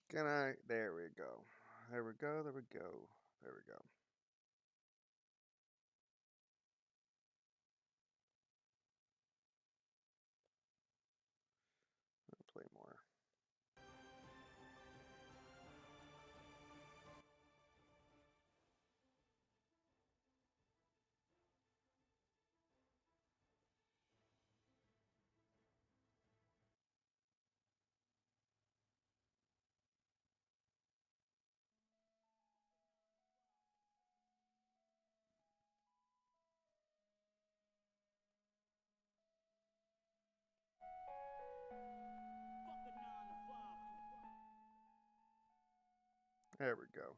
Can I? There we go. There we go. There we go. There we go. Play more. There we go.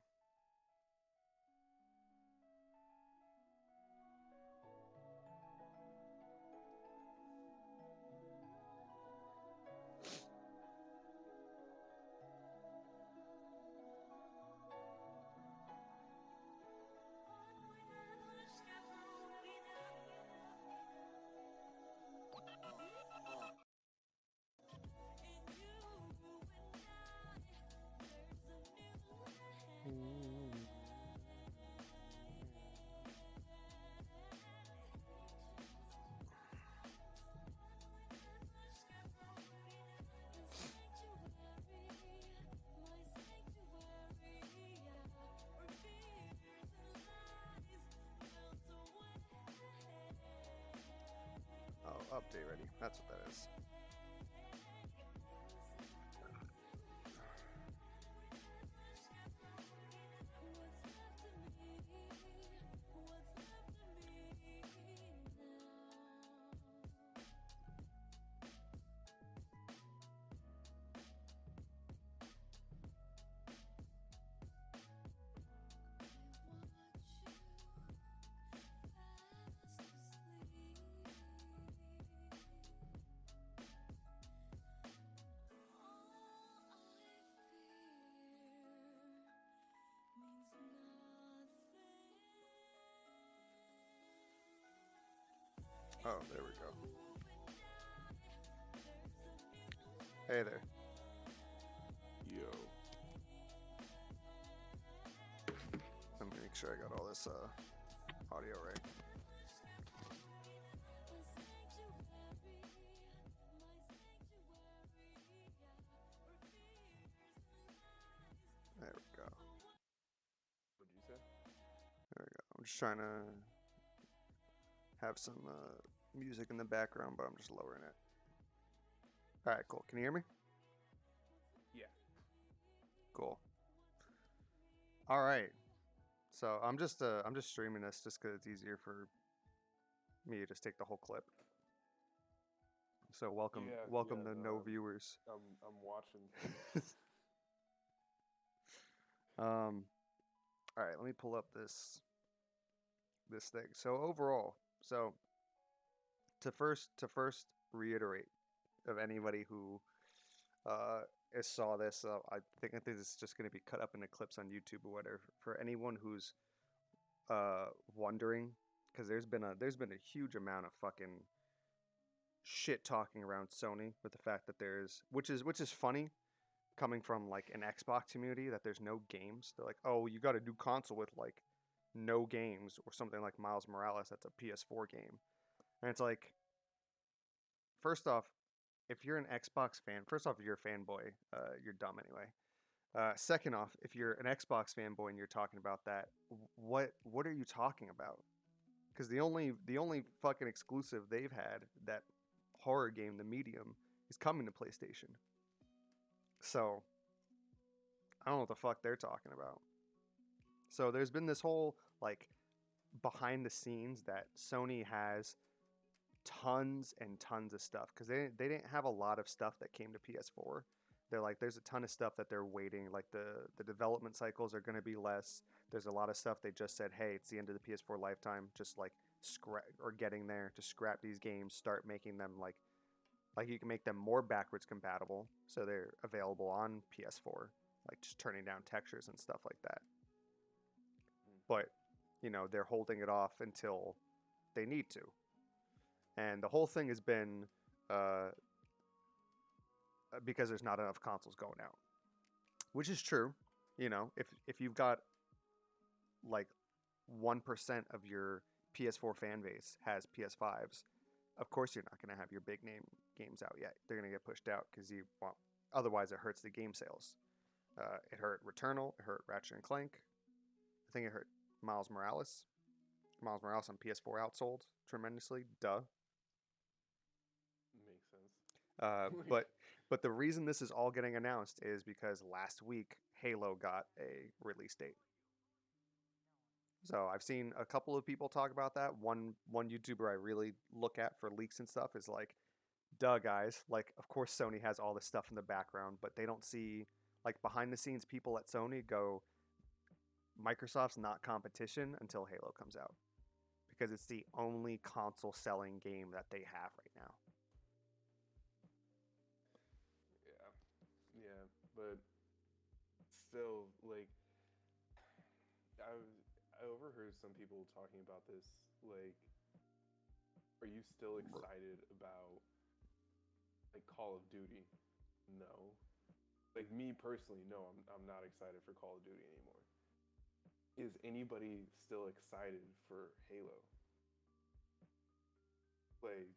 Oh, update ready. That's what that is. Oh, there we go. Hey there. Yo. Let me make sure I got all this audio right. There we go. What'd you say? There we go. I'm just trying to have some music in the background, but I'm just lowering it. All right, cool. Can you hear me? Yeah. Cool. All right. So I'm just streaming this just because it's easier for me to just take the whole clip. So welcome to no viewers. I'm watching. All right, let me pull up this thing. So overall, so to first reiterate of anybody who saw this, I think this is just going to be cut up into clips on YouTube or whatever. For anyone who's wondering, because there's been a huge amount of fucking shit talking around Sony with the fact that there's which is funny coming from like an Xbox community that there's no games. They're like, "Oh, you got a new console with like no games or something like Miles Morales that's a PS4 game." And it's like, first off, if you're an Xbox fan, first off, if you're a fanboy, you're dumb anyway. Second off, if you're an Xbox fanboy and you're talking about that, what are you talking about? Because the only fucking exclusive they've had, that horror game, The Medium, is coming to PlayStation. So I don't know what the fuck they're talking about. So there's been this whole like behind the scenes that Sony has tons and tons of stuff because they didn't have a lot of stuff that came to PS4. They're like, there's a ton of stuff that they're waiting. Like the development cycles are going to be less. There's a lot of stuff they just said, hey, it's the end of the PS4 lifetime. Just like scrap or getting there to scrap these games, start making them like you can make them more backwards compatible so they're available on PS4, like just turning down textures and stuff like that. But they're holding it off until they need to, and the whole thing has been uh, because there's not enough consoles going out. which is true. You know, if you've got like 1% of your PS4 fan base has PS5s, of course you're not going to have your big name games out yet. They're going to get pushed out because you want. Otherwise, it hurts the game sales. It hurt Returnal. It hurt Ratchet and Clank. I think it hurt Miles Morales. Miles Morales on PS4 outsold tremendously. Duh. Makes sense. But the reason this is all getting announced is because last week Halo got a release date. So I've seen a couple of people talk about that. One YouTuber I really look at for leaks and stuff is like, duh, guys. Like, of course Sony has all this stuff in the background, but they don't see, like, behind the scenes people at Sony go, Microsoft's not competition until Halo comes out. Because it's the only console selling game that they have right now. Yeah, but still, like, I overheard some people talking about this. Like, are you still excited about like Call of Duty? No. Like me personally, no, I'm not excited for Call of Duty anymore. Is anybody still excited for Halo? Like,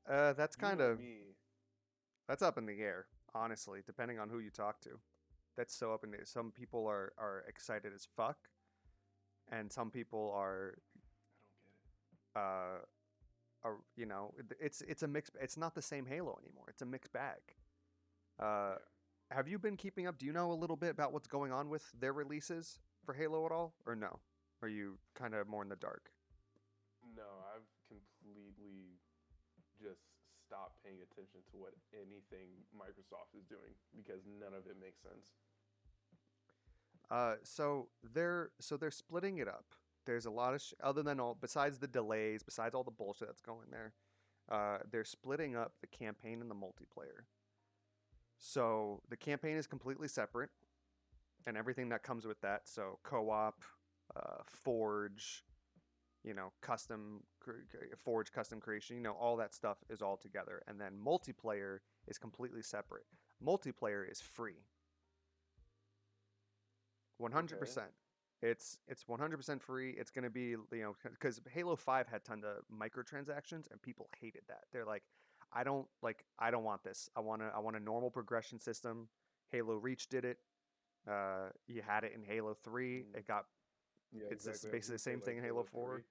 That's you kind know of me. that's up in the air, honestly, depending on who you talk to. That's so up in the air. Some people are excited as fuck, and some people are I don't get it. you know, it's a mix. It's not the same Halo anymore. It's a mixed bag. Uh, Yeah. have you been keeping up? Do you know a little bit about what's going on with their releases for Halo at all, or no? Are you kind of more in the dark? No, I've completely just stopped paying attention to what anything Microsoft is doing because none of it makes sense. So they're splitting it up. There's a lot of other than all besides the delays, besides all the bullshit that's going there. They're splitting up the campaign and the multiplayer. So the campaign is completely separate, and everything that comes with that. So co-op, Forge, you know, Forge custom creation, you know, all that stuff is all together. And then multiplayer is completely separate. Multiplayer is free. Okay. 100%. It's 100% free. It's going to be, you know, cuz Halo 5 had ton of microtransactions and people hated that. They're like, I don't want this. I want a normal progression system. Halo Reach did it. You had it in Halo 3. Mm, yeah, It's just exactly. I was basically gonna the say same thing like in Halo Halo 4. 3.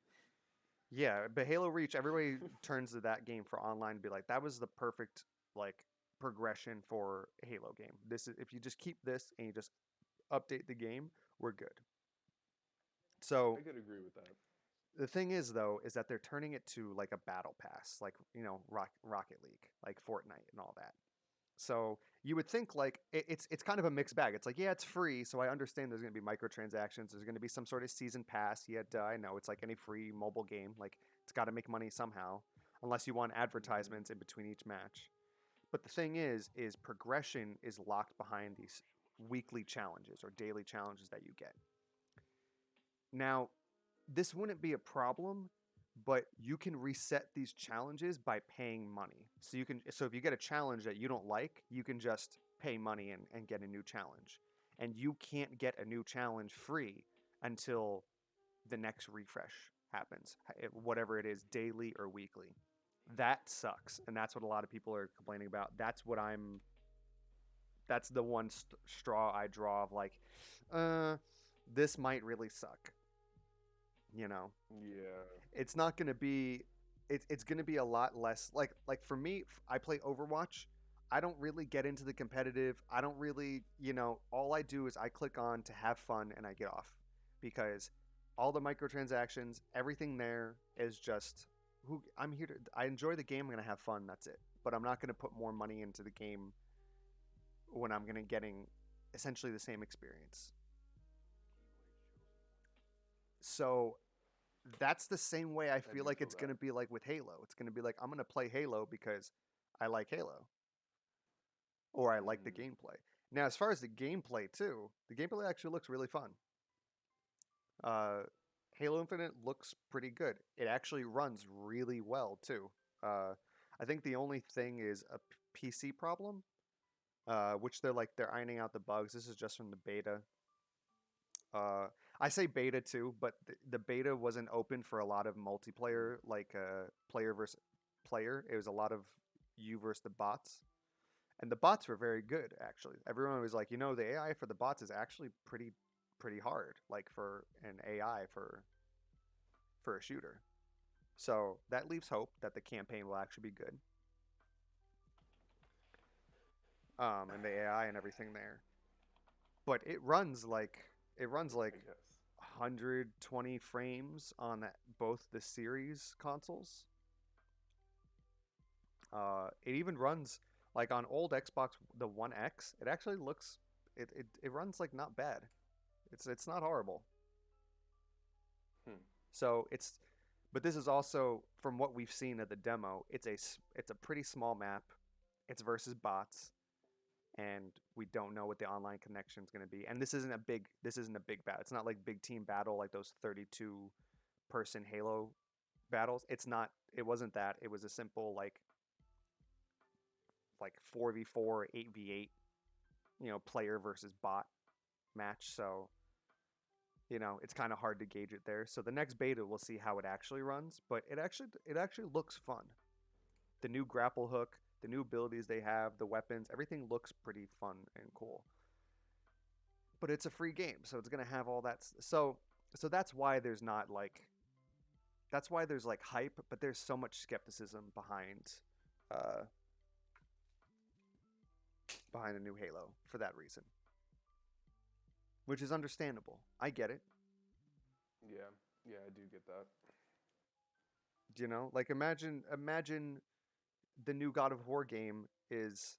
Yeah, but Halo Reach, everybody turns to that game for online and be like, that was the perfect like progression for a Halo game. This is if you just keep this and you just update the game, we're good. I So could agree with that. the thing is though, is that they're turning it to like a battle pass, like you know, Rocket League, like Fortnite and all that. So you would think like it's kind of a mixed bag. It's like yeah, it's free, so I understand there's going to be microtransactions. There's going to be some sort of season pass. Yet I know it's like any free mobile game. Like it's got to make money somehow, unless you want Hmm. advertisements in between each match. But the thing is progression is locked behind these weekly challenges or daily challenges that you get. Now, this wouldn't be a problem, but you can reset these challenges by paying money. So if you get a challenge that you don't like, you can just pay money and get a new challenge. And you can't get a new challenge free until the next refresh happens, whatever it is, daily or weekly. That sucks, and that's what a lot of people are complaining about. That's the one straw I draw of like, uh, this might really suck. You know, Yeah. it's not going to be it's going to be a lot less like for me I play Overwatch. I don't really get into the competitive. I don't really, you know, all I do is I click on to have fun and I get off because all the microtransactions, everything there is just who I'm here to I enjoy the game, I'm going to have fun, that's it. But I'm not going to put more money into the game when I'm going to getting essentially the same experience. So that's the same way I I feel do like feel it's that. gonna be like with Halo. It's gonna be like I'm gonna play Halo because I like Halo or I like the Hmm. gameplay. Now, as far as the gameplay too, the gameplay actually looks really fun. Uh, Halo Infinite looks pretty good. It actually runs really well too. Uh, I think the only thing is a PC problem, which they're ironing out the bugs. This is just from the beta. Uh, I say beta too, but the beta wasn't open for a lot of multiplayer, like player versus player. It was a lot of you versus the bots, and the bots were very good actually. Everyone was like, the AI for the bots is actually pretty hard, like for an AI for a shooter. So that leaves hope that the campaign will actually be good. And the AI and everything there. But it runs like I guess. 120 frames on both the series consoles. It even runs like on old Xbox, the One X. It actually looks it runs like not bad. It's not horrible. Hmm. So but this is also from what we've seen at the demo. It's a pretty small map. It's versus bots, and we don't know what the online connection is going to be. And this isn't a big battle. It's not like big team battle like those 32 person Halo battles. It's not. It wasn't that. It was a simple like 4v4, 8v8, player versus bot match. So it's kind of hard to gauge it there. So the next beta, we'll see how it actually runs, but it actually looks fun. The new grapple hook, the new abilities they have, the weapons, everything looks pretty fun and cool. But it's a free game, so it's gonna have all that. So that's why there's like hype, but there's so much skepticism uh, behind a new Halo for that reason, which is understandable. I get it. Yeah, yeah, I do get that. Like imagine the new God of War game is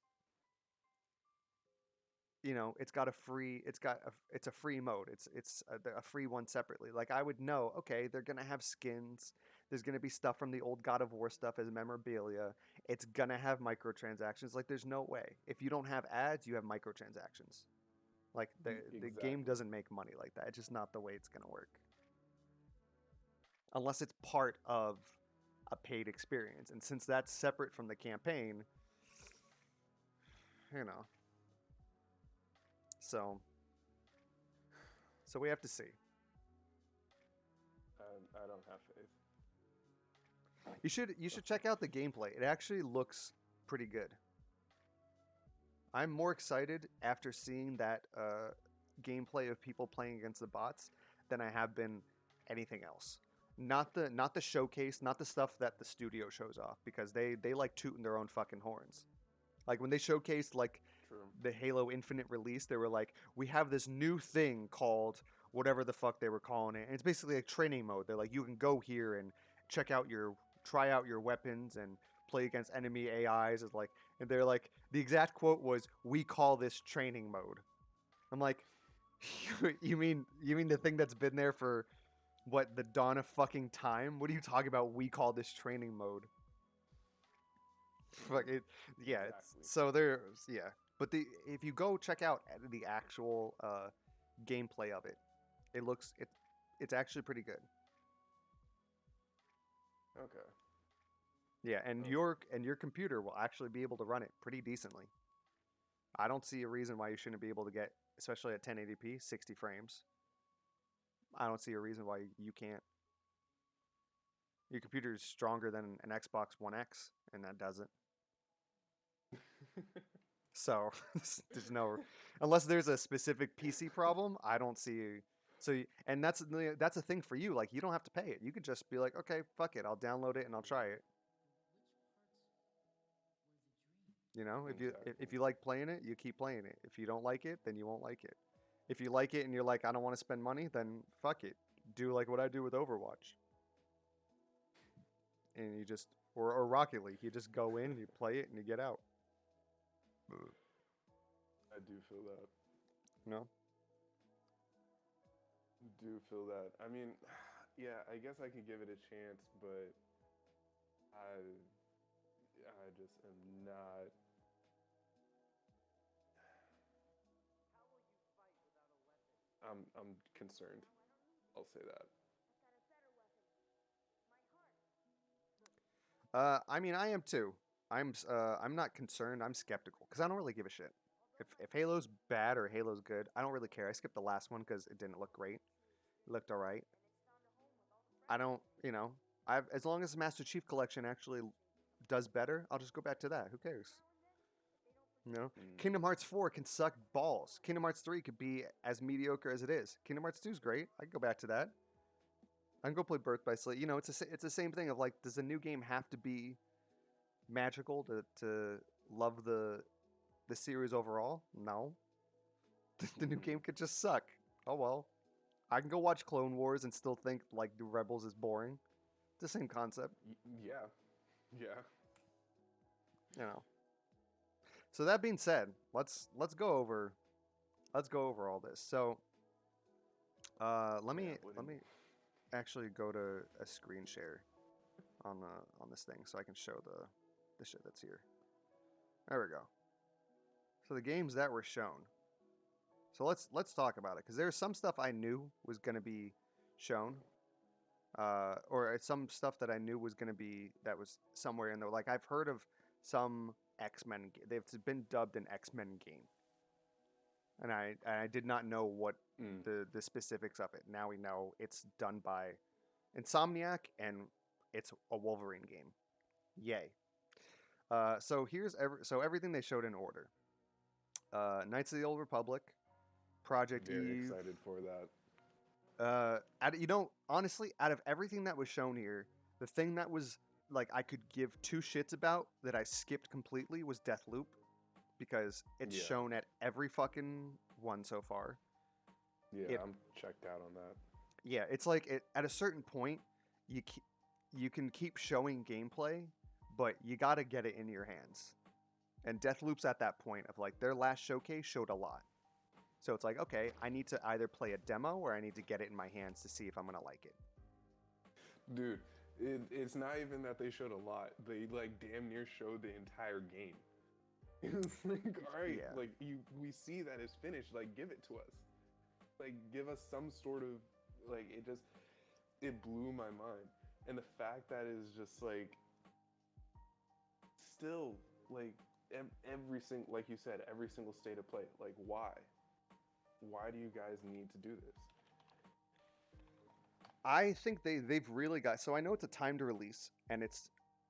it's a free mode. It's a free one separately. Like I would know, okay, they're gonna have skins. There's gonna be stuff from the old God of War stuff as memorabilia. It's gonna have microtransactions. Like there's no way if you don't have ads, you have microtransactions. Like the game Exactly. doesn't make money like that. It's just not the way it's gonna work unless it's part of a paid experience. And since that's separate from the campaign, you know, so we have to see. I don't have faith. You should check out the gameplay. It actually looks pretty good. I'm more excited after seeing that gameplay of people playing against the bots than I have been anything else. Not the showcase, not the stuff that the studio shows off because they like tooting their own fucking horns. Like when they showcased like True. the Halo Infinite release, they were like, we have this new thing called whatever the fuck they were calling it. And it's basically like training mode. They're like, you can go here and try out your weapons and play against enemy AIs. Is like, and they're like, the exact quote was, "We call this training mode." I'm like, you mean the thing that's been there for what the dawn of fucking time? What are you talking about? We call this training mode. Fuck it. Yeah, it's Exactly. so there. Yeah, but the if you go check out the actual gameplay of it, it's actually pretty good. Okay. Yeah, and Okay. your computer will actually be able to run it pretty decently. I don't see a reason why you shouldn't be able to get, especially at 1080p, 60 frames. I don't see a reason why you can't. Your computer is stronger than an Xbox One X, and that doesn't. So there's no, unless there's a specific PC problem, I don't see. And that's a thing for you. Like you don't have to pay it. You could just be like, okay, fuck it, I'll download it and I'll try it. If you Exactly. like playing it, you keep playing it. If you don't like it, then you won't like it. If you like it and you're like, I don't want to spend money, then fuck it. Do like what I do with Overwatch, and you just or Rocket League. You just go in, you play it, and you get out. I do feel that. No. Do feel that. I mean, yeah, I guess I could give it a chance, but I I just am not. I'm concerned. I'll say that. I mean, I am too. I'm not concerned. I'm skeptical because I don't really give a shit. If Halo's bad or Halo's good, I don't really care. I skipped the last one because it didn't look great. It looked all right. I don't, as long as the Master Chief Collection actually does better, I'll just go back to that. Who cares? Mm. Kingdom Hearts 4 can suck balls. Kingdom Hearts 3 could be as mediocre as it is. Kingdom Hearts 2 is great. I can go back to that. I can go play Birth by Sleep. It's the same thing of like, does a new game have to be magical to love the series overall? No. The new game could just suck. Oh well. I can go watch Clone Wars and still think like the Rebels is boring. It's the same concept, Yeah, yeah. you know. So that being said, let's go over all this. So let me actually go to a screen share on this thing so I can show the shit that's here. There we go. So the games that were shown. So let's talk about it because there's some stuff I knew was gonna be shown, or some stuff that I knew was gonna be that was somewhere in there. Like I've heard of some X-Men. They've been dubbed an X-Men game, and I did not know what Mm. the specifics of it. Now we know it's done by Insomniac and it's a Wolverine game. Yay! So everything they showed in order. Knights of the Old Republic, Project Very Eve. excited for that. Honestly, out of everything that was shown here, the thing that was like I could give two shits about that I skipped completely was Deathloop because it's Yeah, shown at every fucking one so far. yeah. It I'm checked out on that. Yeah, it's like at a certain point you can keep showing gameplay, but you got to get it in your hands. And Deathloop's at that point of like their last showcase showed a lot. So it's like, okay, I need to either play a demo or I need to get it in my hands to see if I'm gonna like it. Dude, it's not even that they showed a lot. They like damn near showed the entire game. It's like, all right, Yeah. like we see that it's finished. Like, give it to us. Like, give us some sort of like. It blew my mind, and the fact that is just like still like every single, like you said, every single state of play. Like, why? Why do you guys need to do this? I think they've really got. So I know it's a timed release, and it's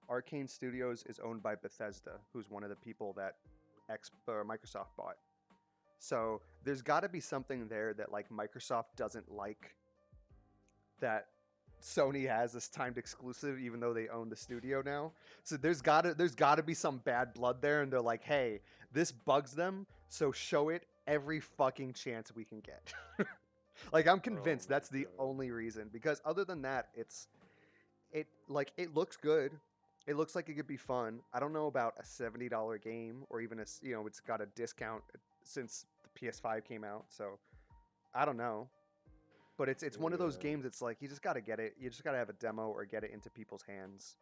Arcane Studios is owned by Bethesda, who's one of the people that Microsoft bought. So there's got to be something there that like Microsoft doesn't like that Sony has this timed exclusive, even though they own the studio now. So there's gotta be some bad blood there, and they're like, hey, this bugs them, so show it every fucking chance we can get. Like I'm Oh convinced my that's the god. only reason. Because other than that, it looks good. It looks like it could be fun. I don't know about a $70 game or even it's got a discount since the PS5 came out. So I don't know. But it's one of those Yeah. games. It's like you just got to get it. You just got to have a demo or get it into people's hands.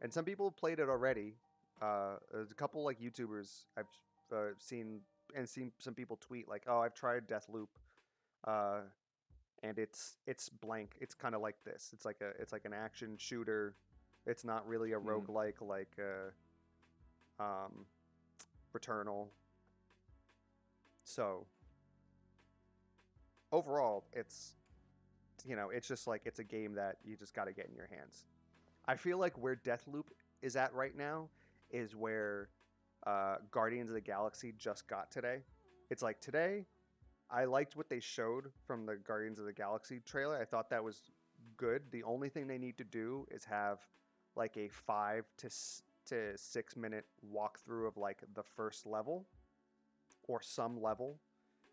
And some people have played it already. There's a couple like YouTubers I've seen some people tweet like, "Oh, I've tried Deathloop, uh, and it's blank. It's kind of like this. It's like an action shooter. It's not really a Mm. roguelike like um, Returnal. So overall, it's just like it's a game that you just got to get in your hands. I feel like where Deathloop is at right now is where Guardians of the Galaxy just got today. It's like today, I liked what they showed from the Guardians of the Galaxy trailer. I thought that was good. The only thing they need to do is have like a 5 to 6 minute walkthrough of like the first level or some level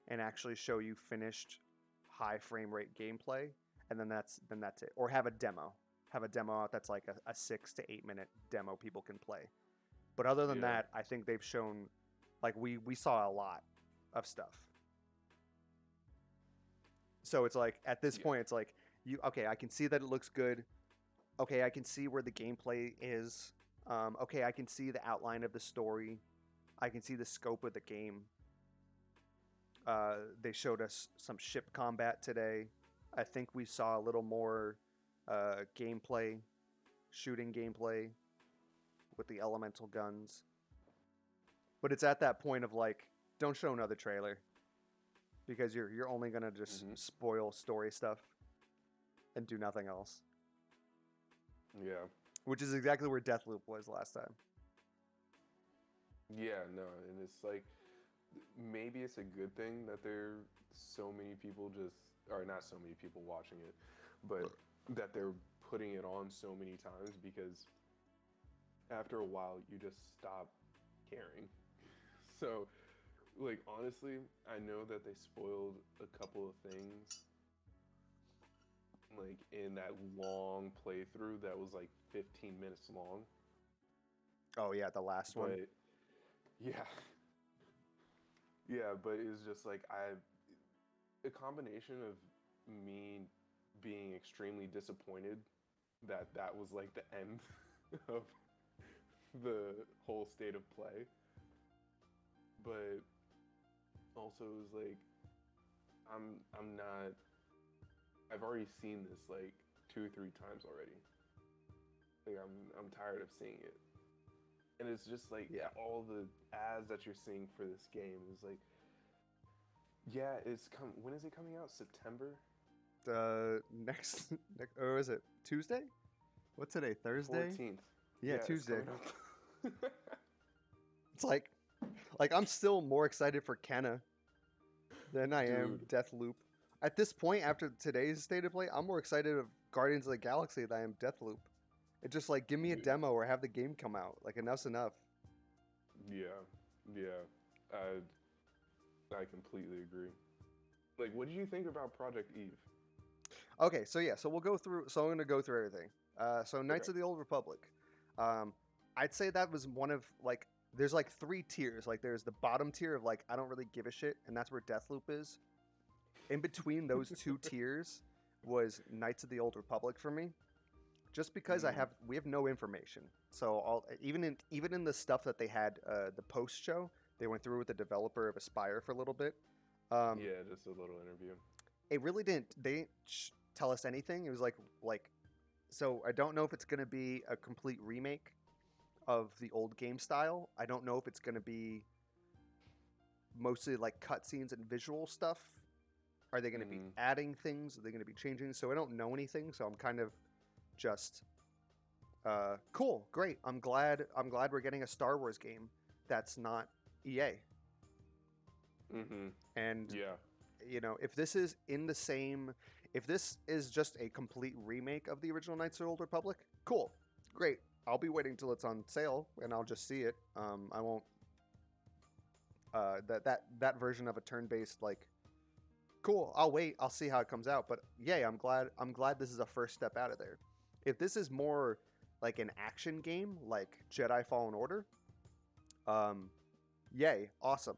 and actually show you finished high frame rate gameplay, and then that's it. Or have a demo out that's like a 6 to 8 minute demo people can play. But other than Yeah. that, I think they've shown like we saw a lot of stuff. So it's like at this Yeah. point, it's like you okay. I can see that it looks good. Okay, I can see where the gameplay is. Okay, I can see the outline of the story. I can see the scope of the game. They showed us some ship combat today. I think we saw a little more gameplay, shooting gameplay. with the elemental guns. But it's at that point of like, don't show another trailer, because you're only gonna just spoil story stuff and do nothing else. Yeah. Which is exactly where Deathloop was last time. Yeah, no, and it's like, maybe it's a good thing that there are so many people or not so many people watching it, but that they're putting it on so many times, because after a while you just stop caring. So, like, honestly, I know that they spoiled a couple of things, like, in that long playthrough that was like 15 minutes long. Oh yeah, the last one. But yeah. Yeah, but it's just like a combination of me being extremely disappointed that that was like the end of the whole state of play. But also it was like, I'm not, I've already seen this like 2 or 3 times already. Like I'm tired of seeing it. And it's just like, yeah, all the ads that you're seeing for this game is like, yeah, when is it coming out? September? Next, or is it Tuesday? What's today? Thursday? 14th. Yeah, Tuesday. It's It's like I'm still more excited for Kenna than I am Deathloop. At this point, after today's state of play, I'm more excited of Guardians of the Galaxy than I am Deathloop. It's just like, give me a demo or have the game come out. Like, enough's enough. Yeah. I completely agree. Like, what did you think about Project Eve? Okay, so we'll go through. So I'm going to go through everything. So Knights of the Old Republic. I'd say that was one of, like, there's like 3 tiers. Like, there's the bottom tier of like, I don't really give a shit, and that's where Deathloop is. In between those 2 tiers was Knights of the Old Republic for me, just because we have no information. So even in the stuff that they had, the post show, they went through with the developer of Aspire for a little bit. Yeah, just a little interview. It really didn't. They didn't tell us anything. It was like. So I don't know if it's going to be a complete remake of the old game style. I don't know if it's going to be mostly like cutscenes and visual stuff. Are they going to be adding things? Are they going to be changing? So I don't know anything. So I'm kind of just cool, great. I'm glad we're getting a Star Wars game that's not EA. And you know, if this is if this is just a complete remake of the original Knights of the Old Republic, cool, great. I'll be waiting till it's on sale and I'll just see it. I won't. That version of a turn-based, like, cool. I'll wait. I'll see how it comes out. But yay, I'm glad this is a first step out of there. If this is more like an action game, like Jedi Fallen Order, yay, awesome.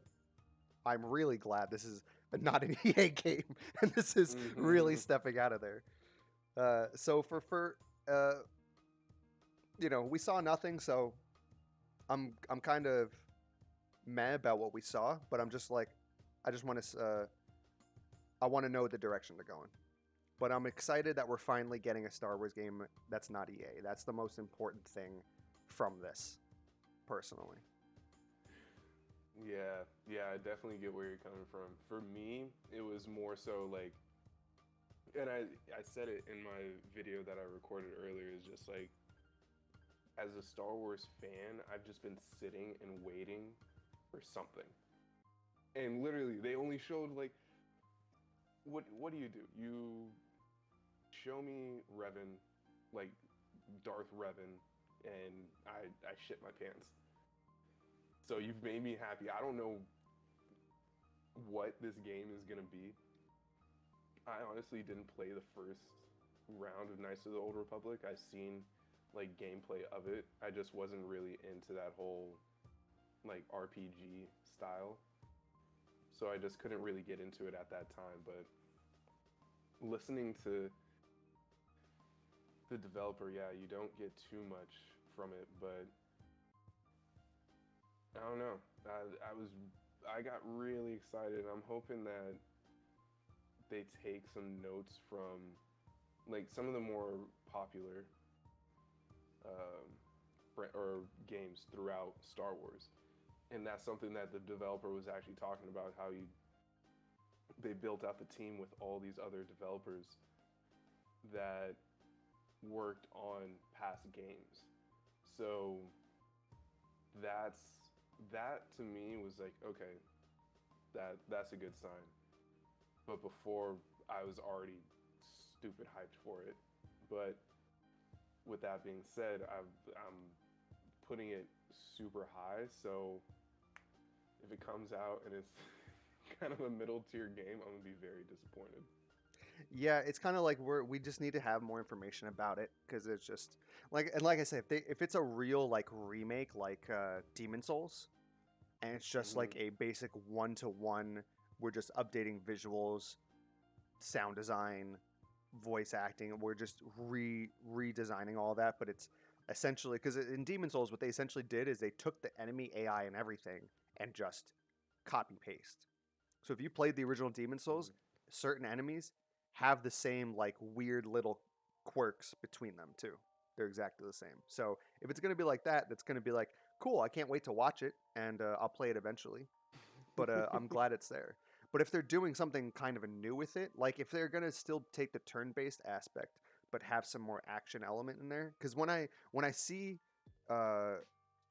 I'm really glad this is not an EA game, and this is really stepping out of there. So for you know, we saw nothing, so I'm kind of mad about what we saw, but I'm just like, I just want to I want to know the direction they're going. But I'm excited that we're finally getting a Star Wars game that's not EA. That's the most important thing from this, personally. Yeah, I definitely get where you're coming from. For me, it was more so like, and I said it in my video that I recorded earlier, is just like, as a Star Wars fan, I've just been sitting and waiting for something. And literally, they only showed like, what do? You show me Revan, like Darth Revan, and I shit my pants. So you've made me happy. I don't know what this game is gonna be. I honestly didn't play the first round of Knights of the Old Republic. I've seen like gameplay of it. I just wasn't really into that whole like RPG style. So I just couldn't really get into it at that time. But listening to the developer, yeah, you don't get too much from it, but I don't know. I got really excited. I'm hoping that they take some notes from like some of the more popular or games throughout Star Wars, and that's something that the developer was actually talking about, how they built out the team with all these other developers that worked on past games. So that to me was like, okay, that's a good sign. But before, I was already stupid hyped for it. But with that being said, I'm putting it super high. So if it comes out and it's kind of a middle tier game, I'm gonna be very disappointed. Yeah, it's kind of like we just need to have more information about it because it's just like I said, if it's a real like remake like Demon Souls, and it's just Hmm. like a basic 1-to-1, we're just updating visuals, sound design, voice acting, we're just redesigning all that, but it's essentially because in Demon Souls, what they essentially did is they took the enemy AI and everything and just copy paste. So if you played the original Demon Souls, Hmm. certain enemies have the same like weird little quirks between them too. They're exactly the same. So if it's gonna be like that, that's gonna be like cool. I can't wait to watch it, and I'll play it eventually. But I'm glad it's there. But if they're doing something kind of new with it, like if they're gonna still take the turn-based aspect but have some more action element in there, because uh,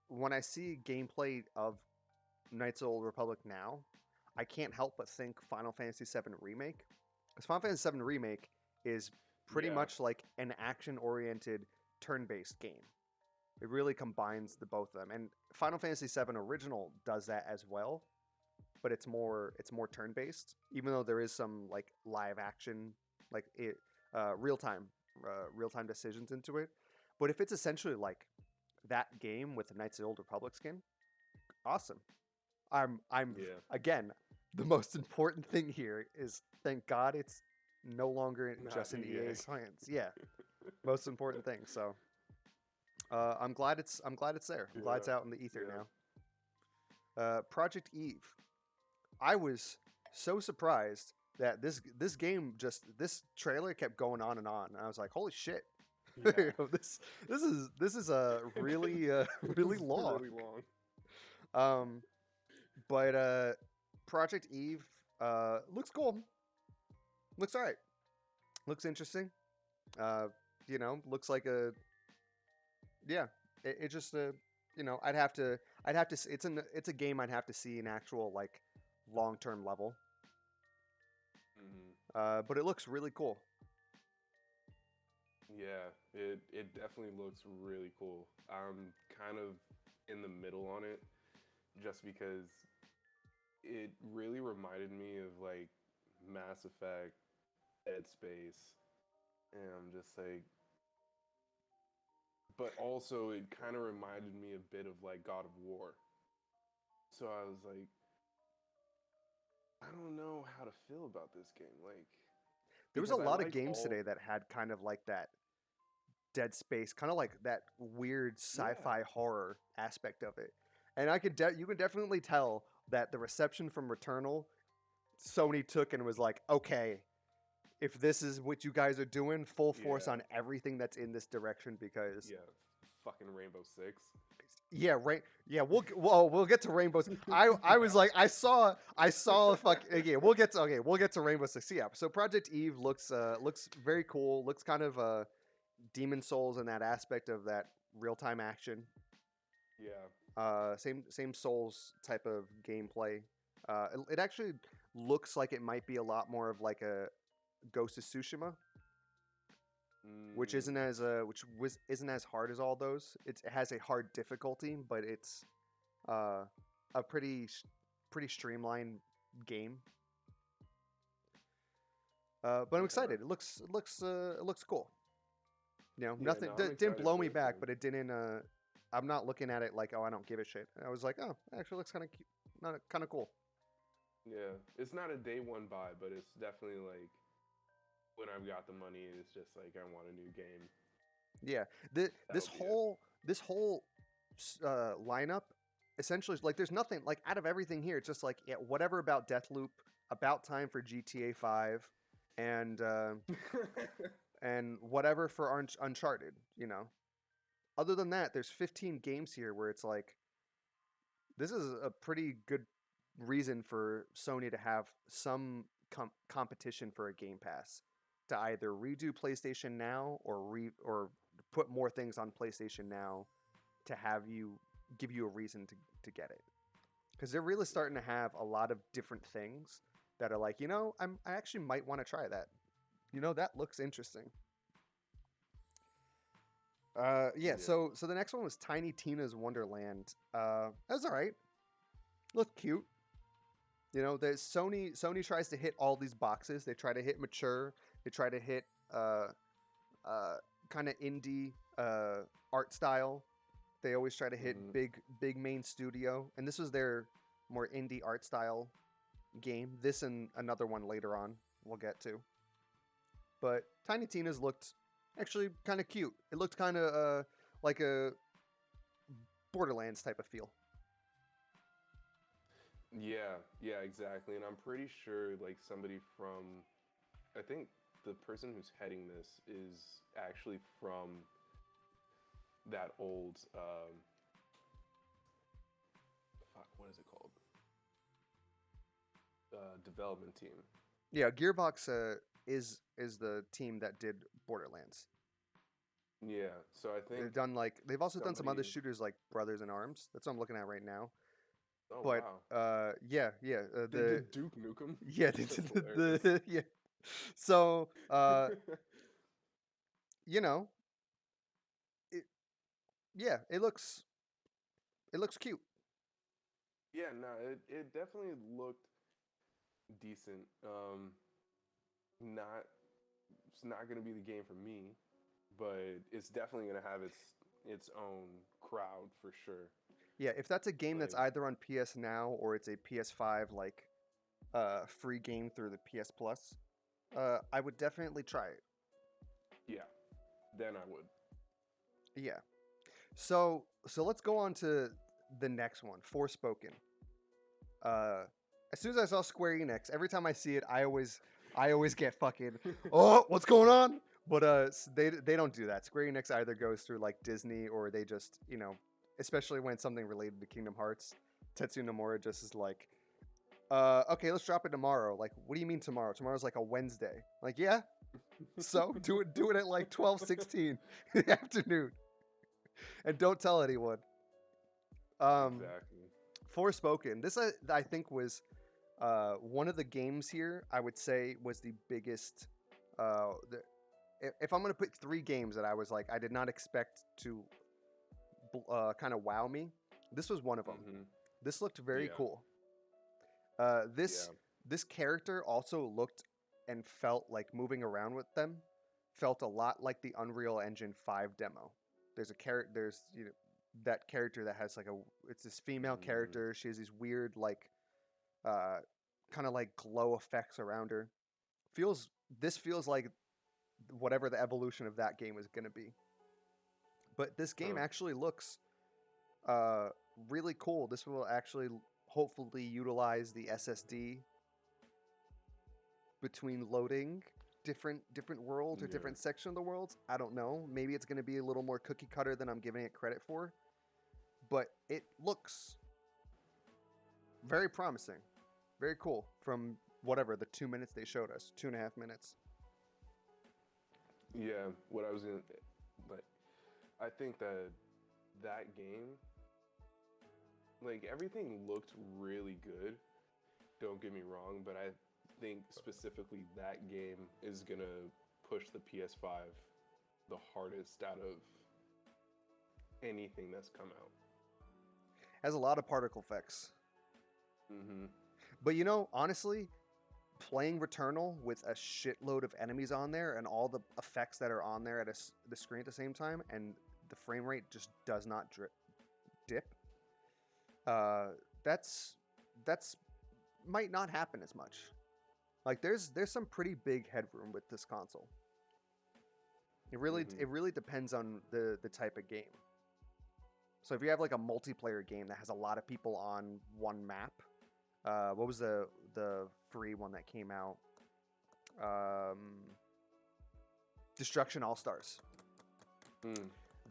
when I see gameplay of Knights of the Old Republic now, I can't help but think Final Fantasy VII Remake. Because Final Fantasy VII Remake is pretty Yeah. much like an action-oriented turn-based game. It really combines the both of them, and Final Fantasy VII Original does that as well, but it's more turn-based. Even though there is some like live action, like it real time decisions into it. But if it's essentially like that game with the Knights of the Old Republic skin, awesome. I'm Yeah. again, the most important thing here is thank God it's no longer Not just in EA. EA's hands. Yeah, most important thing. So I'm glad it's there. I'm glad Yeah. it's out in the ether Yeah. now. Project Eve. I was so surprised that this game just this trailer kept going on and on. And I was like, holy shit. Yeah. This is a really really It's long. really long. Um, but Project Eve looks cool. Looks alright. Looks interesting. Uh, looks like a yeah. It just it's a game I'd have to see an actual like long term level. Hmm. But it looks really cool. Yeah, it definitely looks really cool. I'm kind of in the middle on it just because it really reminded me of like Mass Effect, Dead Space, and I'm just like, but also it kind of reminded me a bit of like God of War. So I was like, I don't know how to feel about this game, like There was a because I lot of liked games all, today that had kind of like that Dead Space, kind of like that weird yeah, sci-fi horror aspect of it. And you can definitely tell that the reception from Returnal, Sony took and was like, okay, if this is what you guys are doing, full force yeah, on everything that's in this direction because yeah, fucking Rainbow Six. yeah, right. Yeah, we'll get to Rainbows. I was like I saw fuck okay, we'll get to Rainbow Six. Yeah, so Project Eve looks very cool. Looks kind of Demon Souls in that aspect of that real time action. Yeah. Same Souls type of gameplay. It actually looks like it might be a lot more of like a Ghost of Tsushima, which Mm, isn't as hard as all those. It has a hard difficulty, but it's uh, a pretty streamlined game. But I'm okay. excited. It looks cool. Yeah, Nothing no, I'm didn't excited blow for me it back, too. but it didn't. I'm not looking at it like, oh, I don't give a shit. I was like, oh, it actually looks kind of cute, not kind of cool. Yeah, it's not a day one buy, but it's definitely like when I've got the money, it's just like I want a new game. Yeah, the, That'll be it. this whole lineup essentially is like there's nothing like out of everything here. It's just like yeah, whatever about Deathloop, about time for GTA 5, and uh, and whatever for Uncharted. other than that, there's 15 games here where it's like this is a pretty good reason for Sony to have some competition for a Game Pass to either redo PlayStation Now or put more things on PlayStation Now to have you give you a reason to get it. Because they're really starting to have a lot of different things that are like, I actually might want to try that. That looks interesting. Yeah. Yeah. So the next one was Tiny Tina's Wonderland. That was all right. Looked cute. There's Sony tries to hit all these boxes. They try to hit mature. They try to hit kind of indie art style. They always try to hit big main studio, and this was their more indie art style game. This and another one later on we'll get to. But Tiny Tina's looked actually kind of cute. It looked kind of like a Borderlands type of feel. Yeah, exactly. And I'm pretty sure like somebody from, I think the person who's heading this is actually from that old, fuck, what is it called? Development team. Yeah, Gearbox is the team that did Borderlands. Yeah, so I think they've also done some other shooters like Brothers in Arms. That's what I'm looking at right now. Oh, but wow. yeah, They did Duke Nukem. Yeah, they did the yeah. So it looks cute. Yeah, no, it definitely looked decent. Not It's not gonna be the game for me, but it's definitely gonna have its own crowd for sure. Yeah, if that's a game that's either on PS Now or it's a PS5 free game through the PS Plus, I would definitely try it. Yeah, then I would. Yeah. So let's go on to the next one, Forspoken. As soon as I saw Square Enix, every time I see it, I always get fucking what's going on? But they don't do that. Square Enix either goes through like Disney or they just especially when it's something related to Kingdom Hearts, Tetsuya Nomura just is like, okay, let's drop it tomorrow. Like, what do you mean tomorrow? Tomorrow's like a Wednesday. Like, yeah. So do it at like 12:16 in the afternoon. And don't tell anyone. Exactly. Forspoken. This I think was one of the games here. I would say was the biggest. If I'm gonna put 3 games that I was like I did not expect to kind of wow me, this was one of them. Mm-hmm. This looked very cool. This character also looked and felt like moving around with them felt a lot like the Unreal Engine 5 demo. There's a character. There's that character that has it's this female character. She has these weird kind of like glow effects around her. This feels like whatever the evolution of that game is going to be. But this game actually looks really cool. This will actually hopefully utilize the SSD between loading different worlds or different sections of the worlds. I don't know. Maybe it's going to be a little more cookie cutter than I'm giving it credit for. But it looks very promising. Very cool from whatever the 2 minutes they showed us. 2.5 minutes. Yeah, what I was in, but I think that game, like everything looked really good. Don't get me wrong, but I think specifically that game is gonna push the PS5 the hardest out of anything that's come out. Has a lot of particle effects. Mm-hmm. But honestly, playing Returnal with a shitload of enemies on there and all the effects that are on there at the screen at the same time, and the frame rate just does not dip. That's might not happen as much. Like there's some pretty big headroom with this console. It really depends on the type of game. So if you have like a multiplayer game that has a lot of people on one map, what was the free one that came out? Destruction All Stars.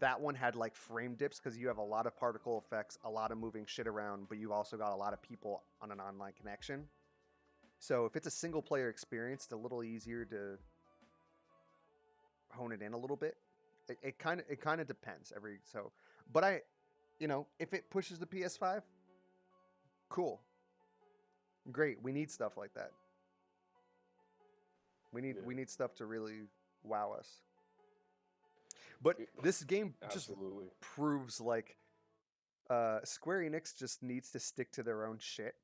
that one had like frame dips because you have a lot of particle effects, a lot of moving shit around, but you've also got a lot of people on an online connection. So if it's a single player experience, it's a little easier to hone it in a little bit. It kind of depends but if it pushes the PS5, cool, great. We need stuff like that. We need stuff to really wow us. But this game just proves like Square Enix just needs to stick to their own shit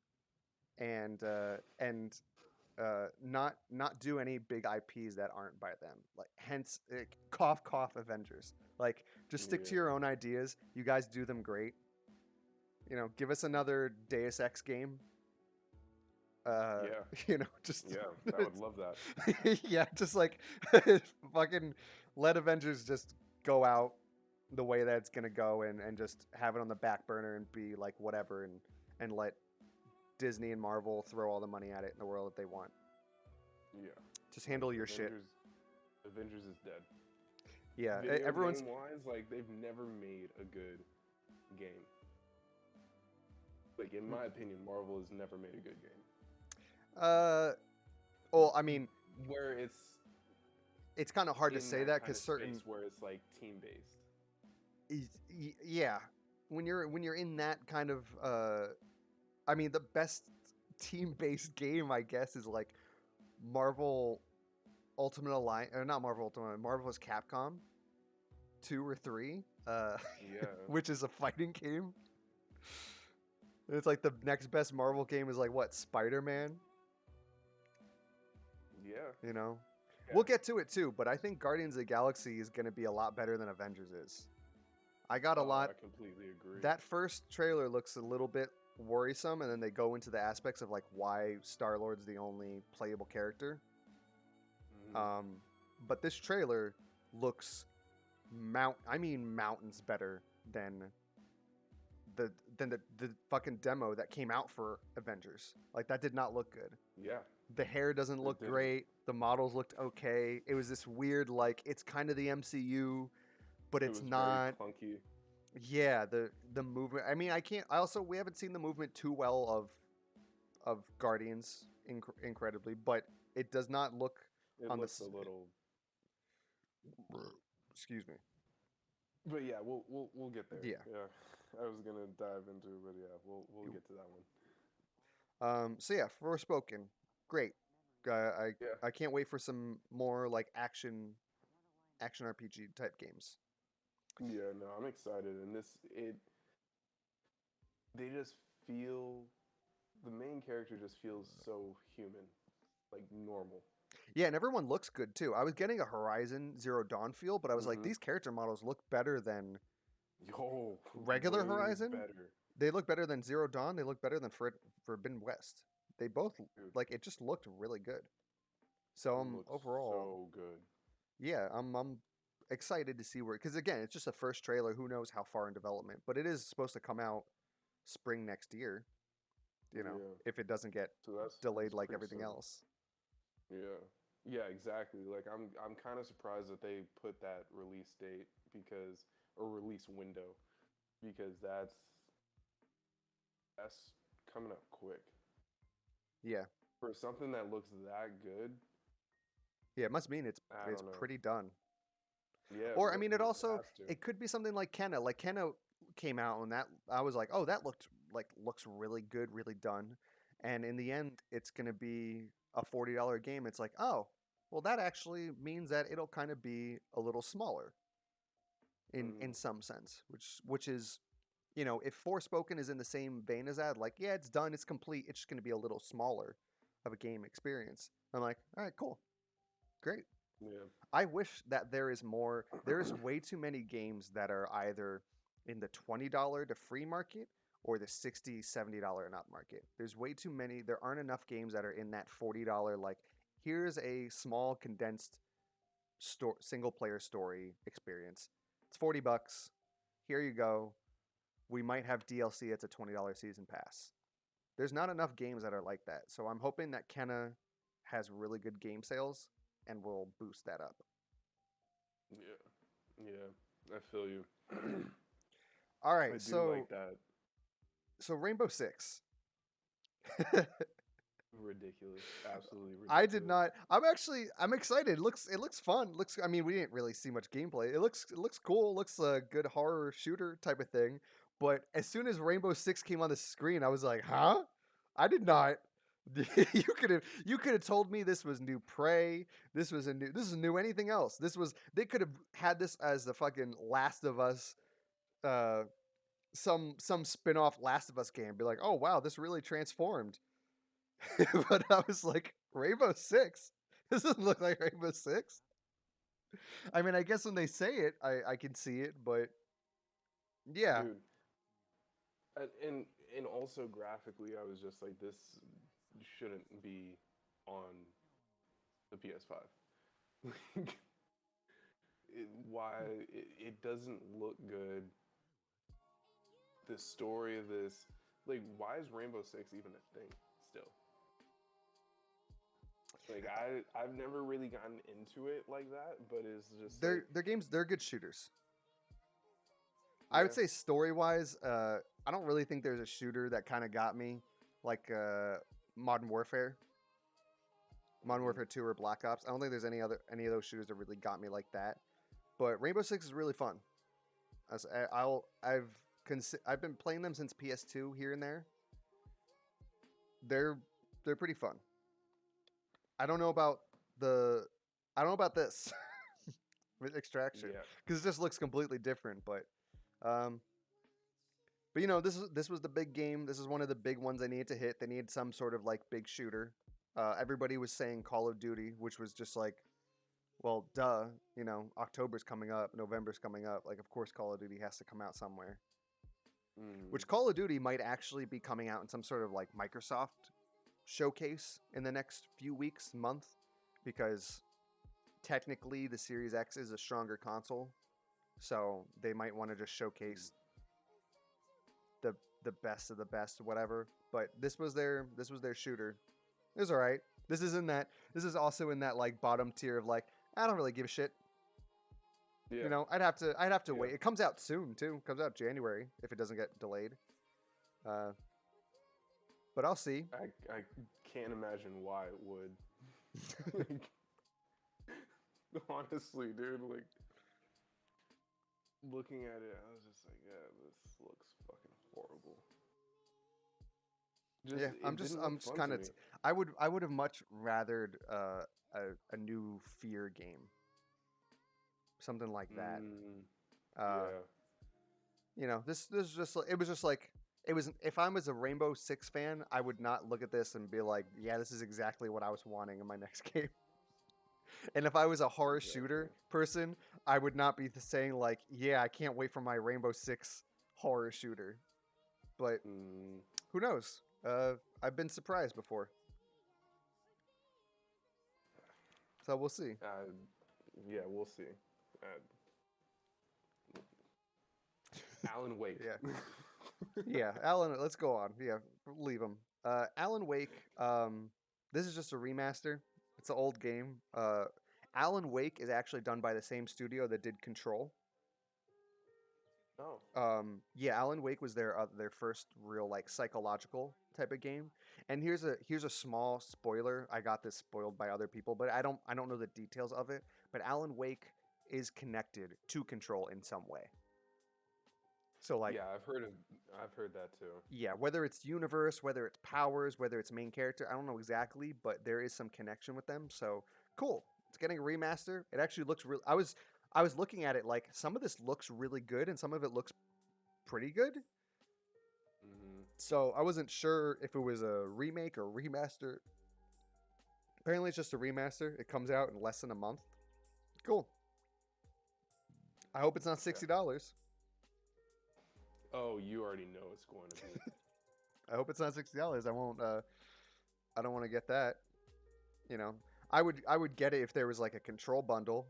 and not do any big IPs that aren't by them. Like hence cough Avengers. Like just stick to your own ideas. You guys do them great. Give us another Deus Ex game. I would love that. Yeah, just like fucking let Avengers just go out the way that it's gonna go and just have it on the back burner and be like whatever and let Disney and Marvel throw all the money at it in the world that they want. Yeah. Just handle your shit. Avengers is dead. Yeah, everyone's game-wise, like they've never made a good game. Like in my opinion, Marvel has never made a good game. Well, I mean, where it's kind of hard to say that because certain where it's like team based. Yeah, when you're in that kind of I mean, the best team based game I guess is like Marvel Ultimate Alliance, or not Marvel Ultimate, Marvel vs. Capcom 2 or 3, which is a fighting game. It's like the next best Marvel game is like what, Spider-Man? Yeah. We'll get to it too, but I think Guardians of the Galaxy is going to be a lot better than Avengers is. I completely agree. That first trailer looks a little bit worrisome, and then they go into the aspects of like why Star-Lord's the only playable character. Mm-hmm. But this trailer looks mountains better than the fucking demo that came out for Avengers. Like that did not look good. Yeah. The hair doesn't look great. The models looked okay. It was this weird, like, it's kind of the MCU, but it's not. Very clunky. Yeah, the movement. I mean, we haven't seen the movement too well of Guardians incredibly, but it does not look a little. Excuse me. But yeah, we'll get there. Yeah. I was gonna dive into it, but yeah, we'll get to that one. So yeah, Forspoken, great. I can't wait for some more like action RPG type games. Yeah, no, I'm excited, and they just feel, the main character just feels so human, like normal. Yeah, and everyone looks good too. I was getting a Horizon Zero Dawn feel, but I was like, these character models look better than regular Horizon. Better. They look better than Zero Dawn. They look better than Forbidden West. They both like, it just looked really good. So overall so good. Yeah, I'm excited to see because again, it's just a first trailer. Who knows how far in development? But it is supposed to come out spring next year. If it doesn't get delayed like everything else. Yeah, exactly. Like I'm kind of surprised that they put that release date or release window, because that's coming up quick. Yeah. For something that looks that good. Yeah, it must mean it's pretty done. Yeah. Or I mean, it could be something like Kenna. Like Kenna came out and that I was like, oh, that looks really good, really done. And in the end, it's gonna be a $40 game. It's like, oh, well, that actually means that it'll kind of be a little smaller. In some sense, which is, if Forspoken is in the same vein as that, like, yeah, it's done, it's complete, it's just going to be a little smaller of a game experience. I'm like, all right, cool, great. Yeah. I wish that there is more. There's way too many games that are either in the $20 to free market or the $60, $70 and up market. There's way too many. There aren't enough games that are in that $40, like, here's a small condensed single player story experience. It's $40. Here you go. We might have DLC. It's a $20 season pass. There's not enough games that are like that. So I'm hoping that Kenna has really good game sales and will boost that up. Yeah. I feel you. All I right, do so like that. Rainbow Six. Ridiculous. Absolutely I did ridiculous. not. I'm excited. It looks fun. Looks. I mean, we didn't really see much gameplay. It looks cool. It looks a good horror shooter type of thing. But as soon as Rainbow Six came on the screen, I was like, huh? I did not. You could have told me this was new Prey. This is new anything else. They could have had this as the fucking Last of Us, uh some spin-off Last of Us game. Be like, oh wow, this really transformed. But I was like, Rainbow Six? This doesn't look like Rainbow Six. I mean, I guess when they say it, I can see it, but yeah. Dude. And also graphically, I was just like, this shouldn't be on the PS5. Like, why it doesn't look good. The story of this, like, why is Rainbow Six even a thing still? Like, I've never really gotten into it like that, but it's just like, Their games, they're good shooters. I would yeah. say story-wise, I don't really think there's a shooter that kind of got me like Modern Warfare. Modern Mhm. Warfare 2 or Black Ops. I don't think there's any of those shooters that really got me like that. But Rainbow Six is really fun. I've been playing them since PS2 here and there. They're they're pretty fun. I don't know about the I don't know about this with Extraction Yeah. because it just looks completely different. Um, but this was the big game. This is one of the big ones they needed to hit. They needed some sort of like big shooter. Everybody was saying Call of Duty, which was just like, well, duh. October's coming up, November's coming up. Like, of course, Call of Duty has to come out somewhere. Mm. Which Call of Duty might actually be coming out in some sort of like Microsoft showcase in the next few weeks, month, because technically the Series X is a stronger console, so they might want to just showcase the best of the best, whatever. But this was their shooter. It was all right. This is in that. This is also in that like bottom tier of like, I don't really give a shit. Yeah. I'd have to Yeah. wait. It comes out soon too. It comes out January if it doesn't get delayed. Uh, but I'll see. I can't imagine why it would. Like, honestly, dude, like, looking at it, I was just like, yeah, this looks fucking horrible. Just Yeah, I'm it just didn't I'm look just fun to kind of. me. I would have much rathered a new Fear game, something like that. Mm, Uh, yeah. this just it was just like it was. If I was a Rainbow Six fan, I would not look at this and be like, yeah, this is exactly what I was wanting in my next game. And if I was a horror Exactly. shooter person, I would not be saying like, yeah, I can't wait for my Rainbow Six horror shooter. But Mm, who knows? I've been surprised before, so we'll see. uh, yeah, we'll see. Uh, Alan Wake. Yeah. Yeah, Alan. Let's go on. Yeah, leave him. Alan Wake. This is just a remaster. It's an old game. Alan Wake is actually done by the same studio that did Control. Oh. Yeah, Alan Wake was their first real like psychological type of game. And here's a small spoiler. I got this spoiled by other people, but I don't know the details of it. But Alan Wake is connected to Control in some way. So like, Yeah, I've heard that too. yeah, whether it's universe, whether it's powers, whether it's main character, I don't know exactly, but there is some connection with them. So cool. It's getting a remaster. It actually looks real. I was looking at it like some of this looks really good and some of it looks pretty good. Hmm. So I wasn't sure if it was a remake or remaster. Apparently, it's just a remaster. It comes out in less than a month. Cool. I hope it's not Yeah. $60. Oh, you already know it's going to be. I hope it's not $60. I won't. I don't want to get that. You know, I would get it if there was like a Control bundle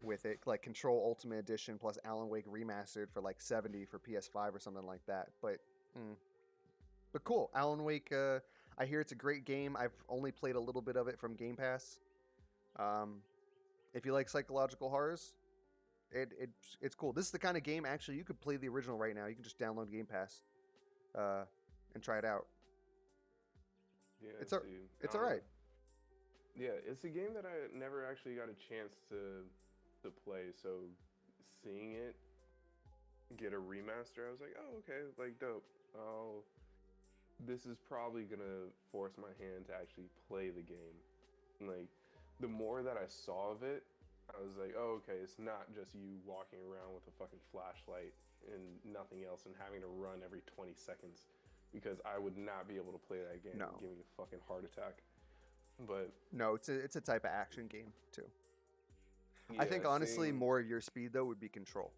with it, like Control Ultimate Edition plus Alan Wake Remastered for like 70 for PS5 or something like that. Mm. But cool, Alan Wake. I hear it's a great game. I've only played a little bit of it from Game Pass. Um, if you like psychological horrors, It's cool. This is the kind of game actually you could play the original right now. You can just download Game Pass, and try it out. Yeah, It's see, it's all right. yeah, it's a game that I never actually got a chance to play. So seeing it get a remaster, I was like, oh, okay, like dope. Oh, this is probably gonna force my hand to actually play the game. And, like, the more that I saw of it, I was like, oh, okay, it's not just you walking around with a fucking flashlight and nothing else and having to run every 20 seconds, because I would not be able to play that game. No. It'd give me a fucking heart attack. But No, it's a type of action game too. yeah, I think honestly, seeing, more of your speed though would be Control.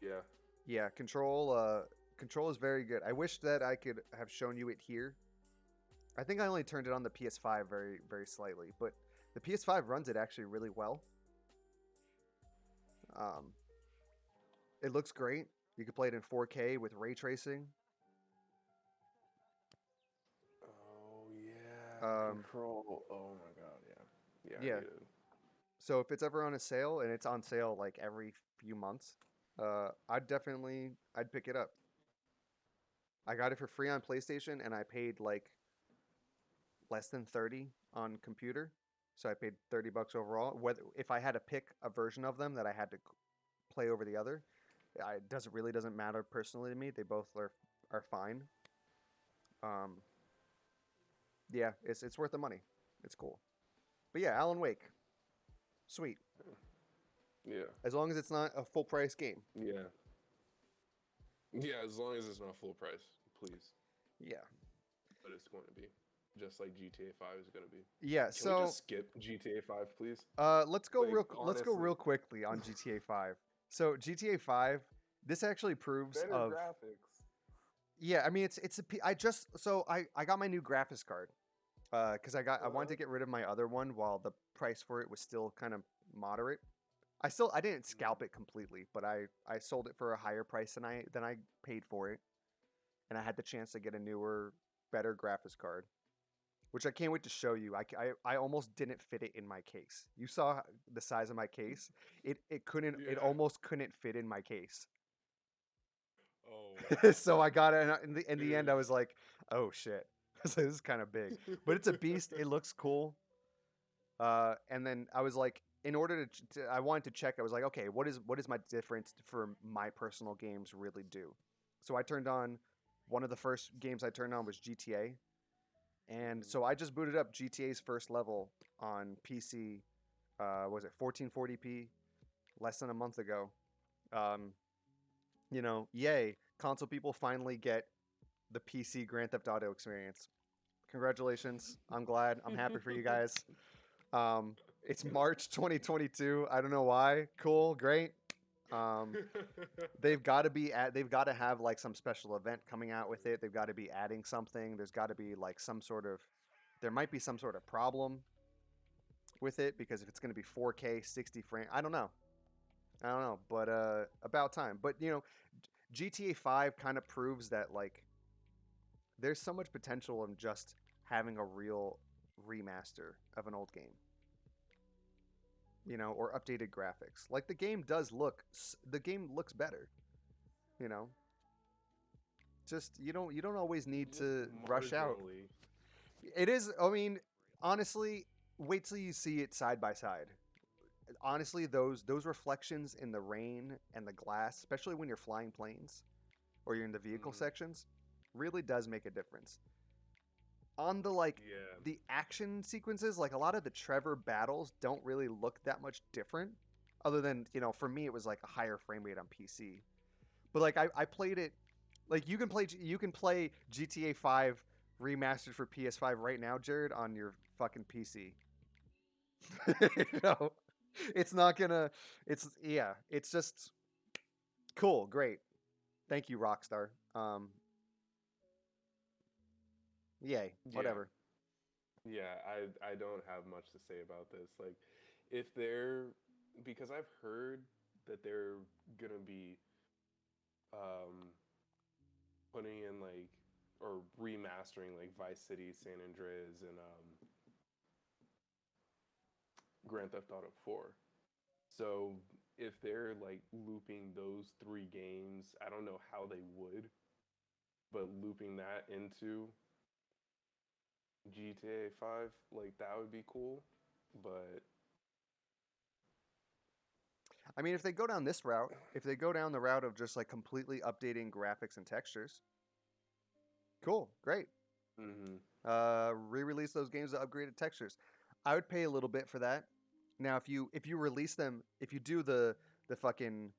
yeah, Yeah, Control is very good. I wish that I could have shown you it here. I think I only turned it on the PS5 very very slightly, but the PS5 runs it actually really well. Um, it looks great. You can play it in 4K with ray tracing. oh yeah, Um, Control. Oh my god, yeah, yeah. I yeah. need it. So if it's ever on a sale, and it's on sale like every few months, I'd pick it up. I got it for free on PlayStation, and I paid like less than 30 on computer. So I paid $30 overall. Whether if I had to pick a version of them that I had to play over the other, it doesn't matter personally to me. They both are fine. Um, yeah, it's worth the money. It's cool. But yeah, Alan Wake, sweet. Yeah, As long as it's not a full price game. yeah, yeah. As long as it's not full price, please. Yeah. But it's going to be just like GTA 5 is going to be. Yeah. Can we So just skip GTA 5, please? let's go Like, let's go honestly, real quickly on GTA 5. So GTA 5, this actually proves better of graphics. yeah. I mean, I just so I got my new graphics card because I wanted to get rid of my other one while the price for it was still kind of moderate. I didn't scalp it completely, but I sold it for a higher price than I paid for it, and I had the chance to get a newer, better graphics card, which I can't wait to show you. I almost didn't fit it in my case. You saw the size of my case. It Yeah. almost couldn't fit in my case. Oh So I got it, and in the end, dude. I was like, oh shit, so this is kind of big, but it's a beast. It looks cool. And then I was like, in order I wanted to check. I was like, okay, what is my difference for my personal games really do? So I turned on one of the first games I turned on was GTA, and Mhm. so I just booted up GTA's first level on PC. Was it 1440p? Less than a month ago. Um, yay! Console people finally get the PC Grand Theft Auto experience. Congratulations! I'm glad. I'm happy for you guys. It's March 2022. I don't know why. Cool, great. Um, they've got to have like some special event coming out with it. They've got to be adding something. There's got to be like there might be some sort of problem with it because if it's going to be 4K 60 frame, I don't know, but about time. But GTA 5 kind of proves that like there's so much potential in just having a real remaster of an old game. Or updated graphics. Like the game looks better. You know, just you don't always need Just to rush out. marginally. It is. I mean, honestly, wait till you see it side by side. Honestly, those reflections in the rain and the glass, especially when you're flying planes or you're in the vehicle Mhm. sections, really does make a difference. On the like Yeah. the action sequences, like a lot of the Trevor battles don't really look that much different, other than for me it was like a higher frame rate on PC. But like I played it, like you can play GTA 5 remastered for PS5 right now, Jared, on your fucking PC. you know, it's not gonna. It's just cool, great. Thank you, Rockstar. Yay, Yeah. whatever. Yeah, I don't have much to say about this. Like, if they're, because I've heard that they're gonna be um putting in like, or remastering like Vice City, San Andreas, and Grand Theft Auto 4. So if they're like looping those 3 games, I don't know how they would, but looping that into GTA 5, like that would be cool. But I mean, if they go down this route, if they go down the route of just like completely updating graphics and textures, cool, great. mm-hmm. Re-release those games with upgraded textures. I would pay a little bit for that. Now, if you release them, if you do the fucking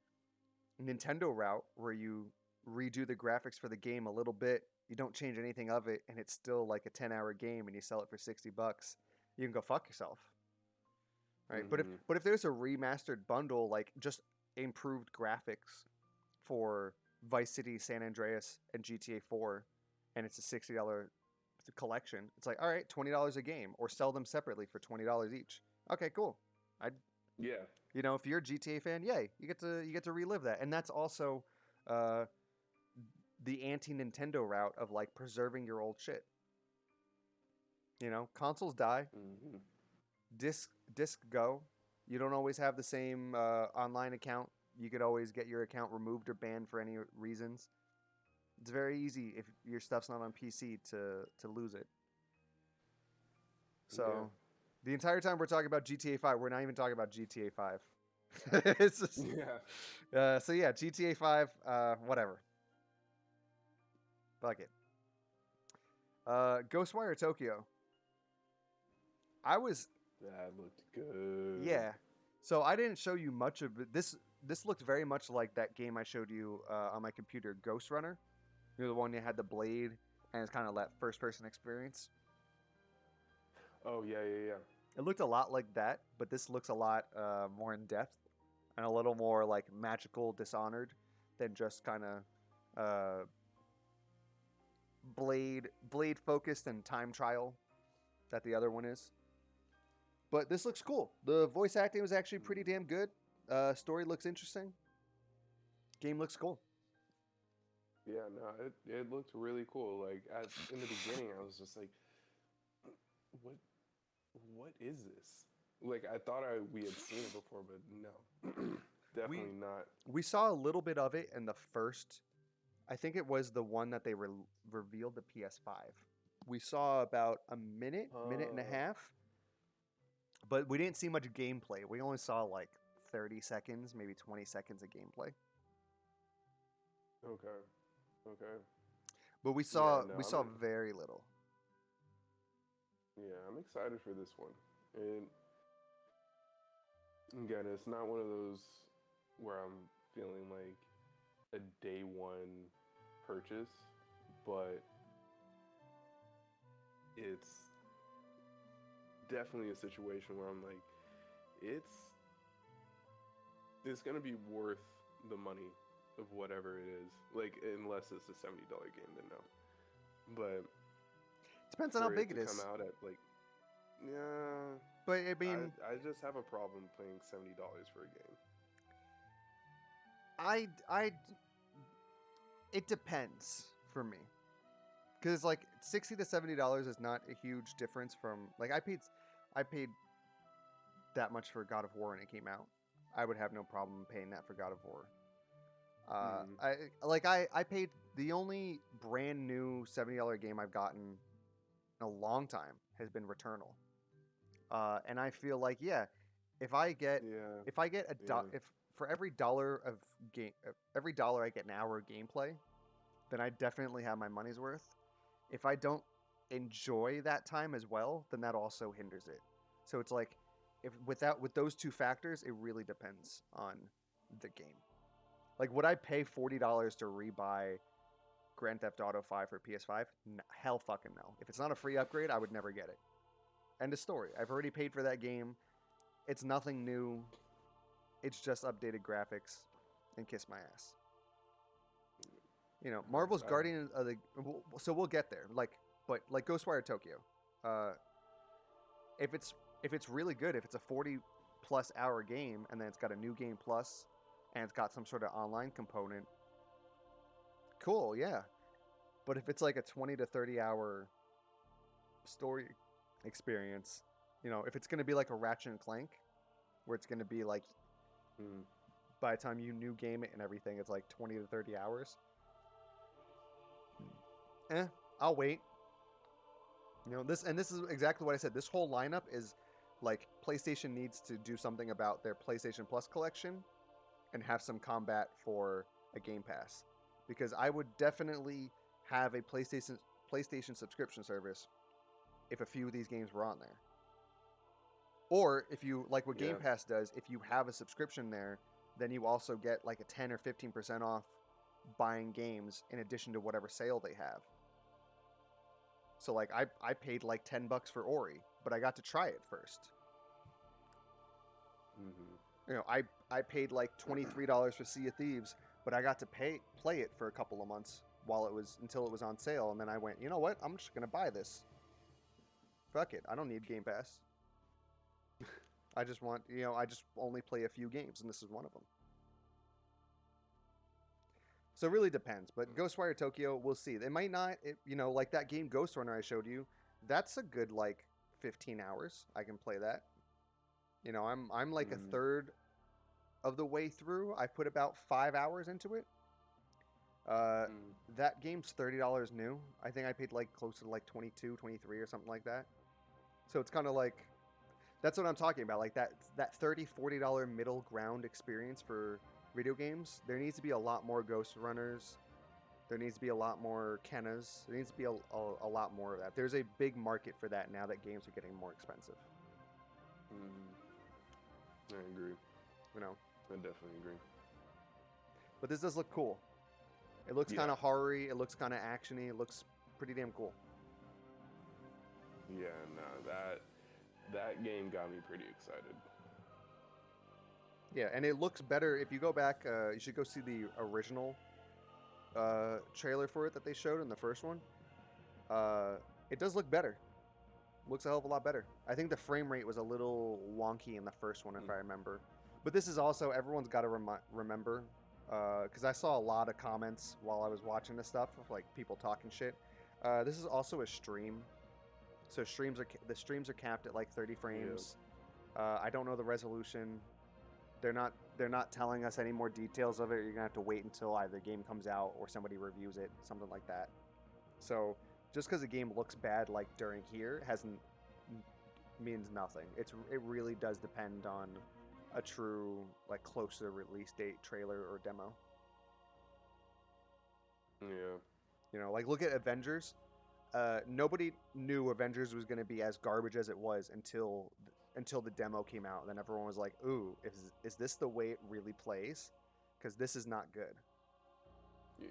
Nintendo route where you redo the graphics for the game a little bit, you don't change anything of it, and it's still like a 10-hour game, and you sell it for $60, you can go fuck yourself, right? Mm-hmm. But if there's a remastered bundle, like just improved graphics for Vice City, San Andreas, and GTA 4, and it's a $60 collection, it's like, all right, $20 a game, or sell them separately for $20 each. Okay, cool. I Yeah. You know, if you're a GTA fan, yay, you get to relive that, and that's also uh, the anti-Nintendo route of like preserving your old shit. You know, consoles die, Mm-hmm. disc go. You don't always have the same online account. You could always get your account removed or banned for any reasons. It's very easy if your stuff's not on PC to lose it. So, Yeah. the entire time we're talking about GTA 5, we're not even talking about GTA 5. It's just, Yeah. so yeah, GTA 5, whatever. Fuck it. Ghostwire Tokyo. I was, That looked good. yeah. So I didn't show you much of it. This looked very much like that game I showed you on my computer, Ghost Runner. You know, the one that had the blade and it's kind of that first person experience. Oh yeah, yeah, yeah. It looked a lot like that, but this looks a lot more in depth and a little more like magical, Dishonored than just kind of blade focused and time trial that the other one is. But this looks cool. The voice acting was actually pretty damn good. Story looks interesting. Game looks cool. Yeah, no, it looked really cool. Like in the beginning, I was just like, what what is this? Like I thought we had seen it before, but no, definitely not. We saw a little bit of it in the first. I think it was the one that they revealed the PS5. We saw about a minute and a half, but we didn't see much gameplay. We only saw like 30 seconds, maybe 20 seconds of gameplay. Okay, okay. But we saw Yeah, no, very little. yeah, I'm excited for this one. And again, it's not one of those where I'm feeling like a day one purchase, but it's definitely a situation where I'm like, it's gonna be worth the money of whatever it is. Like unless it's a $70 game, then no. But Depends on how big it to is. come out at like, yeah. But I mean, I just have a problem paying $70 for a game. it depends for me, because like $60 to $70 is not a huge difference from like I paid that much for God of War when it came out. I would have no problem paying that for God of War. I paid the only brand new $70 game I've gotten in a long time has been Returnal. And I feel like if I get if for every dollar of game every dollar I get an hour of gameplay, then I definitely have my money's worth. If I don't enjoy that time as well, then that also hinders it. So it's like with those two factors, it really depends on the game. Like, would I pay $40 to rebuy Grand Theft Auto 5 for PS5? Hell fucking no. If it's not a free upgrade, I would never get it. End of story. I've already paid for that game. It's nothing new. It's just updated graphics, and kiss my ass. You know, Marvel's Guardian of the. So we'll get there. But Ghostwire Tokyo. If it's really good, if it's a 40+ hour game, and then it's got a new game plus, and it's got some sort of online component, cool, yeah. But if it's like a 20 to 30 hour story experience, you know, if it's going to be like a Ratchet and Clank, where it's going to be like by the time you new game it and everything, it's like 20 to 30 hours. I'll wait. This is exactly what I said. This whole lineup is like PlayStation needs to do something about their PlayStation Plus collection and have some combat for a Game Pass, because I would definitely have a PlayStation subscription service if a few of these games were on there. Or if you like what Game Pass does, if you have a subscription there, then you also get like a 10 or 15% off buying games in addition to whatever sale they have. So like I paid like $10 for Ori, but I got to try it first. I paid like $23 for Sea of Thieves, but I got to play it for a couple of months until it was on sale, and then I went, you know what? I'm just gonna buy this. Fuck it, I don't need Game Pass. I just want, I just only play a few games, and this is one of them. So it really depends. But Ghostwire Tokyo, we'll see. It might not, like that game Ghost Runner I showed you. That's a good like 15 hours. I can play that. I'm like a third of the way through. I put about 5 hours into it. That game's $30 new. I think I paid like close to like 22, 23 or something like that. So it's kind of like, that's what I'm talking about. Like that $30, $40 middle ground experience for video games. There needs to be a lot more Ghost Runners. There needs to be a lot more Kennas. There needs to be a lot more of that. There's a big market for that now that games are getting more expensive. I agree. I definitely agree. But this does look cool. It looks kind of horror-y. It looks kind of action-y. It looks pretty damn cool. Yeah, no, that game got me pretty excited. Yeah, and it looks better. If you go back, you should go see the original trailer for it that they showed in the first one. It does look better. Looks a hell of a lot better. I think the frame rate was a little wonky in the first one, if I remember. But this is also, everyone's got to remember, because I saw a lot of comments while I was watching this stuff of like people talking shit. This is also a stream, so the streams are capped at like 30 frames. I don't know the resolution. They're not telling us any more details of it. You're gonna have to wait until either the game comes out or somebody reviews it, something like that. So just because a game looks bad like during here means nothing. It really does depend on a true like close to the release date trailer or demo. Yeah. Like look at Avengers. Nobody knew Avengers was going to be as garbage as it was until the demo came out. And then everyone was like, "Ooh, is this the way it really plays? Because this is not good." Yeah.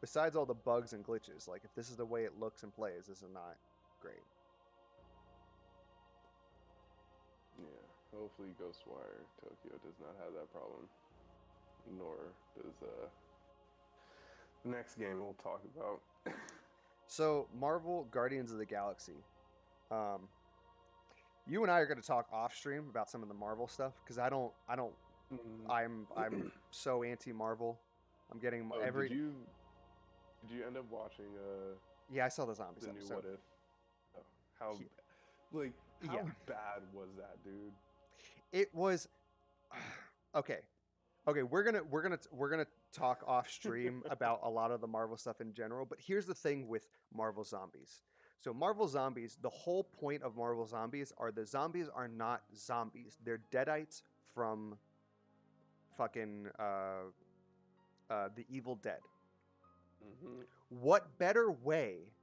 Besides all the bugs and glitches, like if this is the way it looks and plays, this is not great. Yeah. Hopefully, Ghostwire Tokyo does not have that problem, nor does the next game we'll talk about. So, Marvel Guardians of the Galaxy. You and I are going to talk off stream about some of the Marvel stuff because I'm so anti Marvel. I'm getting every. Did you end up watching? Yeah, I saw the zombies the episode. new What If. How bad was that, dude? It was. Okay, we're gonna talk off stream about a lot of the Marvel stuff in general. But here's the thing with Marvel Zombies. So Marvel Zombies, the whole point of Marvel Zombies are the zombies are not zombies. They're deadites from fucking the Evil Dead. Mm-hmm. What better way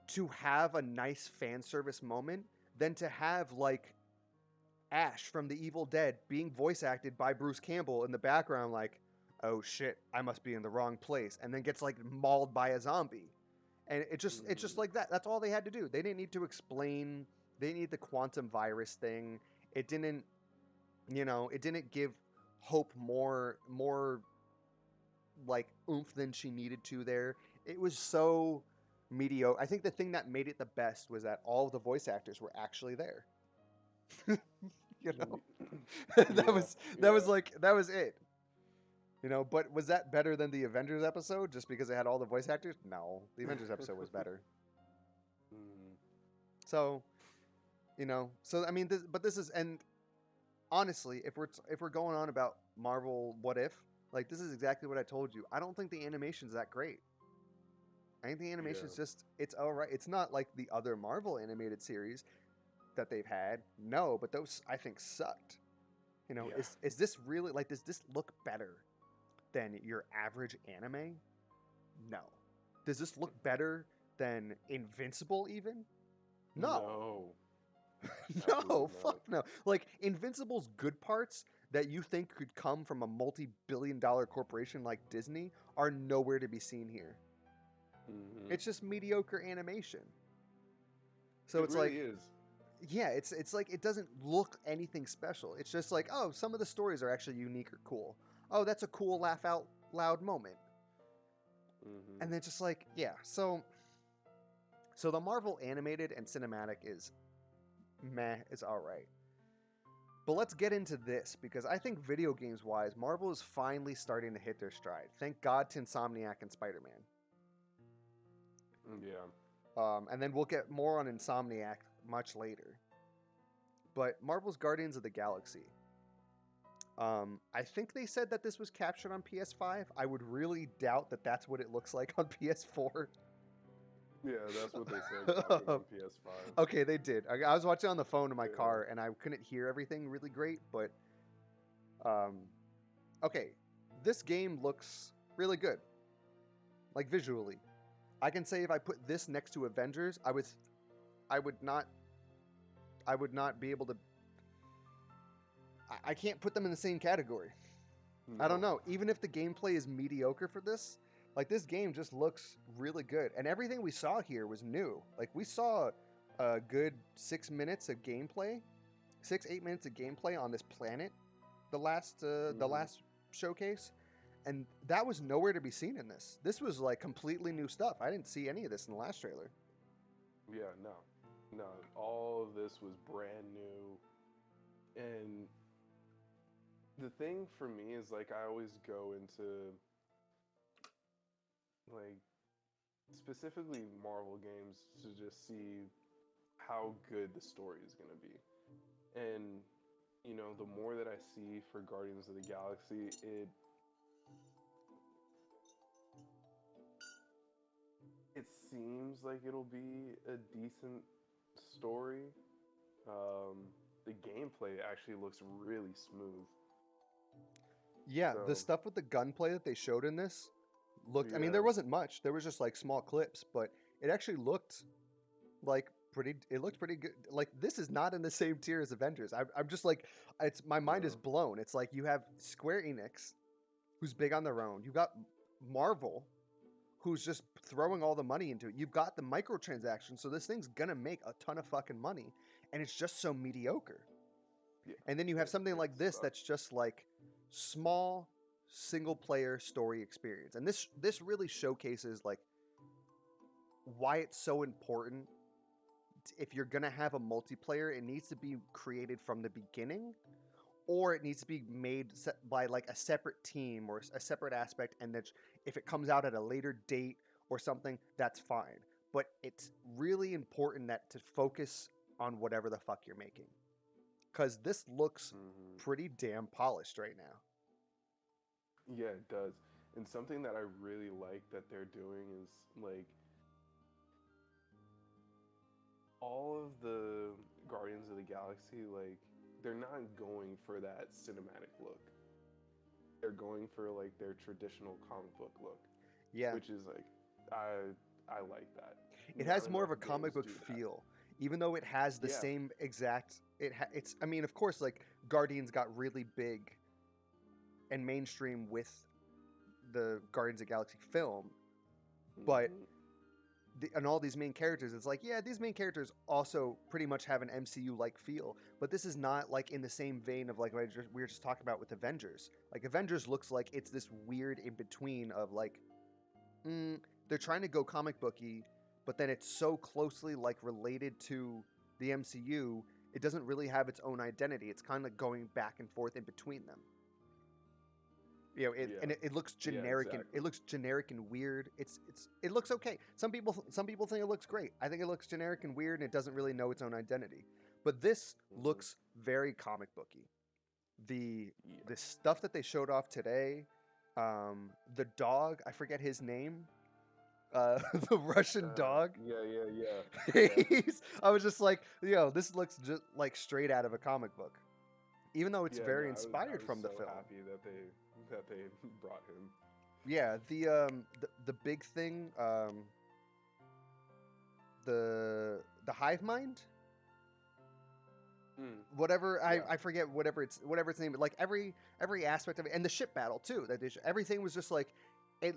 to have a nice fan service moment than to have like Ash from the Evil Dead being voice acted by Bruce Campbell in the background, like, oh shit, I must be in the wrong place, and then gets like mauled by a zombie. And it's just like that. That's all they had to do. They didn't need to explain. They didn't need the quantum virus thing. It didn't give Hope more like oomph than she needed to there. It was so mediocre. I think the thing that made it the best was that all of the voice actors were actually there. That was it. But was that better than the Avengers episode just because it had all the voice actors? No, the Avengers episode was better. So, I mean, this is, and honestly, if we're going on about Marvel What If, like this is exactly what I told you. I don't think the animation's that great. I think the animation's just it's all right. It's not like the other Marvel animated series that they've had. No, but those I think sucked. You know, Yeah. is this really like does this look better than your average anime? No. Does this look better than Invincible even? No. Absolutely No, not. fuck no. Like Invincible's good parts that you think could come from a multi-billion-dollar corporation like Disney are nowhere to be seen here. Mm-hmm. It's just mediocre animation. So It it's really like, is. yeah, it's like it doesn't look anything special. It's just like, oh, some of the stories are actually unique or cool. Oh, that's a cool laugh out loud moment. Mm-hmm. And then just like, yeah, so the Marvel animated and cinematic is meh, is all right. But let's get into this because I think video games wise, Marvel is finally starting to hit their stride. Thank God to Insomniac and Spider-Man. Yeah. And then we'll get more on Insomniac much later. But Marvel's Guardians of the Galaxy. I think they said that this was captured on PS5. I would really doubt that that's what it looks like on PS4. Yeah, that's what they said. Captured on PS5. Okay, they did. I was watching on the phone in my Yeah. car and I couldn't hear everything really great, but okay, this game looks really good, like visually. I can say if I put this next to Avengers, I would not be able to. I can't put them in the same category. No. I don't know. Even if the gameplay is mediocre for this, like this game just looks really good, and everything we saw here was new. Like we saw a good 6 minutes of gameplay, 6-8 minutes of gameplay on this planet, the last showcase, and that was nowhere to be seen in this. This was like completely new stuff. I didn't see any of this in the last trailer. Yeah, no. All of this was brand new, and the thing for me is like I always go into like specifically Marvel games to just see how good the story is going to be. And you know, the more that I see for Guardians of the Galaxy, it seems like it'll be a decent story. The gameplay actually looks really smooth. Yeah, the So, stuff with the gunplay that they showed in this looked. I mean, yeah. there wasn't much. There was just like small clips, but it actually looked like pretty. It looked pretty good. Like this is not in the same tier as Avengers. I'm just like, it's my mind is No. blown. It's like you have Square Enix, who's big on their own. You got Marvel, who's just throwing all the money into it. You've got the microtransactions, so this thing's gonna make a ton of fucking money, and it's just so mediocre. Yeah. And then you have something like this sucks. that's just like small single player story experience. And this really showcases like why it's so important. If you're going to have a multiplayer, it needs to be created from the beginning, or it needs to be made by like a separate team or a separate aspect, and that if it comes out at a later date or something, that's fine. But it's really important that to focus on whatever the fuck you're making, because this looks pretty damn polished right now. Yeah, it does. And something that I really like that they're doing is like all of the Guardians of the Galaxy, like they're not going for that cinematic look. They're going for like their traditional comic book look. Yeah, Which is like I like that. it Not has more of a enough comic games book do that. feel, even though it has the Yeah. same exact. It's. I mean, of course, like Guardians got really big and mainstream with the Guardians of the Galaxy film, but and all these main characters, it's like, yeah, these main characters also pretty much have an MCU-like feel, but this is not like in the same vein of like we were just talking about with Avengers. Like Avengers looks like it's this weird in between of like, they're trying to go comic booky, but then it's so closely like related to the MCU, it doesn't really have its own identity. It's kind of going back and forth in between them. You know, and it looks generic and it looks generic and weird. It looks okay. Some people think it looks great. I think it looks generic and weird, and it doesn't really know its own identity. But this looks very comic booky. the Yeah. the stuff that they showed off today, the dog, I forget his name, the Russian dog. Yeah. I was just like, this looks just like straight out of a comic book, even though it's Yeah, no, very I inspired was from the so film. happy that they brought him. Yeah, the big thing, the hive mind, whatever, Yeah. I forget whatever its name, but like every aspect of it, and the ship battle too. Everything was just like, it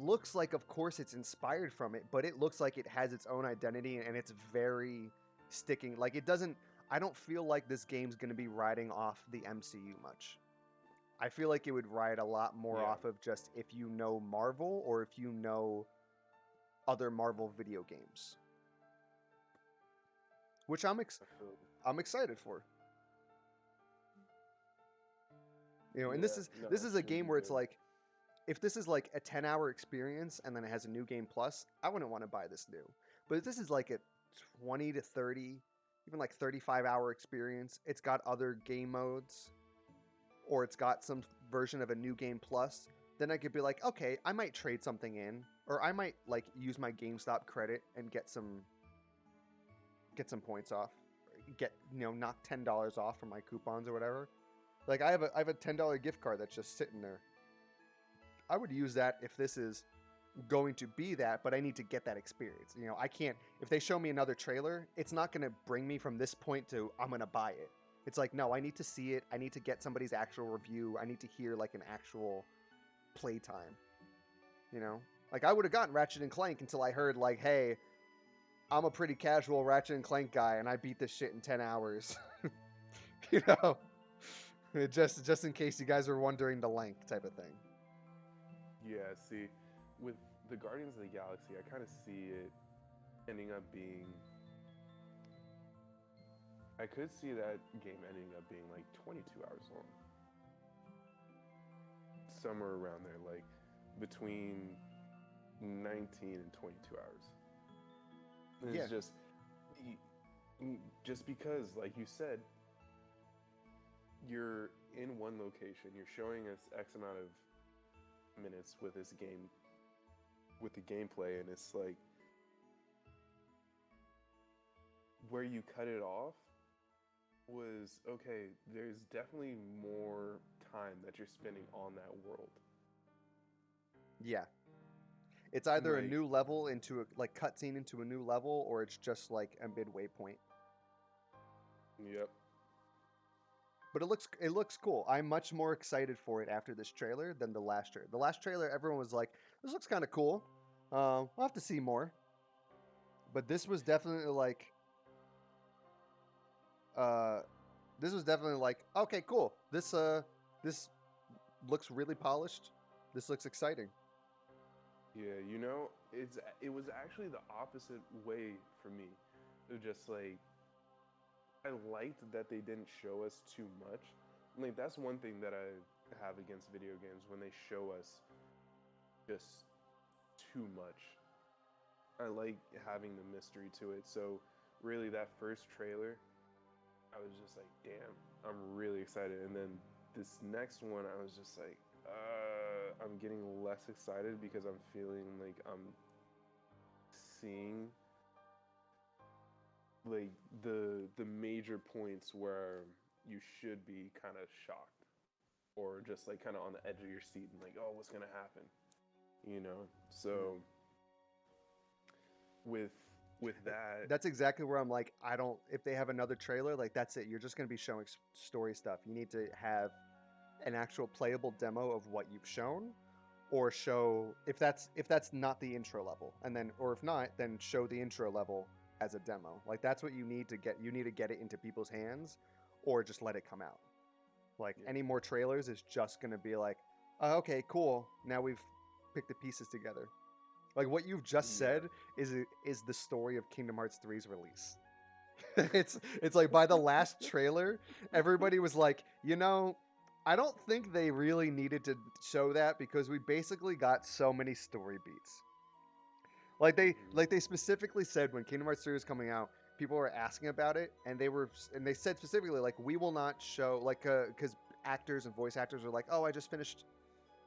looks like, of course, it's inspired from it, but it looks like it has its own identity, and it's very sticking. Like, it doesn't. I don't feel like this game's going to be riding off the MCU much. I feel like it would ride a lot more Yeah. off of just if you know Marvel or if you know other Marvel video games, which I feel, I'm excited for. And yeah, no, this is it's a gonna game be where it's good. like, if this is like a 10-hour experience and then it has a new game plus, I wouldn't want to buy this new. But if this is like a 20 to 30, even like 35-hour experience, it's got other game modes, or it's got some version of a new game plus, then I could be like, okay, I might trade something in, or I might like use my GameStop credit and get some points off, knock $10 off from my coupons or whatever. Like, I have a $10 gift card that's just sitting there. I would use that if this is going to be that, but I need to get that experience. I can't, if they show me another trailer, it's not going to bring me from this point to I'm going to buy it. It's like, no, I need to see it. I need to get somebody's actual review. I need to hear like an actual playtime. Like, I would have gotten Ratchet and Clank until I heard like, hey, I'm a pretty casual Ratchet and Clank guy and I beat this shit in 10 hours. you know, just in case you guys were wondering the length type of thing. Yeah, see, with the Guardians of the Galaxy, I kind of see it ending up being. I could see that game ending up being like 22 hours long. Somewhere around there, like between 19 and 22 hours. And Yeah. It's just because, like you said, you're in one location, you're showing us X amount of minutes with this game, with the gameplay, and it's like where you cut it off was, okay, there's definitely more time that you're spending on that world. Yeah. It's either a Like, new level into a like cutscene into a new level, or it's just like a midway point. yep. But it looks cool. I'm much more excited for it after this trailer than the last trailer. The last trailer, everyone was like, "This looks kind of cool. We'll have to see more." But this was definitely like, okay, cool. This looks really polished. This looks exciting. Yeah, it was actually the opposite way for me. It was just like, I liked that they didn't show us too much. Like, that's one thing that I have against video games, when they show us just too much. I like having the mystery to it. So really, that first trailer, I was just like, damn, I'm really excited. And then this next one, I was just like, I'm getting less excited because I'm feeling like I'm seeing like the major points where you should be kind of shocked, or just like kind of on the edge of your seat and like, oh, what's gonna happen, So with that, That's exactly where I'm like, I don't. If they have another trailer, like, that's it. You're just gonna be showing story stuff. You need to have an actual playable demo of what you've shown, or show, if that's not the intro level, and then, or if not, then show the intro level as a demo. Like, that's what you need to get. You need to get it into people's hands, or just let it come out. Like, any more trailers is just gonna be like, okay, cool. Now we've picked the pieces together. Like, what you've just said is the story of Kingdom Hearts 3's release. it's like, by the last trailer, everybody was like, I don't think they really needed to show that, because we basically got so many story beats. Like they specifically said when Kingdom Hearts 3 was coming out, people were asking about it, and they said specifically, like, we will not show, like, because actors and voice actors were like, "Oh, I just finished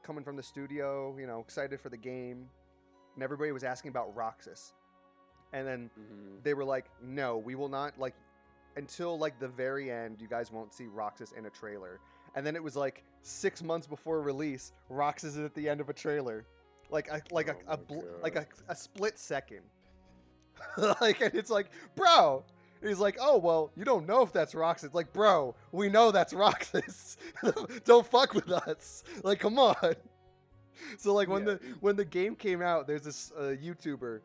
coming from the studio, you know, excited for the game," and everybody was asking about Roxas, and then they were like, "No, we will not like until like the very end. You guys won't see Roxas in a trailer." And then it was like 6 months before release, Roxas is at the end of a trailer, like a split second, like, and it's like, bro. He's like, "Oh, well, you don't know if that's Roxas." It's like, bro, we know that's Roxas. Don't fuck with us. Like, come on. So like when the game came out, there's this YouTuber.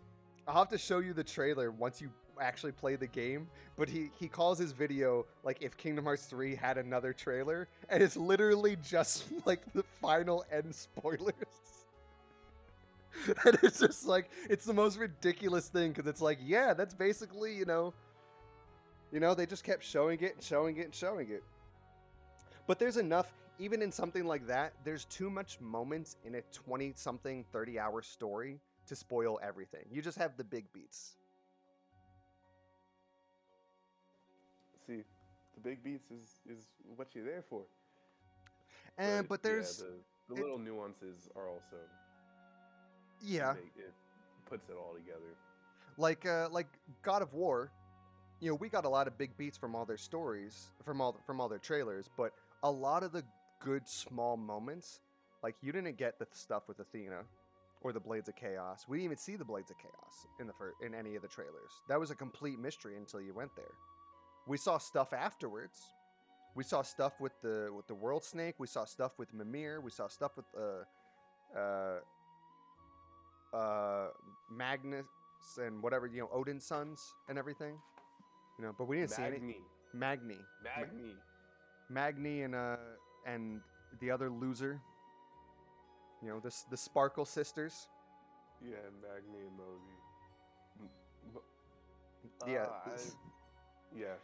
I'll have to show you the trailer once you actually play the game. But he calls his video like if Kingdom Hearts 3 had another trailer, and it's literally just like the final end spoilers. And it's just like it's the most ridiculous thing because it's like, yeah, that's basically they just kept showing it and showing it and showing it. But there's enough, even in something like that, there's too much moments in a 20-something, 30-hour story to spoil everything. You just have the big beats. See, the big beats is what you're there for. But there's... the little nuances are also... Yeah. It puts it all together. Like God of War... we got a lot of big beats from all their stories, from all their trailers, but a lot of the good small moments, like you didn't get the stuff with Athena or the Blades of Chaos. We didn't even see the Blades of Chaos in any of the trailers. That was a complete mystery until you went there. We saw stuff afterwards. We saw stuff with the World Snake. We saw stuff with Mimir. We saw stuff with Magnus and whatever, Odin's sons and everything. But we didn't see any. Magni and the other loser. The Sparkle sisters. Yeah, Magni and Modi. Yeah.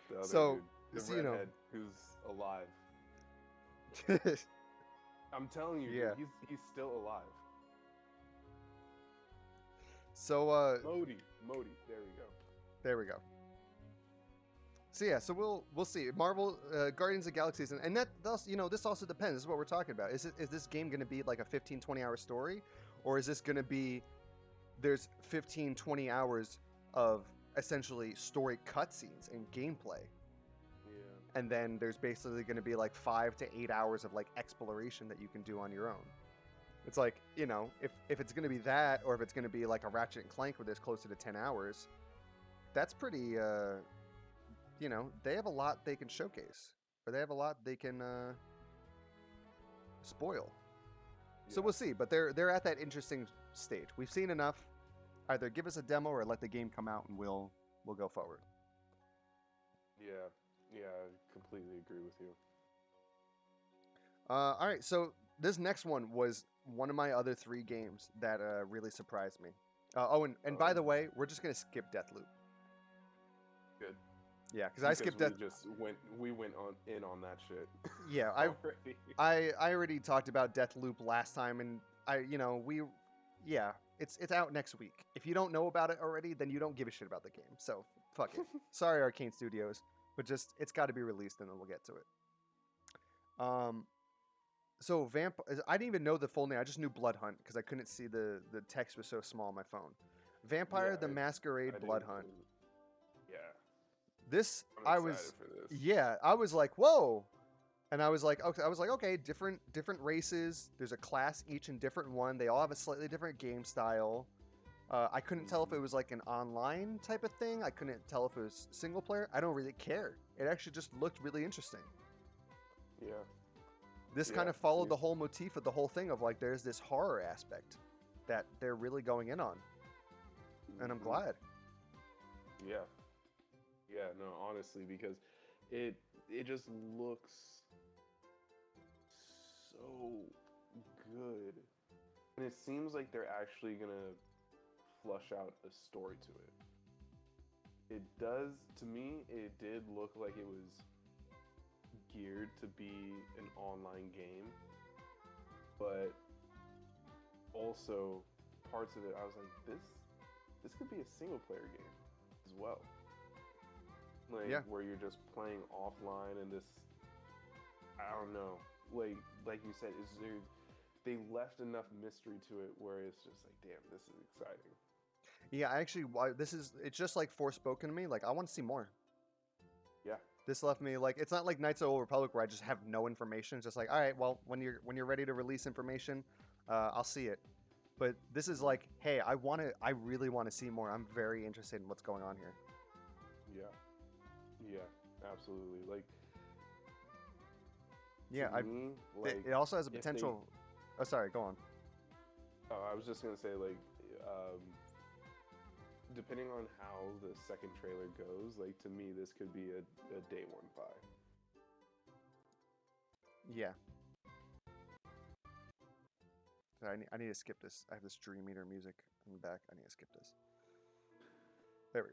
The other so, dude, the redhead who's alive. I'm telling you, yeah. Dude, he's still alive. So Modi, there we go. So yeah, so we'll see. Marvel Guardians of the Galaxy and that this also depends. This is what we're talking about. Is this game going to be like a 15-20 hour story, or is this going to be there's 15-20 hours of essentially story cutscenes and gameplay? Yeah. And then there's basically going to be like 5 to 8 hours of like exploration that you can do on your own. It's like, if it's going to be that, or if it's going to be like a Ratchet and Clank where there's closer to 10 hours, that's pretty they have a lot they can showcase, or they have a lot they can spoil. Yeah. So we'll see, but they're at that interesting stage. We've seen enough. Either give us a demo or let the game come out, and we'll go forward. Yeah, I completely agree with you. All right, so this next one was one of my other 3 games that really surprised me. And by the way, we're just gonna skip Deathloop. Good. Yeah, because I skipped Death. We went on that shit. Yeah, I already talked about Deathloop last time, and it's out next week. If you don't know about it already, then you don't give a shit about the game. So fuck it. Sorry, Arcane Studios, but just it's got to be released, and then we'll get to it. So I didn't even know the full name. I just knew Blood Hunt because I couldn't see the text was so small on my phone. Vampire the Masquerade Blood Hunt. Yeah. This I was like, whoa, and I was like, okay, different races. There's a class each in different one. They all have a slightly different game style. I couldn't tell if it was like an online type of thing. I couldn't tell if it was single player. I don't really care. It actually just looked really interesting. Yeah. This kind of followed the whole motif of the whole thing of like there's this horror aspect that they're really going in on, and I'm glad. Yeah. Yeah, no, honestly, because it just looks so good. And it seems like they're actually going to flush out a story to it. It does, to me, it did look like it was geared to be an online game. But also, parts of it, I was like, this could be a single player game as well. Where you're just playing offline and this, I don't know. like you said, is there they left enough mystery to it where it's just like, damn, this is exciting. Yeah, actually, it's just like Forspoken to me. Like, I want to see more. Yeah. This left me like, it's not like Knights of the Old Republic where I just have no information. It's just like, all right, well, when you're ready to release information, I'll see it. But this is like, hey, I really want to see more. I'm very interested in what's going on here. Yeah, absolutely. Like, yeah, me, it also has a potential. Oh, sorry, go on. Oh, I was just gonna say, like, depending on how the second trailer goes, like, to me, this could be a day one buy. Yeah. I need to skip this. I have this Dream Eater music in the back. I need to skip this. There we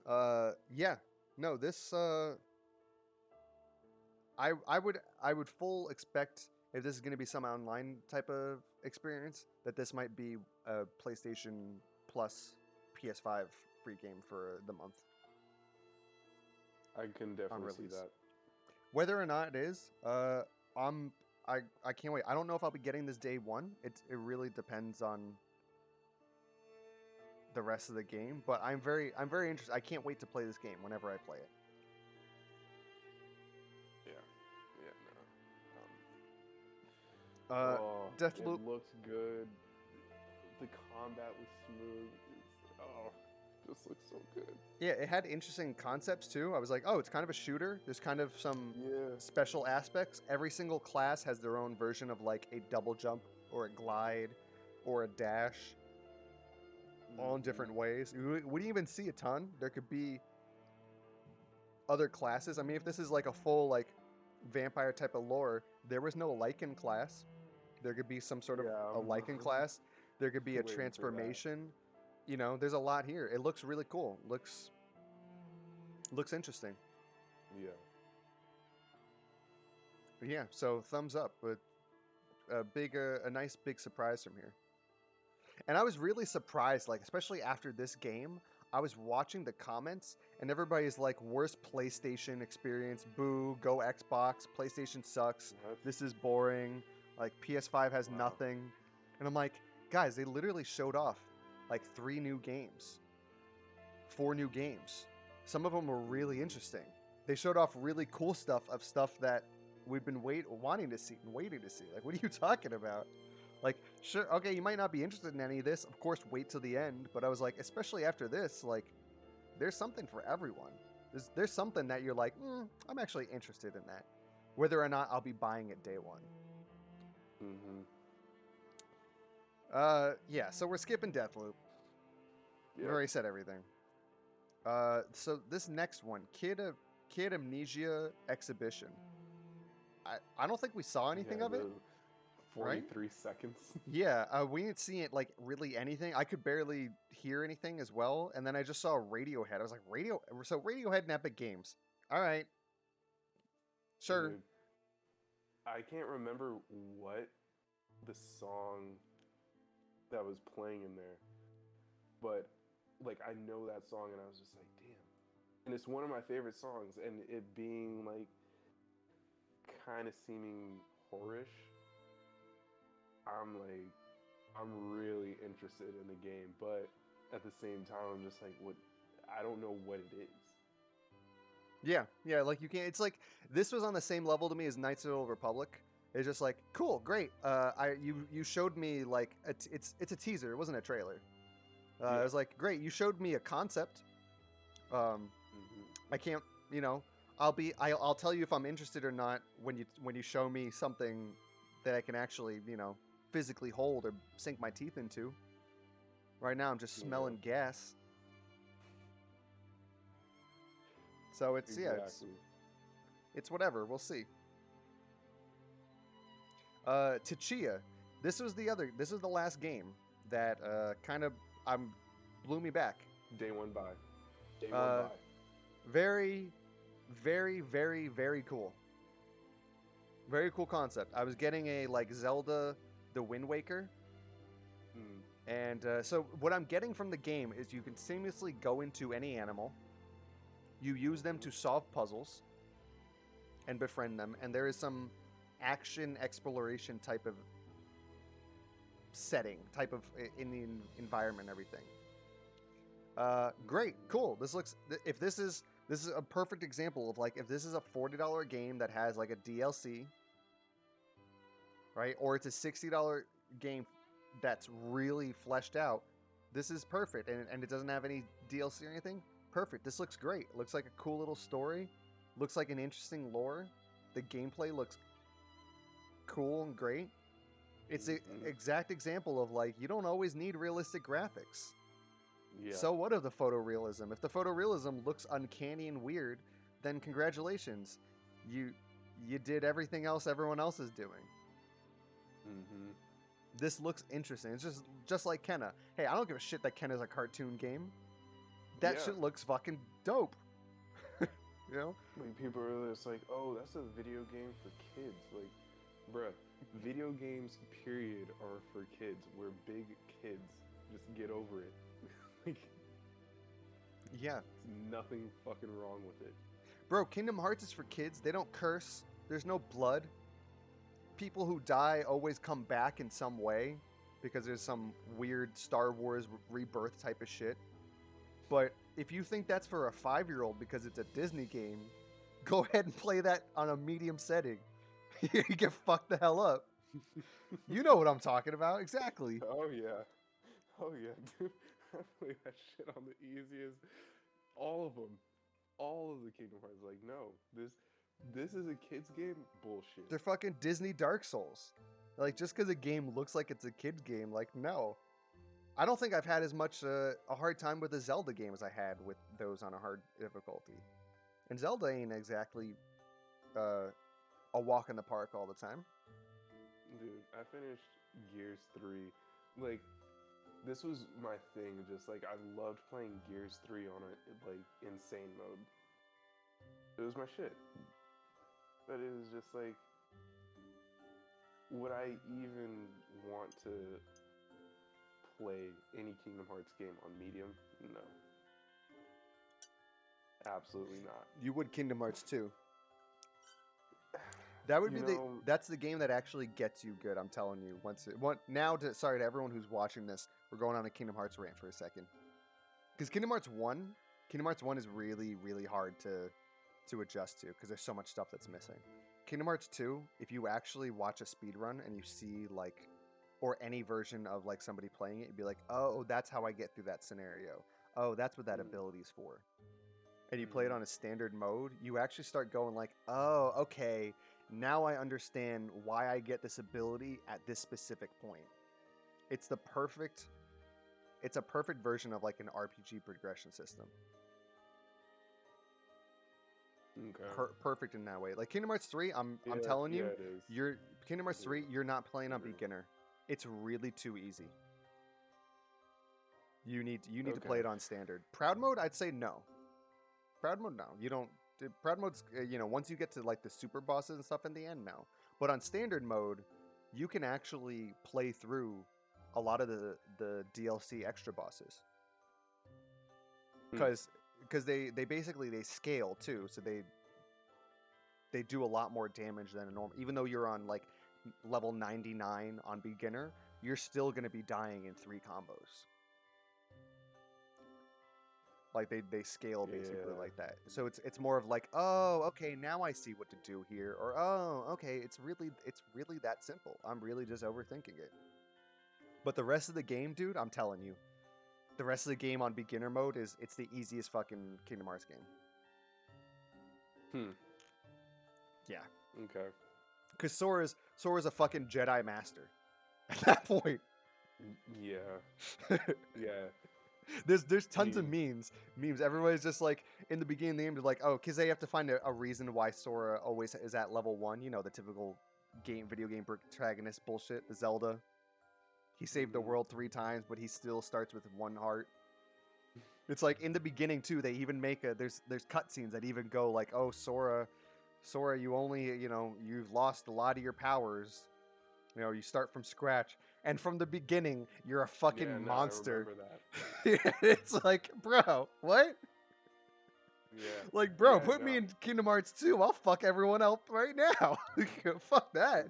go. Yeah. No, this I would full expect, if this is going to be some online type of experience, that this might be a PlayStation Plus PS5 free game for the month. I can definitely see that. Whether or not it is, I can't wait. I don't know if I'll be getting this day one. It really depends on the rest of the game, but I'm very interested. I can't wait to play this game whenever I play it. Deathloop. It looks good. The combat was smooth. This looks so good. Yeah, it had interesting concepts too. I was like, oh, it's kind of a shooter. There's kind of some special aspects. Every single class has their own version of like a double jump or a glide or a dash, all in different ways. We didn't even see a ton. There could be other classes. I mean, if this is like a full like vampire type of lore, there was no Lycan class. There could be some sort of a Lycan class. There could be a transformation. You know, there's a lot here. It looks really cool. Looks interesting. Yeah. So thumbs up. But a nice big surprise from here. And I was really surprised, like especially after this game, I was watching the comments and everybody's like, worst PlayStation experience. Boo. Go Xbox. PlayStation sucks. This is boring. Like PS5 has nothing. And I'm like, guys, they literally showed off like 3 new games, 4 new games. Some of them were really interesting. They showed off really cool stuff that we've been wanting to see and waiting to see. Like, what are you talking about? Like, sure, okay, you might not be interested in any of this. Of course, wait till the end. But I was like, especially after this, like, there's something for everyone. There's something that you're like, I'm actually interested in that. Whether or not I'll be buying it day one. Yeah, so we're skipping Deathloop. We've already said everything. So this next one, Kid Amnesia Exhibition. I don't think we saw anything of it. 43 seconds. Yeah, we didn't see it like really anything. I could barely hear anything as well. And then I just saw Radiohead. I was like, Radiohead and Epic Games. All right. Sure. Dude, I can't remember what the song that was playing in there, but like I know that song and I was just like, damn. And it's one of my favorite songs, and it being like kind of seeming horrorish, I'm really interested in the game, but at the same time I'm just like, what? I don't know what it is. Yeah, like you can't. It's like this was on the same level to me as Knights of the Old Republic. It's just like, cool, great. You showed me like it's a teaser. It wasn't a trailer. It was like, great. You showed me a concept. I can't, I'll tell you if I'm interested or not when you show me something that I can actually, physically hold or sink my teeth into. Right now, I'm just smelling gas. So it's it's whatever. We'll see. Tchia. This was the last game that kind of blew me back. Day one buy. Very, very, very, very cool. Very cool concept. I was getting a like Zelda the Wind Waker. And so what I'm getting from the game is you can seamlessly go into any animal. You use them to solve puzzles. and befriend them, and there is some action exploration type of setting, type of in the environment, everything. Great, cool. If this is a perfect example of like if this is a $40 game that has like a DLC, right, or it's a $60 game that's really fleshed out. This is perfect, and it doesn't have any DLC or anything. Perfect. This looks great. It looks like a cool little story. Looks like an interesting lore. The gameplay looks cool and great. It's an exact example of like you don't always need realistic graphics. Yeah. So what of the photorealism? If the photorealism looks uncanny and weird, then congratulations. You did everything else everyone else is doing. Mm-hmm. This looks interesting. It's just like Kenna. Hey, I don't give a shit that Kenna's a cartoon game. That shit looks fucking dope. You know? Like people are just like, oh, that's a video game for kids. Like, bruh, video games period are for kids. We're big kids. Just get over it. Like, yeah. There's nothing fucking wrong with it. Bro, Kingdom Hearts is for kids. They don't curse. There's no blood. People who die always come back in some way because there's some weird Star Wars rebirth type of shit. But if you think that's for a 5-year-old because it's a Disney game, go ahead and play that on a medium setting. You get fucked the hell up. You know what I'm talking about. Exactly. Oh, yeah. Oh, yeah, dude. I play that shit on the easiest. All of them. All of the Kingdom Hearts. Like, no. This is a kid's game? Bullshit. They're fucking Disney Dark Souls. Like, just because a game looks like it's a kid's game, like, no. I don't think I've had as much a hard time with a Zelda game as I had with those on a hard difficulty. And Zelda ain't exactly a walk in the park all the time. Dude, I finished Gears 3. Like, this was my thing. Just, like, I loved playing Gears 3 on a, like, insane mode. It was my shit. But it was just, like, would I even want to play any Kingdom Hearts game on medium? No. Absolutely not. You would Kingdom Hearts 2. That would that's the game that actually gets you good, I'm telling you. Sorry to everyone who's watching this, we're going on a Kingdom Hearts rant for a second. Because Kingdom Hearts 1 is really, really hard to adjust to because there's so much stuff that's missing. Kingdom Hearts 2, if you actually watch a speedrun and you see like, or any version of like somebody playing it, you'd be like, oh, that's how I get through that scenario. Oh, that's what that ability's for. And you play it on a standard mode, you actually start going like, oh, okay, now I understand why I get this ability at this specific point. It's a perfect version of like an RPG progression system. Okay. Perfect in that way. Like Kingdom Hearts 3, I'm telling you, Kingdom Hearts 3, you're not playing on beginner. It's really too easy. You need to play it on standard. Proud mode, I'd say no. Proud mode, no. You don't. Proud mode's, once you get to like the super bosses and stuff in the end, no. But on standard mode, you can actually play through a lot of the DLC extra bosses. Because they basically scale too, so they do a lot more damage than a normal. Even though you're on like level 99 on beginner, you're still going to be dying in 3 combos. Like they scale basically like that. So it's more of like, oh, okay, now I see what to do here, or oh, okay, it's really that simple. I'm really just overthinking it. But the rest of the game, dude, I'm telling you, the rest of the game on beginner mode it's the easiest fucking Kingdom Hearts game. Yeah. Okay. Because Sora's a fucking Jedi master at that point. Yeah. Yeah. There's tons of memes. Everybody's just like in the beginning of the game, they're like, oh, because they have to find a reason why Sora always is at level 1. You know, the typical video game protagonist bullshit. The Zelda. He saved the world 3 times, but he still starts with 1 heart. It's like in the beginning too. They even make there's cutscenes that even go like, oh, Sora, you only you've lost a lot of your powers. You start from scratch. And from the beginning, you're a fucking monster. I remember that. It's like, bro, what? Yeah. Like, bro, Yeah, put me no. in Kingdom Hearts 2. I'll fuck everyone else right now. Fuck that.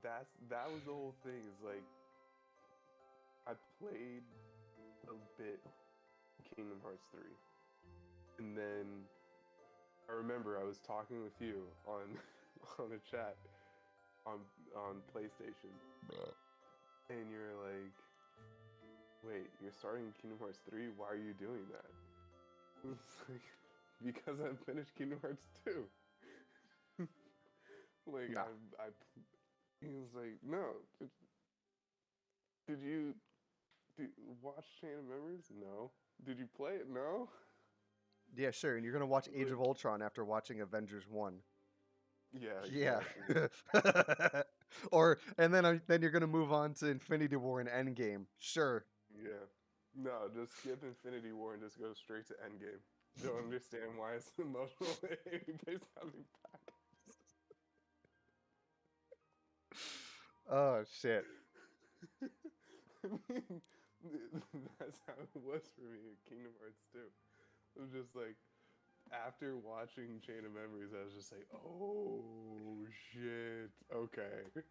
That was the whole thing. Is like I played a bit Kingdom Hearts 3, and then I remember I was talking with you on on a chat on PlayStation, and you're like, "Wait, you're starting Kingdom Hearts 3? Why are you doing that?" It's like, because I finished Kingdom Hearts 2. Like No. he was like, "No, did you watch Chain of Memories? No. Did you play it? No." Yeah, sure. And you're gonna watch Age of Like, Ultron after watching Avengers 1. yeah, Yeah. exactly. Then you're gonna move on to Infinity War and Endgame. Sure. Yeah. No, just skip Infinity War and just go straight to Endgame. Don't understand why it's emotional based on impact. Oh shit. I mean, that's how it was for me in Kingdom Hearts 2. It was just like, after watching Chain of Memories, I was just like, oh shit, okay.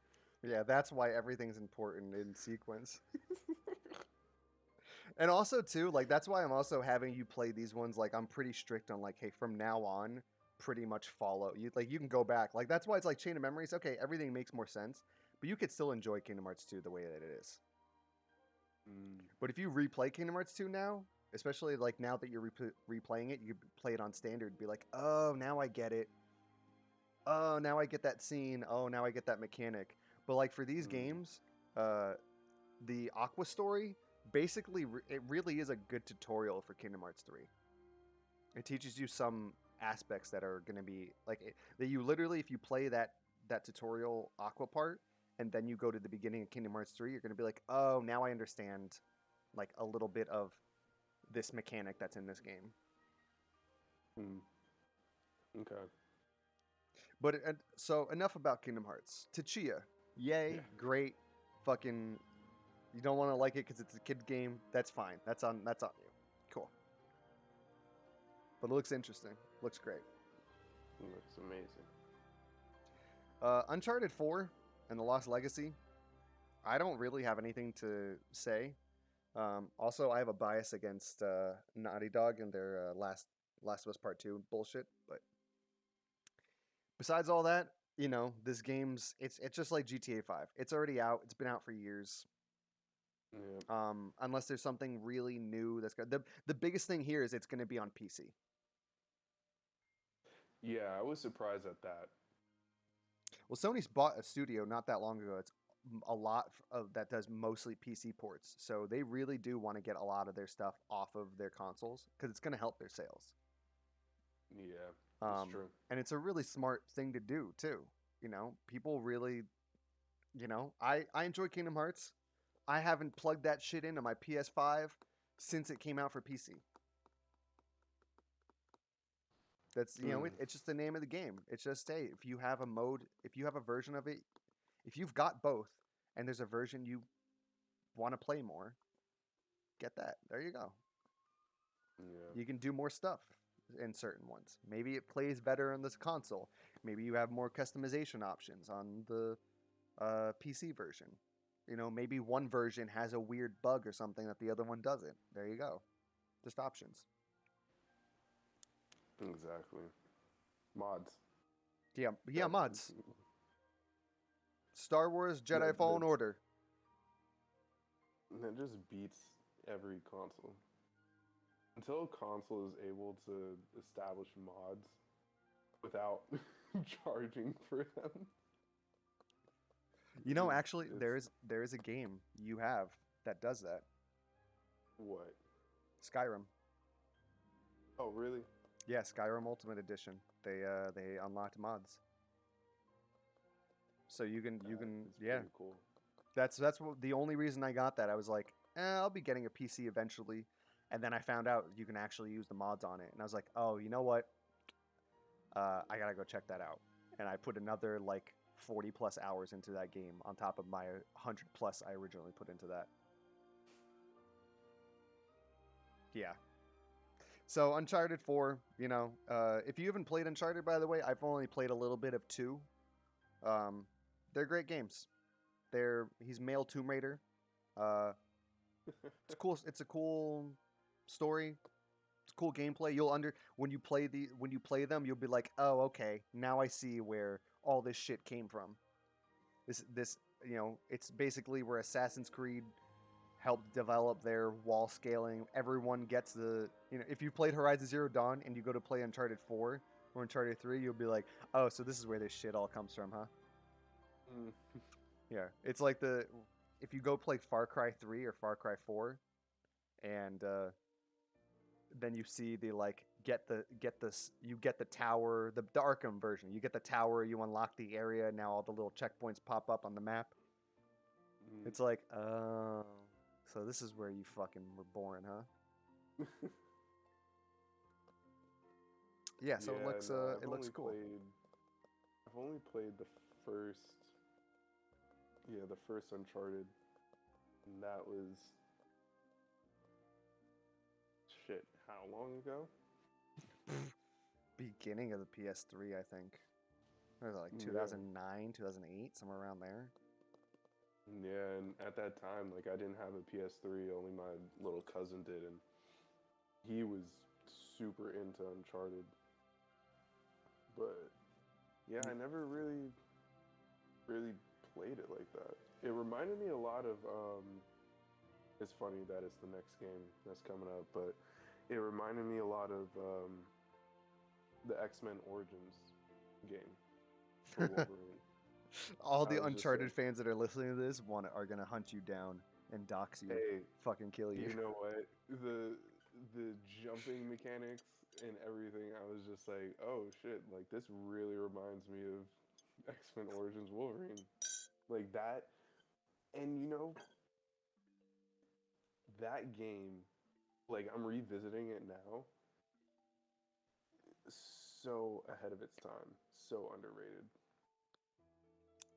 Yeah, that's why everything's important in sequence. And also too, like that's why I'm also having you play these ones. Like I'm pretty strict on like, hey, from now on, pretty much follow you. Like you can go back. Like that's why it's like Chain of Memories. Okay, everything makes more sense, but you could still enjoy Kingdom Hearts 2 the way that it is. Mm. But if you replay Kingdom Hearts 2 now, especially like now that you're replaying it, you play it on standard. Be like, oh, now I get it. Oh, now I get that scene. Oh, now I get that mechanic. But like for these games, uh, the Aqua story basically it really is a good tutorial for Kingdom Hearts 3. It teaches you some aspects that are going to be like that you literally, if you play that tutorial Aqua part and then you go to the beginning of Kingdom Hearts 3, you're going to be like, oh, now I understand like a little bit of this mechanic that's in this game. Mm. Okay. But so enough about Kingdom Hearts. Tachia, yay, Yeah. great, fucking. You don't want to like it because it's a kid game. That's fine. That's on you. Cool. But it looks interesting. Looks great. It looks amazing. Uncharted 4 and The Lost Legacy. I don't really have anything to say. Also, I have a bias against Naughty Dog and their Last of Us Part 2 bullshit. But besides all that, this game's it's just like GTA 5. It's already out. It's been out for years. Yeah. Unless there's something really new that's got the biggest thing here is it's going to be on PC. Yeah, I was surprised at that. Well, Sony's bought a studio not that long ago. It's a lot of that does mostly PC ports, so they really do want to get a lot of their stuff off of their consoles because it's going to help their sales. Yeah, that's true. And it's a really smart thing to do too. People really, I enjoy Kingdom Hearts. I haven't plugged that shit into my PS5 since it came out for PC. That's it's just the name of the game. It's just if you have a mode, if you have a version of it, if you've got both, and there's a version you want to play more, get that. There you go. Yeah. You can do more stuff in certain ones. Maybe it plays better on this console. Maybe you have more customization options on the PC version. Maybe one version has a weird bug or something that the other one doesn't. There you go. Just options. Exactly. Mods. Yeah, mods. Star Wars Jedi Fallen Order. That just beats every console. Until a console is able to establish mods without charging for them. Actually, there is a game you have that does that. What? Skyrim. Oh, really? Yeah, Skyrim Ultimate Edition. They unlocked mods. So you can yeah. Pretty cool. That's the only reason I got that. I was like, I'll be getting a PC eventually, and then I found out you can actually use the mods on it, and I was like, oh, you know what? I gotta go check that out. And I put another like 40 plus hours into that game on top of my 100 plus I originally put into that. Yeah. So Uncharted 4, if you haven't played Uncharted, by the way, I've only played a little bit of 2. Um, they're great games. He's male Tomb Raider. Uh, it's cool. It's a cool story. It's cool gameplay. When you play them, you'll be like, oh, okay, now I see where all this shit came from. This it's basically where Assassin's Creed helped develop their wall scaling. Everyone gets if you played Horizon Zero Dawn and you go to play Uncharted 4 or Uncharted 3, you'll be like, oh, so this is where this shit all comes from, huh? Mm. Yeah, it's like if you go play Far Cry 3 or Far Cry 4, and then you see you get the tower, the Arkham version. You get the tower, you unlock the area. Now all the little checkpoints pop up on the map. Mm. It's like, oh, so this is where you fucking were born, huh? Yeah, so it looks cool. I've only played the first Uncharted, and that was shit. How long ago? Beginning of the PS3, I think. What was it, like 2009, 2008, somewhere around there? Yeah, and at that time, like, I didn't have a PS3, only my little cousin did, and he was super into Uncharted. But yeah, I never really played it like that. It reminded me a lot of it's funny that it's the next game that's coming up, but it reminded me a lot of the X-Men Origins game for Wolverine. All the Uncharted fans that are listening to this are gonna hunt you down and dox you, fucking kill you. You know what? The jumping mechanics and everything, I was just like, oh shit, like this really reminds me of X-Men Origins Wolverine. Like that, and that game, like I'm revisiting it now, so ahead of its time, so underrated.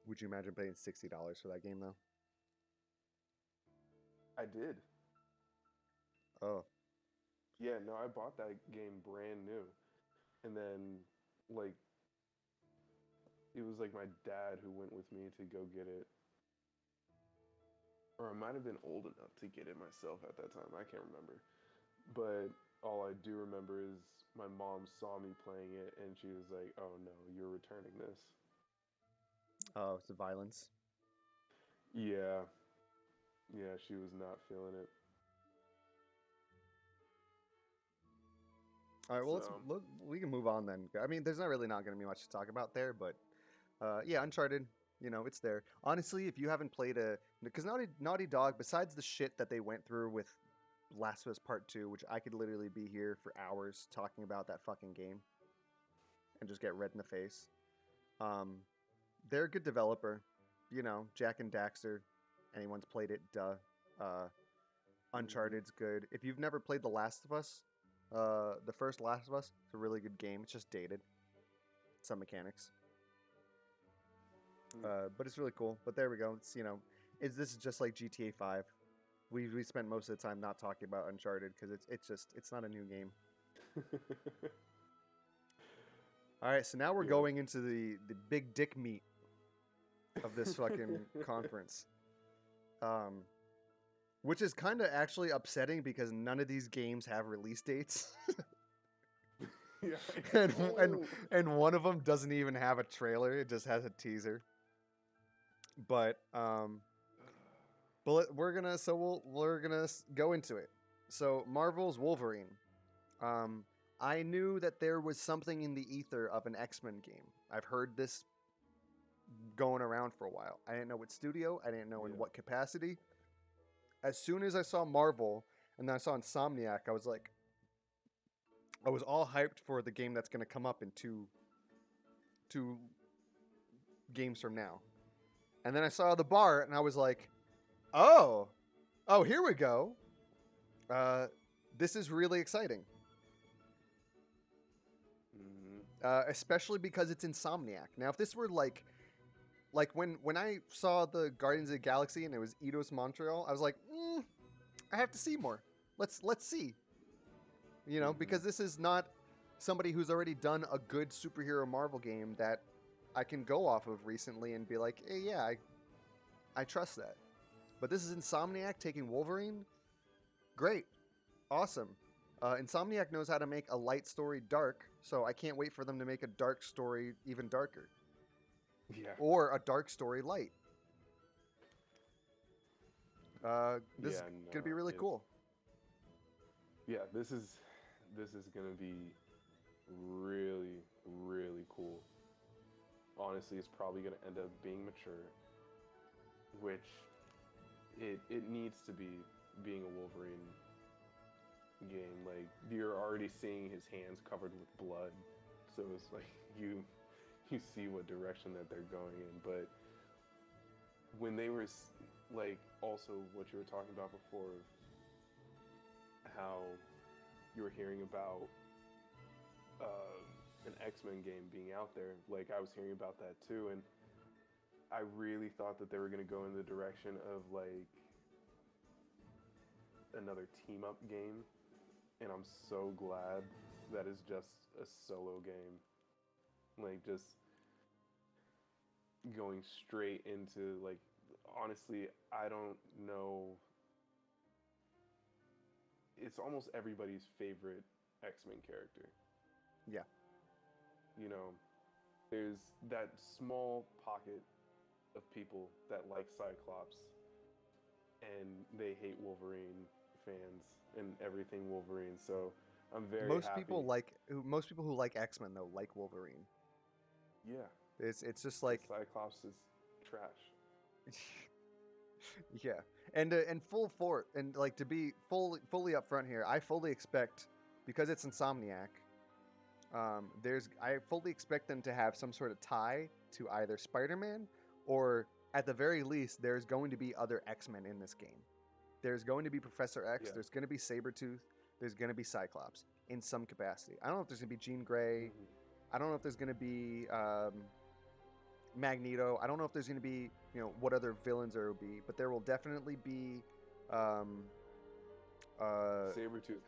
Would you imagine paying $60 for that game, though? I did. Oh. Yeah, no, I bought that game brand new. And then, like, it was like my dad who went with me to go get it. Or I might have been old enough to get it myself at that time. I can't remember. But all I do remember is my mom saw me playing it and she was like, oh no, you're returning this. Oh, it's the violence. Yeah. Yeah, she was not feeling it. All right, well, we can move on then. I mean, there's not going to be much to talk about there, but yeah, Uncharted, it's there. Honestly, if you haven't played because Naughty Dog, besides the shit that they went through with Last of Us Part 2, which I could literally be here for hours talking about that fucking game and just get red in the face. They're a good developer. Jak and Daxter. Anyone's played it, duh. Uncharted's good. If you've never played The Last of Us, the first Last of Us, it's a really good game. It's just dated. Some mechanics. But it's really cool. But there we go. It's, this is just like GTA 5. We spent most of the time not talking about Uncharted because it's not a new game. All right, so now we're going into the big dick meat of this fucking conference. Which is kind of actually upsetting because none of these games have release dates. Yeah, and one of them doesn't even have a trailer. It just has a teaser. But we're gonna go into it. So Marvel's Wolverine. I knew that there was something in the ether of an X-Men game. I've heard this going around for a while. I didn't know what studio. I didn't know in what capacity. As soon as I saw Marvel and then I saw Insomniac, I was all hyped for the game that's going to come up in two games from now. And then I saw the bar and I was like, oh, here we go. This is really exciting. Especially because it's Insomniac. Now, if this were like when I saw the Guardians of the Galaxy and it was Eidos Montreal, I was like, I have to see more. Let's see. You know, because this is not somebody who's already done a good superhero Marvel game that I can go off of recently and be like, hey, yeah, I trust that. But this is Insomniac taking Wolverine. Great. Awesome. Insomniac knows how to make a light story dark, so I can't wait for them to make a dark story even darker. Yeah. Or a dark story light. This is going to be really cool. Yeah, this is going to be really, really cool. Honestly, it's probably going to end up being mature, which it needs to be, being a Wolverine game. Like, you're already seeing his hands covered with blood, so it's like you see what direction that they're going in. But when they were like, also what you were talking about before, how you were hearing about an X-Men game being out there, like I was hearing about that too, and I really thought that they were going to go in the direction of like another team-up game, and I'm so glad that is just a solo game. Like, just going straight into, like, honestly, I don't know. It's almost everybody's favorite X-Men character. Yeah. You know, there's that small pocket of people that like Cyclops, and they hate Wolverine fans and everything Wolverine. So I'm very most happy. Most people who like X-Men though like Wolverine. Yeah. It's just like Cyclops is trash. Yeah, and full for and like to be fully upfront here, I fully expect, because it's Insomniac, I fully expect them to have some sort of tie to either Spider-Man, or at the very least, there's going to be other X-Men in this game. There's going to be Professor X. Yeah. There's going to be Sabretooth. There's going to be Cyclops in some capacity. I don't know if there's going to be Jean Grey. I don't know if there's going to be Magneto. I don't know if there's going to be, you know, what other villains there will be, but there will definitely be Sabretooth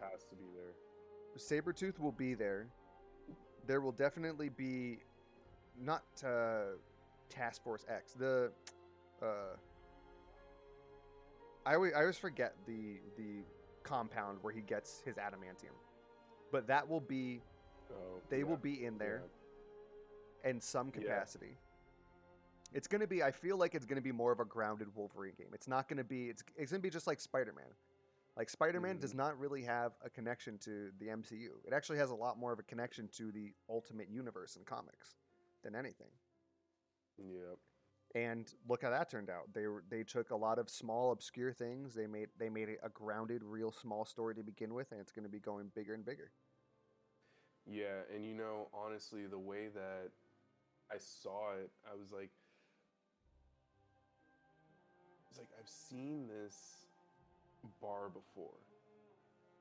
has to be there. Sabretooth will be there. There will definitely be not Task Force X. The I always forget the compound where he gets his adamantium, but that will be they will be in there in some capacity. It's going to be, I feel like it's going to be more of a grounded Wolverine game. It's not going to be, it's going to be just like Spider-Man. Like, Spider-Man does not really have a connection to the MCU. It actually has a lot more of a connection to the Ultimate Universe in comics than anything. Yep. And look how that turned out. They took a lot of small, obscure things. They made it a grounded, real small story to begin with, and it's going to be going bigger and bigger. Yeah, and you know, honestly, the way that I saw it, I was like, I've seen this bar before.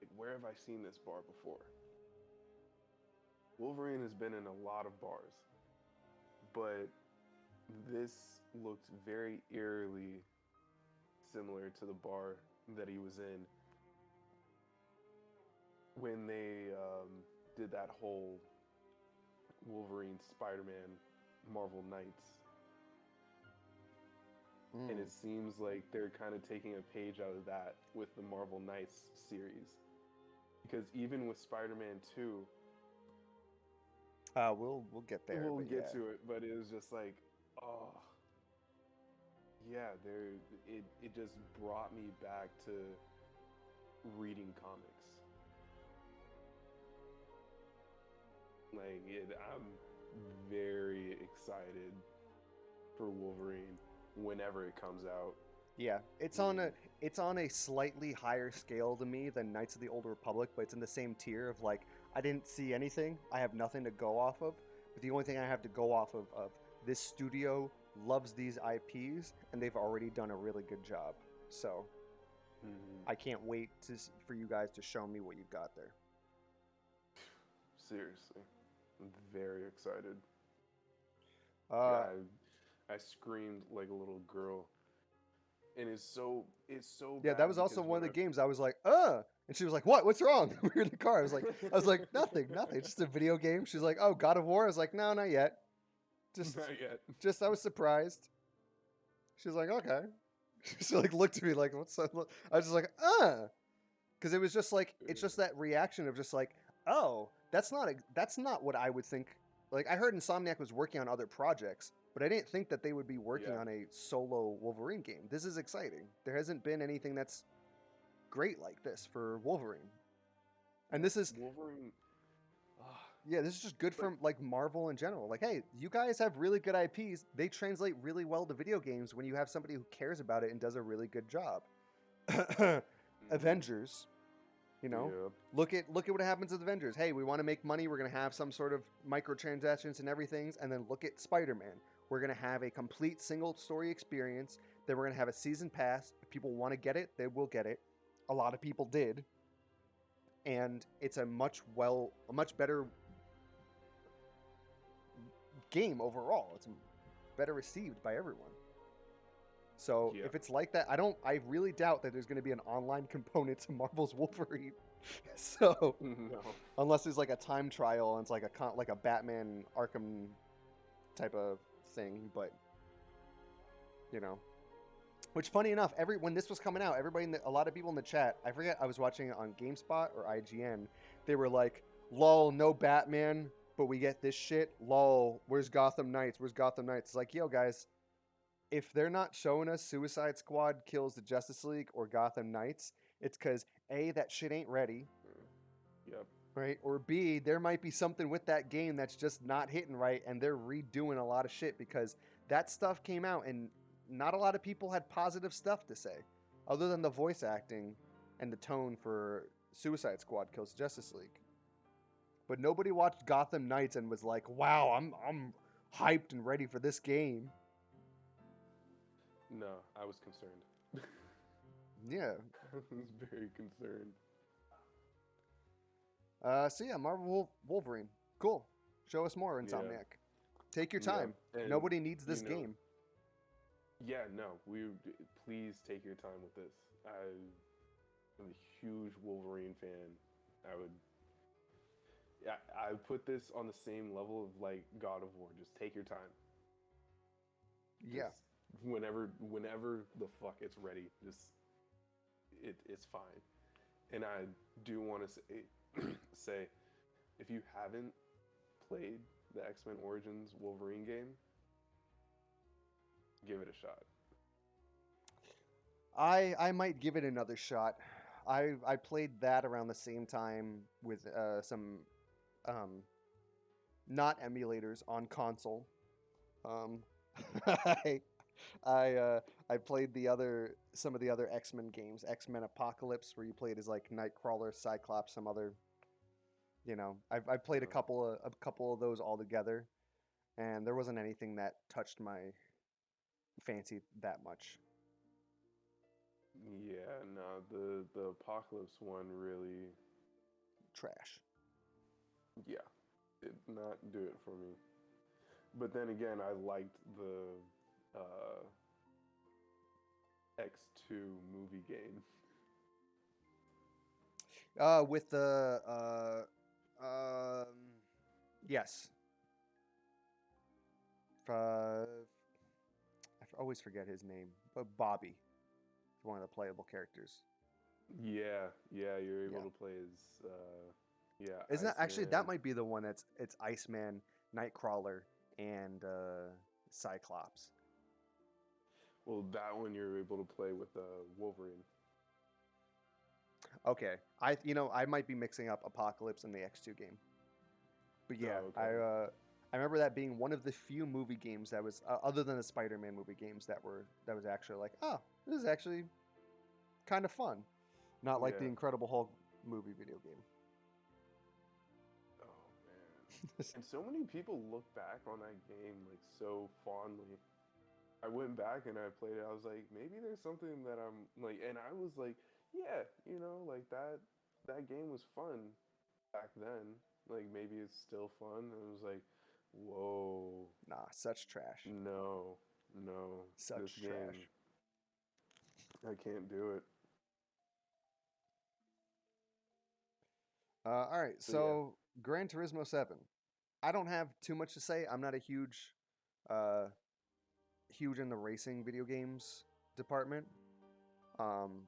Like, where have I seen this bar before? Wolverine has been in a lot of bars, but this looked very eerily similar to the bar that he was in when they did that whole Wolverine Spider-Man Marvel Knights. And it seems like they're kind of taking a page out of that with the Marvel Knights series. Because even with Spider-Man 2... We'll get there. We'll get to it, but it was just like, oh... Yeah, it just brought me back to reading comics. Like, I'm very excited for Wolverine whenever it comes out. Yeah, it's on a slightly higher scale to me than Knights of the Old Republic, but it's in the same tier of, like, I didn't see anything. I have nothing to go off of. But the only thing I have to go off of this studio loves these IPs, and they've already done a really good job. So I can't wait for you guys to show me what you've got there. Seriously, I'm very excited. I screamed like a little girl and it's so Yeah, that bad was also because one of the whenever games I was like, and she was like, what? What's wrong? We were in the car. I was like, nothing, nothing. It's just a video game. She's like, oh, God of War. I was like, no, not yet. Just, not yet. just I was surprised. She was like, okay. She like looked at me like, what's that? I was just like, because it was just like it's just that reaction of just like, oh, that's not what I would think. Like I heard Insomniac was working on other projects, but I didn't think that they would be working Yeah. on a solo Wolverine game. This is exciting. There hasn't been anything that's great like this for Wolverine, and this is Wolverine. ah, yeah, this is just good like for like Marvel in general. Like, hey, you guys have really good IPs. They translate really well to video games when you have somebody who cares about it and does a really good job. mhm, Avengers, you know, yeah. look at what happens with Avengers. Hey, we want to make money. We're gonna have some sort of microtransactions and everything, and then look at Spider-Man. We're gonna have a complete single story experience. Then we're gonna have a season pass. If people want to get it, they will get it. A lot of people did, and it's a much better game overall. It's better received by everyone. So Yeah. if it's like that, I really doubt that there's going to be an online component to Marvel's Wolverine. So No. unless there's like a time trial and it's like like a Batman Arkham type of thing, but you know, which funny enough, when this was coming out, a lot of people in the chat, I forget, I was watching it on GameSpot or IGN, they were like, "Lol, no Batman, but we get this shit. Lol, where's Gotham Knights? Where's Gotham Knights?" It's like, yo guys, if they're not showing us Suicide Squad kills the Justice League or Gotham Knights, it's because A, that shit ain't ready, Yep. right? Or B, there might be something with that game that's just not hitting right and they're redoing a lot of shit because that stuff came out and not a lot of people had positive stuff to say other than the voice acting and the tone for Suicide Squad kills the Justice League. But nobody watched Gotham Knights and was like, "Wow, I'm hyped and ready for this game." No, I was concerned. Yeah. I was very concerned. So yeah, Marvel Wolverine. Cool. Show us more, Yeah. Insomniac. Take your Yeah. time. And Nobody needs you this know, game. yeah, no, please take your time with this. I'm a huge Wolverine fan. I would, yeah, I put this on the same level of like God of War. Just take your time. Yeah. Just whenever the fuck it's ready, just it's fine. And I do want to say, if you haven't played the X-Men Origins Wolverine game, give it a shot. I might give it another shot. I played that around the same time with some not emulators on console. Um, I I played some of the other X-Men games, X-Men Apocalypse, where you played as like Nightcrawler, Cyclops, some other. I've played Uh, a couple of those all together, and there wasn't anything that touched my fancy that much. yeah, no, the Apocalypse one really, Trash. yeah, did not do it for me. But then again, I liked the X2 movie game. With the yes. Always forget his name, but Bobby, one of the playable characters. Yeah, yeah, you're Yeah. able to play as yeah, Isn't that actually that Iceman. might be the one it's Iceman, Nightcrawler, and Cyclops. Well, that one you're able to play with Wolverine. Okay, I might be mixing up Apocalypse and the X2 game, but yeah, Oh, okay. I remember that being one of the few movie games that was other than the Spider-Man movie games that was actually like, oh, this is actually kind of fun, not like the Yeah. Incredible Hulk movie video game. Oh man. And so many people look back on that game like so fondly. I went back and I played it. I was like, maybe there's something that I'm like, and I was like, yeah, like that game was fun back then. Like maybe it's still fun. And it was like, whoa, Nah, such trash. no, no, this Such game, trash. I can't do it. All right, But yeah. so Gran Turismo 7. I don't have too much to say. I'm not a uh, huge in the racing video games department. Um,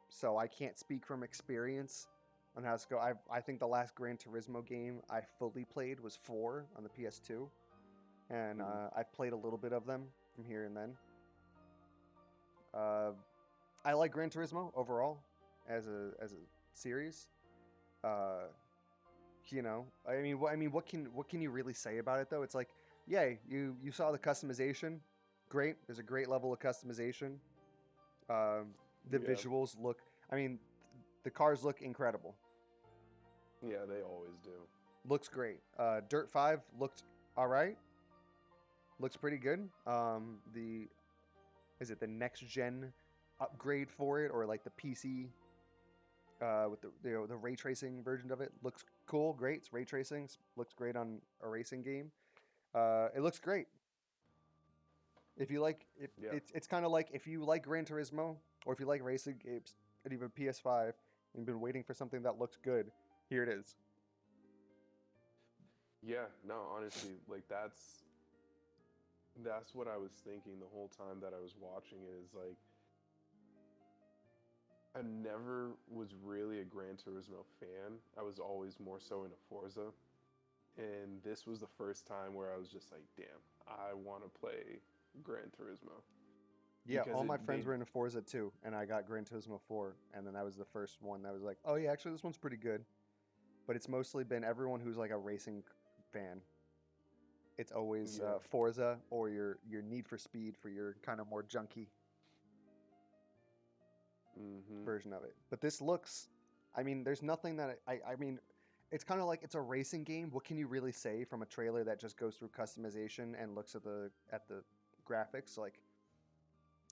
so I can't speak from experience on how it's go. I think the last Gran Turismo game I fully played was 4 on the PS2, and Mm. I've played a little bit of them from here and then. Uh, I like Gran Turismo overall as a series. Uh, what can you really say about it though? It's like, yay, you saw the customization, great. There's a great level of customization. The Yeah. visuals look, I mean, the cars look incredible. Yeah, they always do. Looks great. Dirt 5 looked all right. Looks pretty good. The is it the next gen upgrade for it, or like the PC with the ray tracing version of it? Looks cool, great. It's ray tracing. Looks great on a racing game. It looks great. If you like, if Yeah. it's kind of like if you like Gran Turismo or if you like racing games and even PS5 and you've been waiting for something that looks good, here it is. Yeah, no, honestly, like that's what I was thinking the whole time that I was watching it is like I never was really a Gran Turismo fan. I was always more so into Forza. And this was the first time where I was just like, damn, I want to play Gran Turismo. Yeah, Because all it my friends they were into Forza too, and I got Gran Turismo 4, and then that was the first one that was like, oh yeah, actually this one's pretty good. But it's mostly been everyone who's like a racing fan. It's always yeah. Forza or your Need for Speed for your kind of more junky Mhm. version of it. But this looks, I mean, there's nothing that I mean, it's kind of like it's a racing game. What can you really say from a trailer that just goes through customization and looks at the graphics? Like,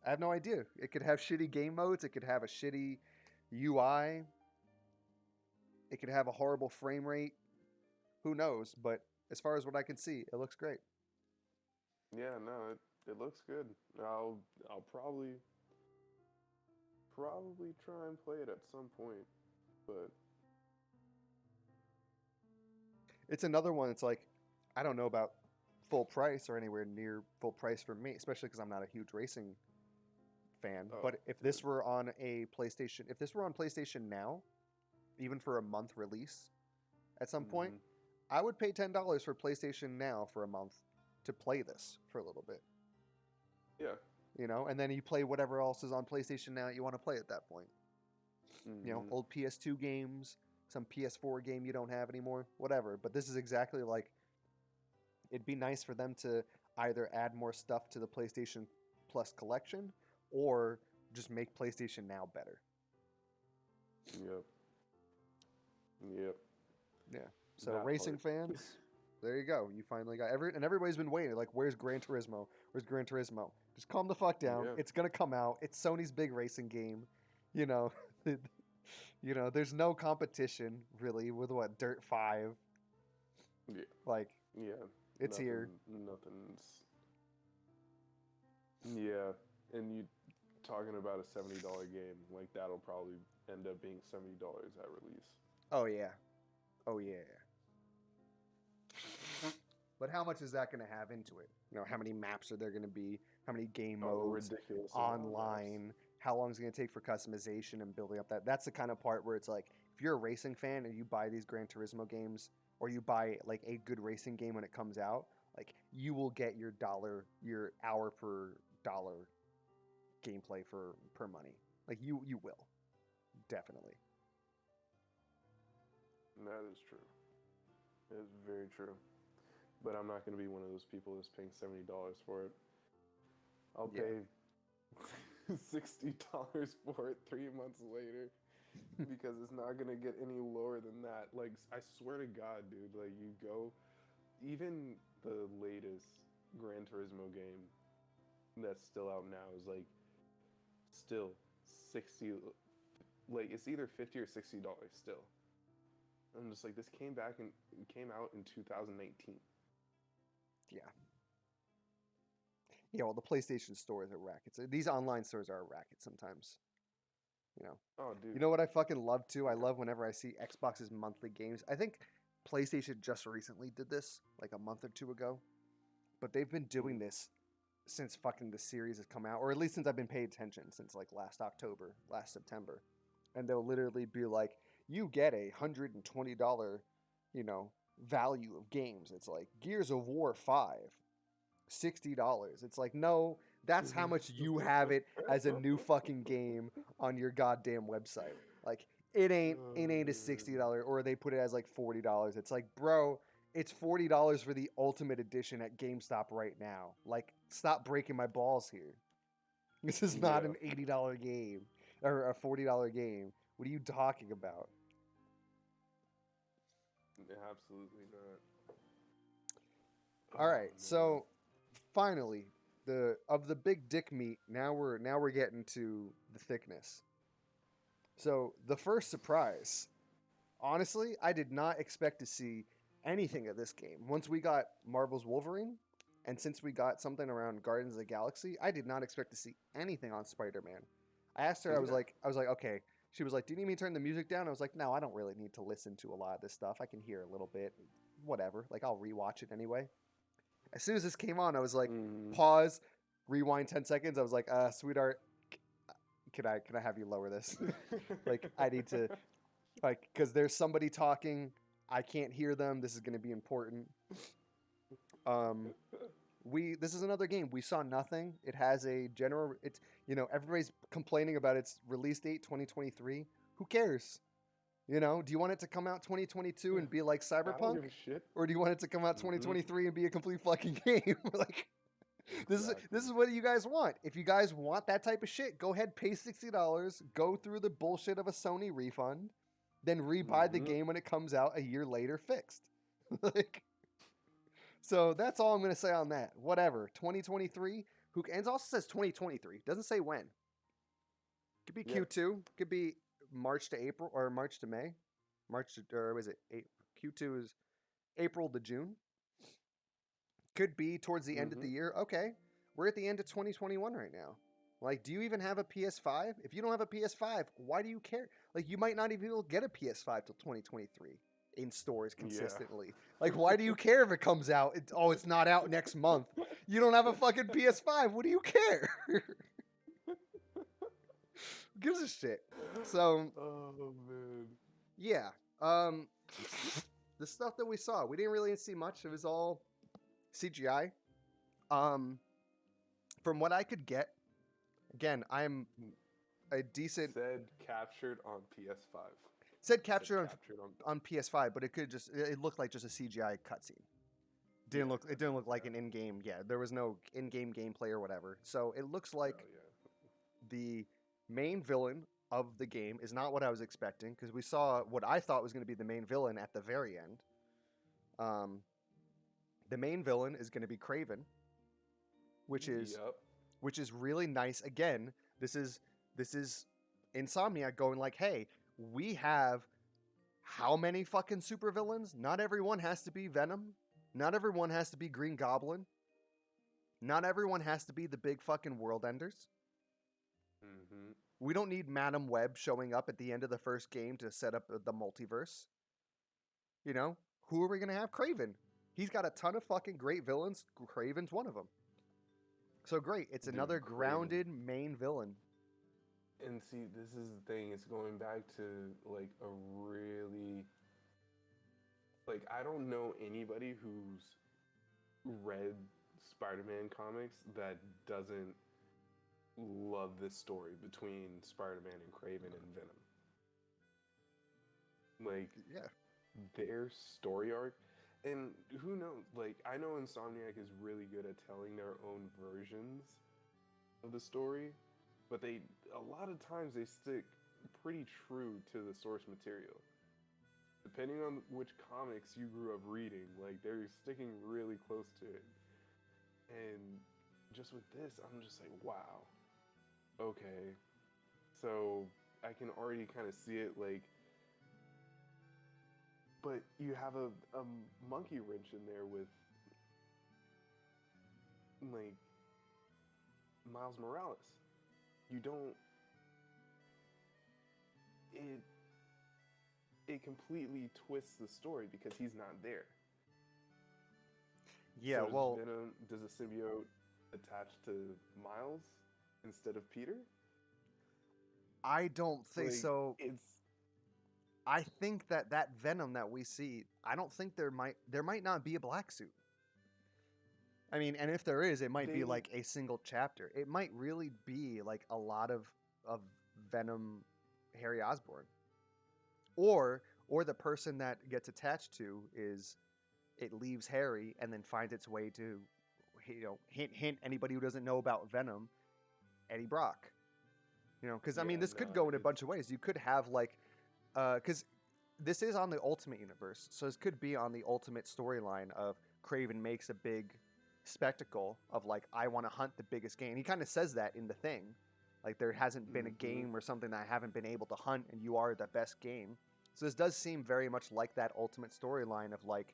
I have no idea. It could have shitty game modes. It could have a shitty UI. It could have a horrible frame rate. Who knows? But as far as what I can see, it looks great. Yeah, no, it looks good. I'll probably try and play it at some point. But It's another one. It's like I don't know about full price or anywhere near full price for me, especially because I'm not a huge racing fan. oh, But if dude. this were on a PlayStation, if this were on PlayStation now, even for a month release at some point, Mhm. I would pay $10 for PlayStation Now for a month to play this for a little bit. Yeah. And then you play whatever else is on PlayStation Now that you want to play at that point. Mhm. Old PS2 games, some PS4 game you don't have anymore, whatever. But this is exactly like it'd be nice for them to either add more stuff to the PlayStation Plus collection or just make PlayStation Now better. Yep. Yep. Yeah. So That racing part. fans, there you go. You finally got everybody's been waiting. Like, where's Gran Turismo? Where's Gran Turismo? Just calm the fuck down. Yeah. It's gonna come out. It's Sony's big racing game. You know, there's no competition really with what Dirt 5. Yeah. Like, Yeah. it's here. Nothing's. Yeah. And you talking about a $70 game, like that'll probably end up being $70 at release. Oh yeah. Oh yeah. But how much is that going to have into it? How many maps are there going to be? How many game Oh, a modes? ridiculous amount of maps. Online? How long is it going to take for customization and building up that? That's the kind of part where it's like, if you're a racing fan and you buy these Gran Turismo games, or you buy like a good racing game when it comes out, like you will get your hour per dollar gameplay for per money. Like you will definitely. That is true. It is very true. But I'm not going to be one of those people that's paying $70 for it. I'll Yeah. pay $60 for it 3 months later because it's not going to get any lower than that. Like, I swear to God, dude, like, you go, even the latest Gran Turismo game that's still out now is like still 60, like, it's either 50 or $60 still. I'm just like, this came out in 2019. Yeah. Yeah, well, the PlayStation stores are rackets. These online stores are a racket sometimes. You know. Oh, You dude. know what I fucking love too? I Yeah. love whenever I see Xbox's monthly games. I think PlayStation just recently did this, like a month or two ago. But they've been doing Mm. this since fucking the series has come out, or at least since I've been paying attention since like last October, last September. And they'll literally be like, you get $120, you know, value of games. It's like Gears of War 5, $60. It's like, no, that's how much you have it as a new fucking game on your goddamn website. Like it ain't a $60, or they put it as like $40. It's like, bro, it's $40 for the ultimate edition at GameStop right now. Like, stop breaking my balls here. This is not Yeah. an $80 game or a $40 game. What are you talking about? Absolutely not. All Oh, right, man. so finally, the big dick meat. Now we're getting to the thickness. So the first surprise, honestly, I did not expect to see anything of this game. Once we got Marvel's Wolverine, and since we got something around Guardians of the Galaxy, I did not expect to see anything on Spider-Man. I asked her, Yeah. I was like, okay. She was like, do you need me to turn the music down? I was like, no, I don't really need to listen to a lot of this stuff. I can hear a little bit, whatever. Like, I'll rewatch it anyway. As soon as this came on, I was like, Mm. pause, rewind 10 seconds. I was like, sweetheart, can I have you lower this? Like, I need to, like, because there's somebody talking. I can't hear them. This is going to be important. Um, this is another game. We saw nothing. It has a general. It's everybody's complaining about its release date 2023. Who cares? Do you want it to come out 2022 and be like I don't Cyberpunk, give a shit. or do you want it to come out Mm-hmm. 2023 and be a complete fucking game? Like, this Exactly. is what you guys want. If you guys want that type of shit, go ahead, pay $60, go through the bullshit of a Sony refund, then rebuy the Mm-hmm. game when it comes out a year later fixed. Like, so that's all I'm gonna say on that. Whatever. 2023. And it also says 2023. Doesn't say when. Could be Yeah. Q2. Could be March to April or March to May. Or was it Q2 is April to June. Could be towards the end of Mm-hmm. the year. Okay. We're at the end of 2021 right now. Like, do you even have a PS5? If you don't have a PS5, why do you care? Like, you might not even be able to get a PS5 till 2023 in stores consistently. Like, why do you care if it comes out? It's not out next month. You don't have a fucking PS5. What do you care? Who gives a shit? So, Oh man. yeah. The stuff that we saw, we didn't really see much. It was all CGI. From what I could get, again, I'm a decent Said captured on PS5. said capture on, Captured on. on PS5, but it looked like just a CGI cutscene. Yeah, It didn't look like an in-game. Yeah, there was no in-game gameplay or whatever. So it looks like Oh yeah. the main villain of the game is not what I was expecting, because we saw what I thought was going to be the main villain at the very end. The main villain is going to be Craven, which is really nice. Again, this is Insomniac going like, hey, we have how many fucking supervillains? Not everyone has to be Venom. Not everyone has to be Green Goblin. Not everyone has to be the big fucking world enders. Mm-hmm. We don't need Madam Web showing up at the end of the first game to set up the multiverse. Who are we going to have? Craven. He's got a ton of fucking great villains. Craven's one of them. So great. It's Dude, another Craven. grounded main villain. And see, this is the thing. It's going back to like a really like I don't know anybody who's read Spider-Man comics that doesn't love this story between Spider-Man and Craven and Venom. Like, Yeah. their story arc, and who knows? Like, I know Insomniac is really good at telling their own versions of the story, but a lot of times they stick pretty true to the source material. Depending on which comics you grew up reading, like they're sticking really close to it. And just with this, I'm just like, wow. Okay. So I can already kind of see it, like, but you have a monkey wrench in there with, like, Miles Morales. You don't. It it completely twists the story because he's not there. Yeah, So well, does the symbiote attach to Miles instead of Peter? I don't think Like so. it's I think that Venom that we see, I don't think there might not be a black suit. I mean, and if there is, it might be they like a single chapter. It might really be like a lot of Venom Harry Osborn. Or the person that gets attached to is it leaves Harry and then finds its way to hint anybody who doesn't know about Venom, Eddie Brock. Because I mean, yeah, this could no, go in a it's bunch of ways. You could have like, because this is on the Ultimate Universe, so this could be on the Ultimate storyline of Craven makes a big spectacle of like, I want to hunt the biggest game. He kind of says that in the thing, like there hasn't been a mm-hmm. game or something that I haven't been able to hunt, and you are the best game. So this does seem very much like that Ultimate storyline of like,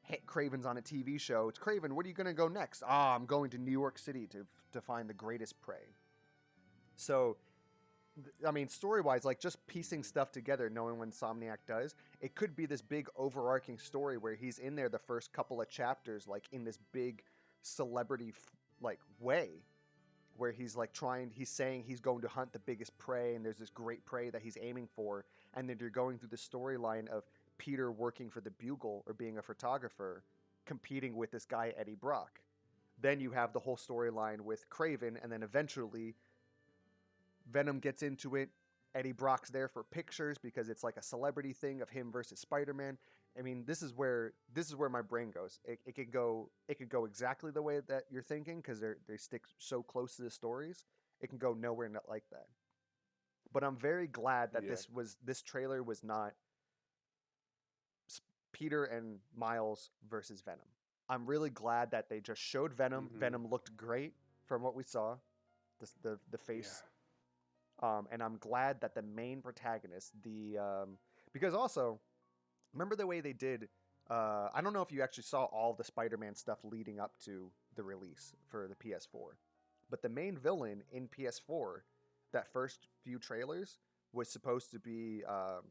hey, Craven's on a TV show. It's Craven. What are you going to go next? Ah, I'm going to New York City to find the greatest prey. So I mean, story wise, like just piecing stuff together, knowing when Insomniac does, it could be this big overarching story where he's in there the first couple of chapters, like in this big celebrity like way, where he's like he's saying he's going to hunt the biggest prey, and there's this great prey that he's aiming for, and then you're going through the storyline of Peter working for the Bugle or being a photographer, competing with this guy Eddie Brock. Then you have the whole storyline with Craven, and then eventually Venom gets into it. Eddie Brock's there for pictures because it's like a celebrity thing of him versus Spider-Man. I mean, this is where my brain goes. It could go exactly the way that you're thinking because they stick so close to the stories. It can go nowhere not like that. But I'm very glad that Yeah. this trailer was not Peter and Miles versus Venom. I'm really glad that they just showed Venom. Mm-hmm. Venom looked great from what we saw. The Yeah. face. And I'm glad that the main protagonist, because also, remember the way they did. I don't know if you actually saw all the Spider-Man stuff leading up to the release for the PS4, but the main villain in PS4, that first few trailers, was supposed to be, uh,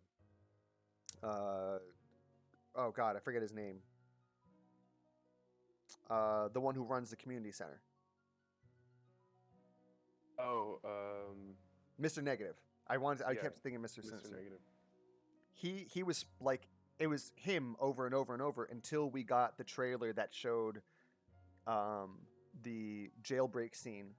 oh god, I forget his name. The one who runs the community center, Oh, Mr. Negative. I yeah, kept thinking Mr. Mr. Sinister. Negative. He was like, it was him over and over and over until we got the trailer that showed um, the jailbreak scene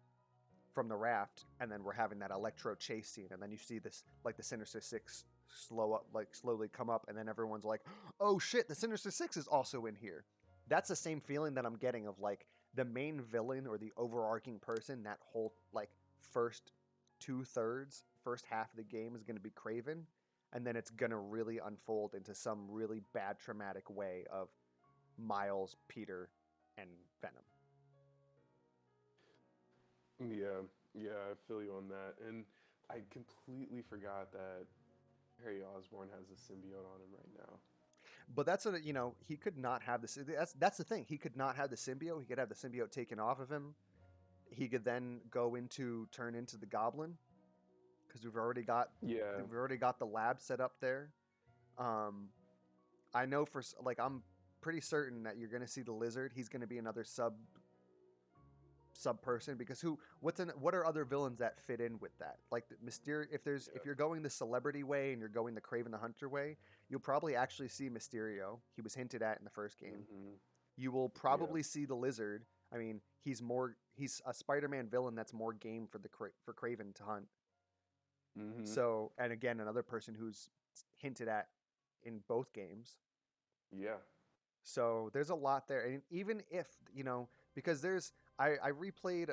from the raft, and then we're having that electro chase scene, and then you see this like the Sinister Six slowly come up, and then everyone's like, oh shit, the Sinister Six is also in here. That's the same feeling that I'm getting of like the main villain or the overarching person that whole like first 2/3 first half of the game is going to be Craven, and then it's going to really unfold into some really bad traumatic way of Miles, Peter, and Venom. Yeah, yeah, I feel you on that. And I completely forgot that Harry Osborn has a symbiote on him right now. But that's what he could not have this. That's the thing. He could not have the symbiote. He could have the symbiote taken off of him. He could then turn into the Goblin because Yeah, we've already got the lab set up there. Um, I know like I'm pretty certain that you're going to see the Lizard. He's going to be another sub person because what are other villains that fit in with that, like the Mysterio? If you're going the celebrity way and you're going the Craven the Hunter way, you'll probably actually see Mysterio. He was hinted at in the first game. mm-hmm, You will yeah, probably see the Lizard. I mean, he's a Spider-Man villain that's more game for Craven to hunt. mm-hmm, So, and again, another person who's hinted at in both games. yeah, So there's a lot there, and even if because I replayed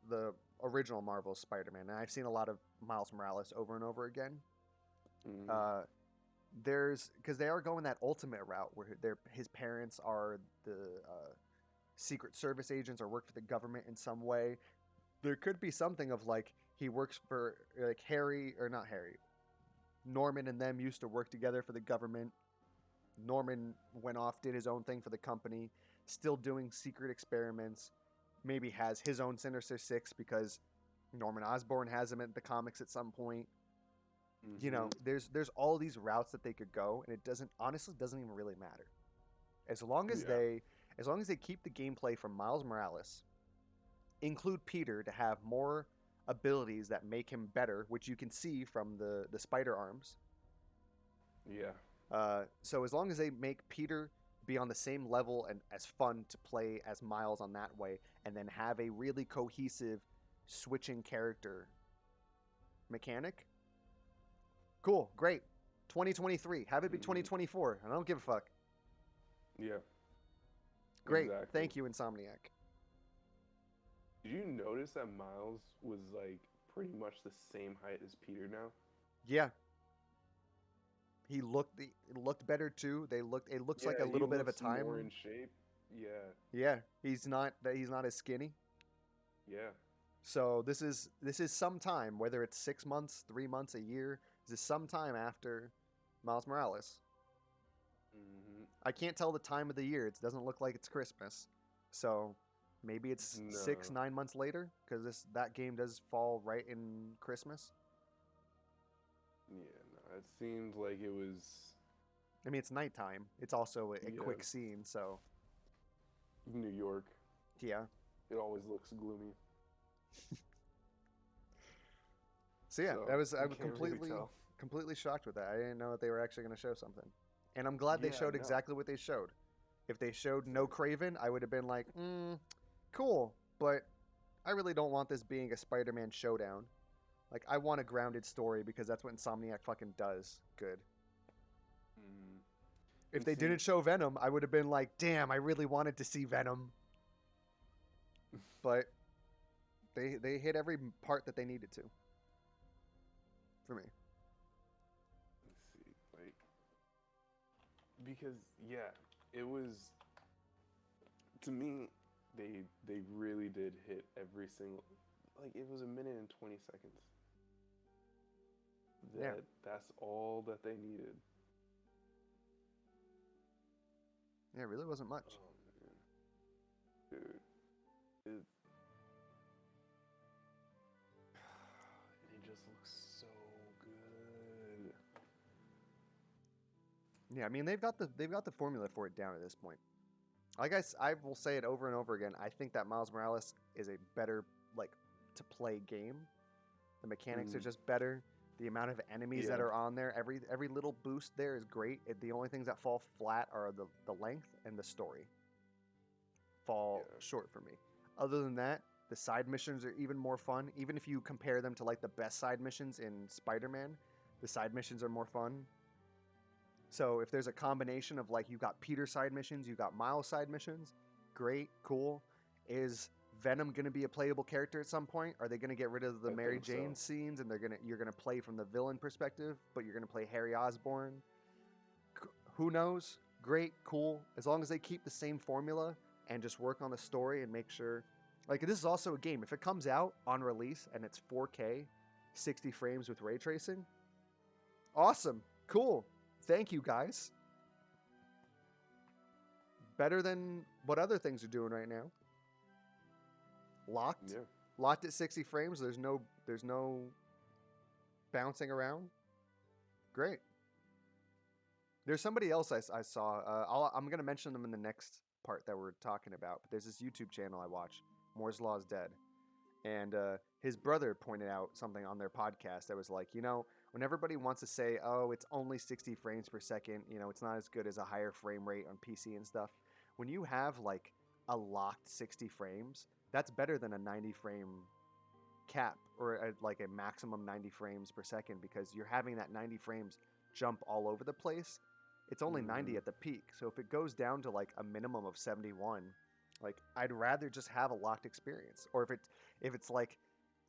the original Marvel Spider-Man, and I've seen a lot of Miles Morales over and over again. mm-hmm, Uh, there's because they are going that ultimate route where his parents are the Secret Service agents or work for the government in some way. There could be something of like he works for like Harry or not Harry. Norman and them used to work together for the government. Norman went off, did his own thing for the company, still doing secret experiments. maybe has his own Sinister Six because Norman Osborn has him at the comics at some point. You know, there's all these routes that they could go, and it doesn't even really matter. As long as they keep the gameplay from Miles Morales, include Peter to have more abilities that make him better, which you can see from the spider arms. Yeah. So as long as they make Peter be on the same level and as fun to play as Miles on that way, and then have a really cohesive switching character mechanic, cool, great. 2023, have it be 2024. I don't give a fuck. Yeah. Great. Exactly. Thank you, Insomniac. Did you notice that Miles was like pretty much the same height as Peter now? Yeah. He looked better too. It looks like a little bit of a time. More in shape. Yeah. Yeah, he's not as skinny. Yeah. So this is some time, whether it's 6 months, 3 months, a year. This is some time after Miles Morales. I can't tell the time of the year. It doesn't look like it's Christmas. So maybe it's 6-9 months later, because that game does fall right in Christmas. Yeah, no, it seemed like it was. I mean, it's nighttime. It's also a quick scene, so. New York. Yeah. It always looks gloomy. So yeah, I was completely really completely shocked with that. I didn't know that they were actually going to show something, and I'm glad they showed exactly what they showed. If they showed no Kraven, I would have been like, cool, but I really don't want this being a Spider-Man showdown. Like, I want a grounded story because that's what Insomniac fucking does good. If they didn't show Venom, I would have been like, damn, I really wanted to see Venom. But they hit every part that they needed to. For me. Let's see, like, because it was, to me, they really did hit every single, like, it was 1 minute and 20 seconds. That's all that they needed. Yeah, it really wasn't much. Oh, man. Dude. It just looks so good. Yeah, I mean they've got the formula for it down at this point. I guess I will say it over and over again. I think that Miles Morales is a better to play game. The mechanics are just better. The amount of enemies that are on there, every little boost there is great. The only things that fall flat are the length and the story. Fall short for me. Other than that, the side missions are even more fun. Even if you compare them to the best side missions in Spider-Man, the side missions are more fun. So if there's a combination of you got Peter side missions, you got Miles side missions, great, cool. Is Venom going to be a playable character at some point? Are they going to get rid of the Mary Jane scenes and you're going to play from the villain perspective, but you're going to play Harry Osborn? Who knows? Great, cool. As long as they keep the same formula and just work on the story and make sure. This is also a game. If it comes out on release and it's 4K, 60 frames with ray tracing, awesome, cool. Thank you, guys. Better than what other things are doing right now. Locked at 60 frames. There's no bouncing around. Great. There's somebody else I saw. I'm gonna mention them in the next part that we're talking about. But there's this YouTube channel I watch, Moore's Law is Dead, and his brother pointed out something on their podcast that was like, when everybody wants to say, oh, it's only 60 frames per second, it's not as good as a higher frame rate on PC and stuff. When you have a locked 60 frames, that's better than a 90 frame cap or a maximum 90 frames per second, because you're having that 90 frames jump all over the place. It's only 90 at the peak. So if it goes down to a minimum of 71, I'd rather just have a locked experience. Or if it's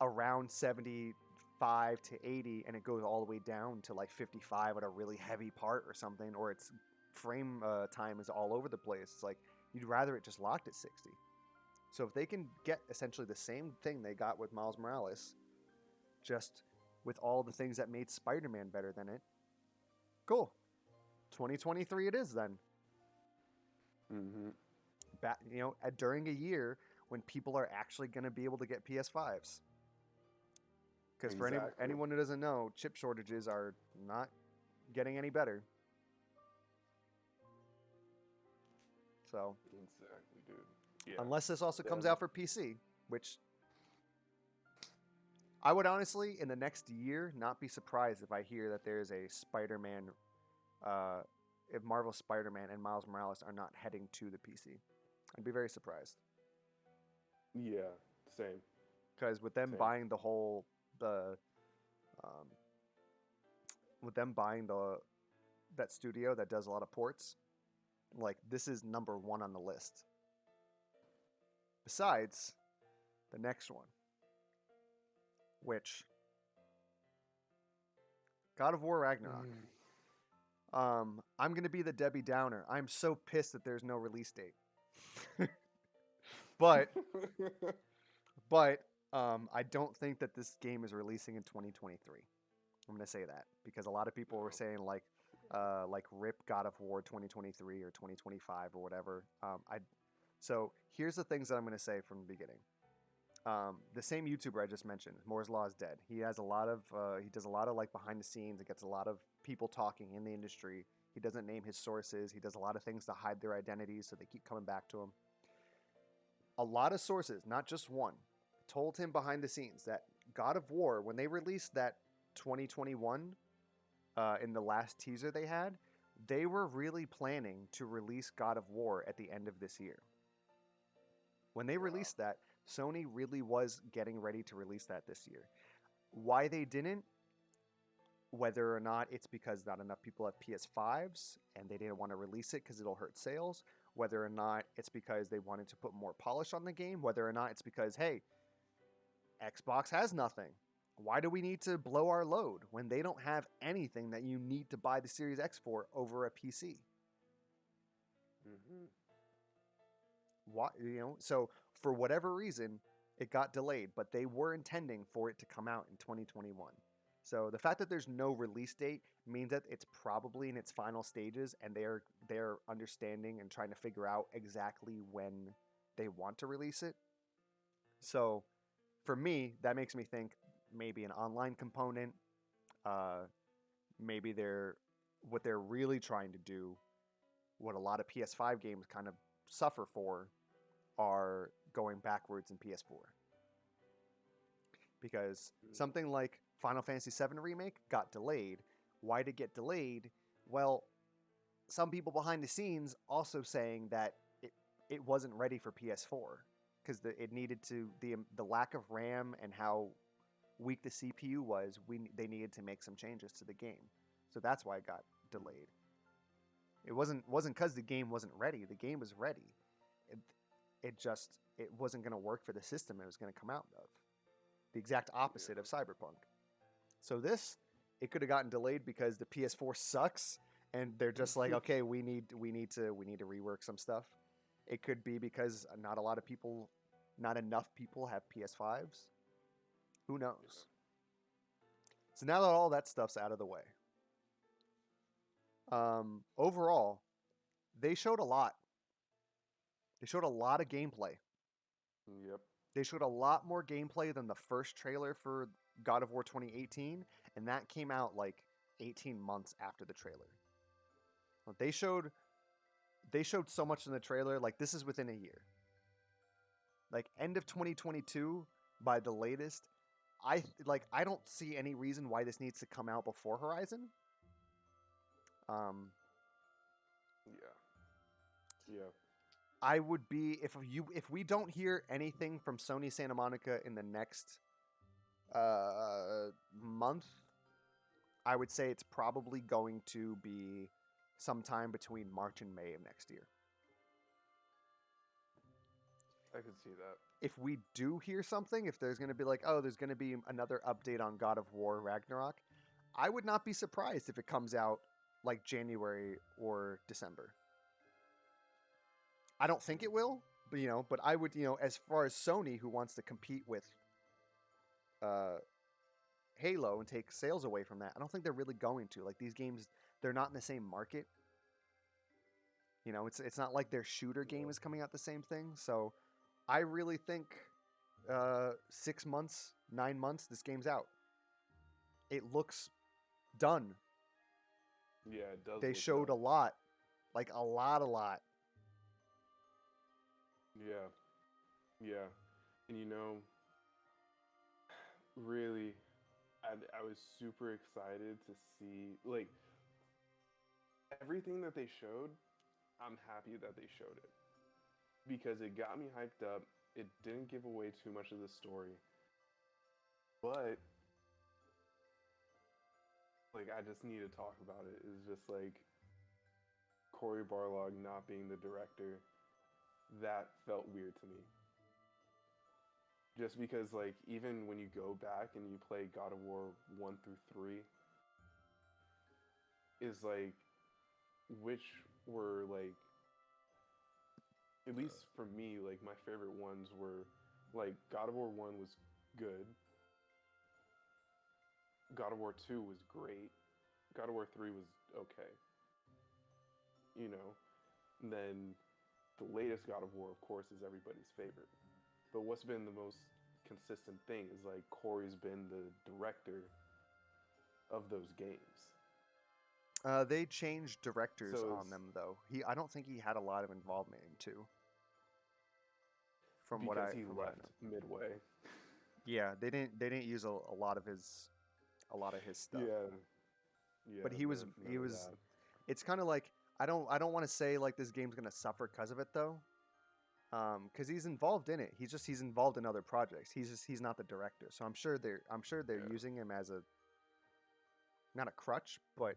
around 75 to 80 and it goes all the way down to 55 at a really heavy part or something, or its frame time is all over the place, it's you'd rather it just locked at 60. So if they can get essentially the same thing they got with Miles Morales, just with all the things that made Spider-Man better than it, cool. 2023 it is then. During a year when people are actually going to be able to get PS5s. Because for Exactly. anyone who doesn't know, chip shortages are not getting any better. So Exactly, dude. Yeah. unless this also comes Them. out for PC, which I would honestly, in the next year, not be surprised if I hear that there's a Spider-Man, if Marvel Spider-Man and Miles Morales are not heading to the PC. I'd be very surprised. Yeah. Same. Because with them Same. buying um, with them buying that studio that does a lot of ports, like this is number one on the list. Besides the next one, which God of War Ragnarok. I'm gonna be the Debbie Downer. I'm so pissed that there's no release date. but I don't think that this game is releasing in 2023. I'm gonna say that because a lot of people were saying like rip God of War 2023 or 2025 or whatever. So here's the things that I'm gonna say from the beginning. The same YouTuber I just mentioned, Moore's Law is Dead. He has a lot of he does a lot of like behind the scenes. It gets a lot of people talking in the industry. He doesn't name his sources. He does a lot of things to hide their identities, so they keep coming back to him. A lot of sources, not just one, told him behind the scenes that God of War, when they released that 2021 in the last teaser they had, they were really planning to release God of War at the end of this year. When they released that, Sony really was getting ready to release that this year. Why they didn't, whether or not it's because not enough people have PS5s and they didn't want to release it because it'll hurt sales, whether or not it's because they wanted to put more polish on the game, whether or not it's because, hey, Xbox has nothing. Why do we need to blow our load when they don't have anything that you need to buy the Series X for over a PC? Mm-hmm. Why, so for whatever reason, it got delayed, but they were intending for it to come out in 2021. So the fact that there's no release date means that it's probably in its final stages, and they're understanding and trying to figure out exactly when they want to release it. So for me, that makes me think maybe an online component. Maybe what they're really trying to do, what a lot of PS5 games kind of suffer for, are going backwards in PS4. Because something like Final Fantasy VII Remake got delayed. Why did it get delayed? Well, some people behind the scenes also saying that it wasn't ready for PS4 because it needed to the lack of RAM and how weak the CPU was. They needed to make some changes to the game, so that's why it got delayed. It wasn't because the game wasn't ready. The game was ready. It wasn't going to work for the system it was going to come out of. The exact opposite of Cyberpunk. So it could have gotten delayed because the PS4 sucks and they're just like, okay, we need to rework some stuff. It could be because not enough people have PS5s. Who knows? So now that all that stuff's out of the way, overall, they showed a lot. They showed a lot of gameplay. Yep. They showed a lot more gameplay than the first trailer for God of War 2018, and that came out like 18 months after the trailer. They showed so much in the trailer, like this is within a year. Like end of 2022 by the latest. I don't see any reason why this needs to come out before Horizon. Yeah. I would be if we don't hear anything from Sony Santa Monica in the next month, I would say it's probably going to be sometime between March and May of next year. I could see that. If we do hear something, if there's going to be like, oh, there's going to be another update on God of War Ragnarok, I would not be surprised if it comes out like January or December. I don't think it will, but I would, as far as Sony, who wants to compete with Halo and take sales away from that, I don't think they're really going to. Like these games, they're not in the same market. It's not like their shooter game is coming out the same thing. So I really think 6 months, 9 months, this game's out. It looks done. Yeah, it does. They look showed done. a lot, like a lot. Yeah, yeah, and really, I was super excited to see like everything that they showed. I'm happy that they showed it because it got me hyped up. It didn't give away too much of the story, but like I just need to talk about it. It's just like Cory Barlog not being the director. That felt weird to me. Just because like even when you go back and you play God of War 1 through 3 is like which were like at least for me like my favorite ones were like God of War 1 was good. God of War 2 was great. God of War 3 was okay. You know. And then the latest God of War of course is everybody's favorite. But what's been the most consistent thing is like Corey's been the director of those games. They changed directors So on them though. I don't think he had a lot of involvement in two. From what because I he from what I left know. midway. Yeah, they didn't use a lot of his stuff. Yeah, yeah, But he was none he of was. that. It's kind of like I don't want to say like this game's gonna suffer because of it though. Because he's involved in it. He's involved in other projects. He's not the director. So I'm sure they're Yeah, using him as a not a crutch, but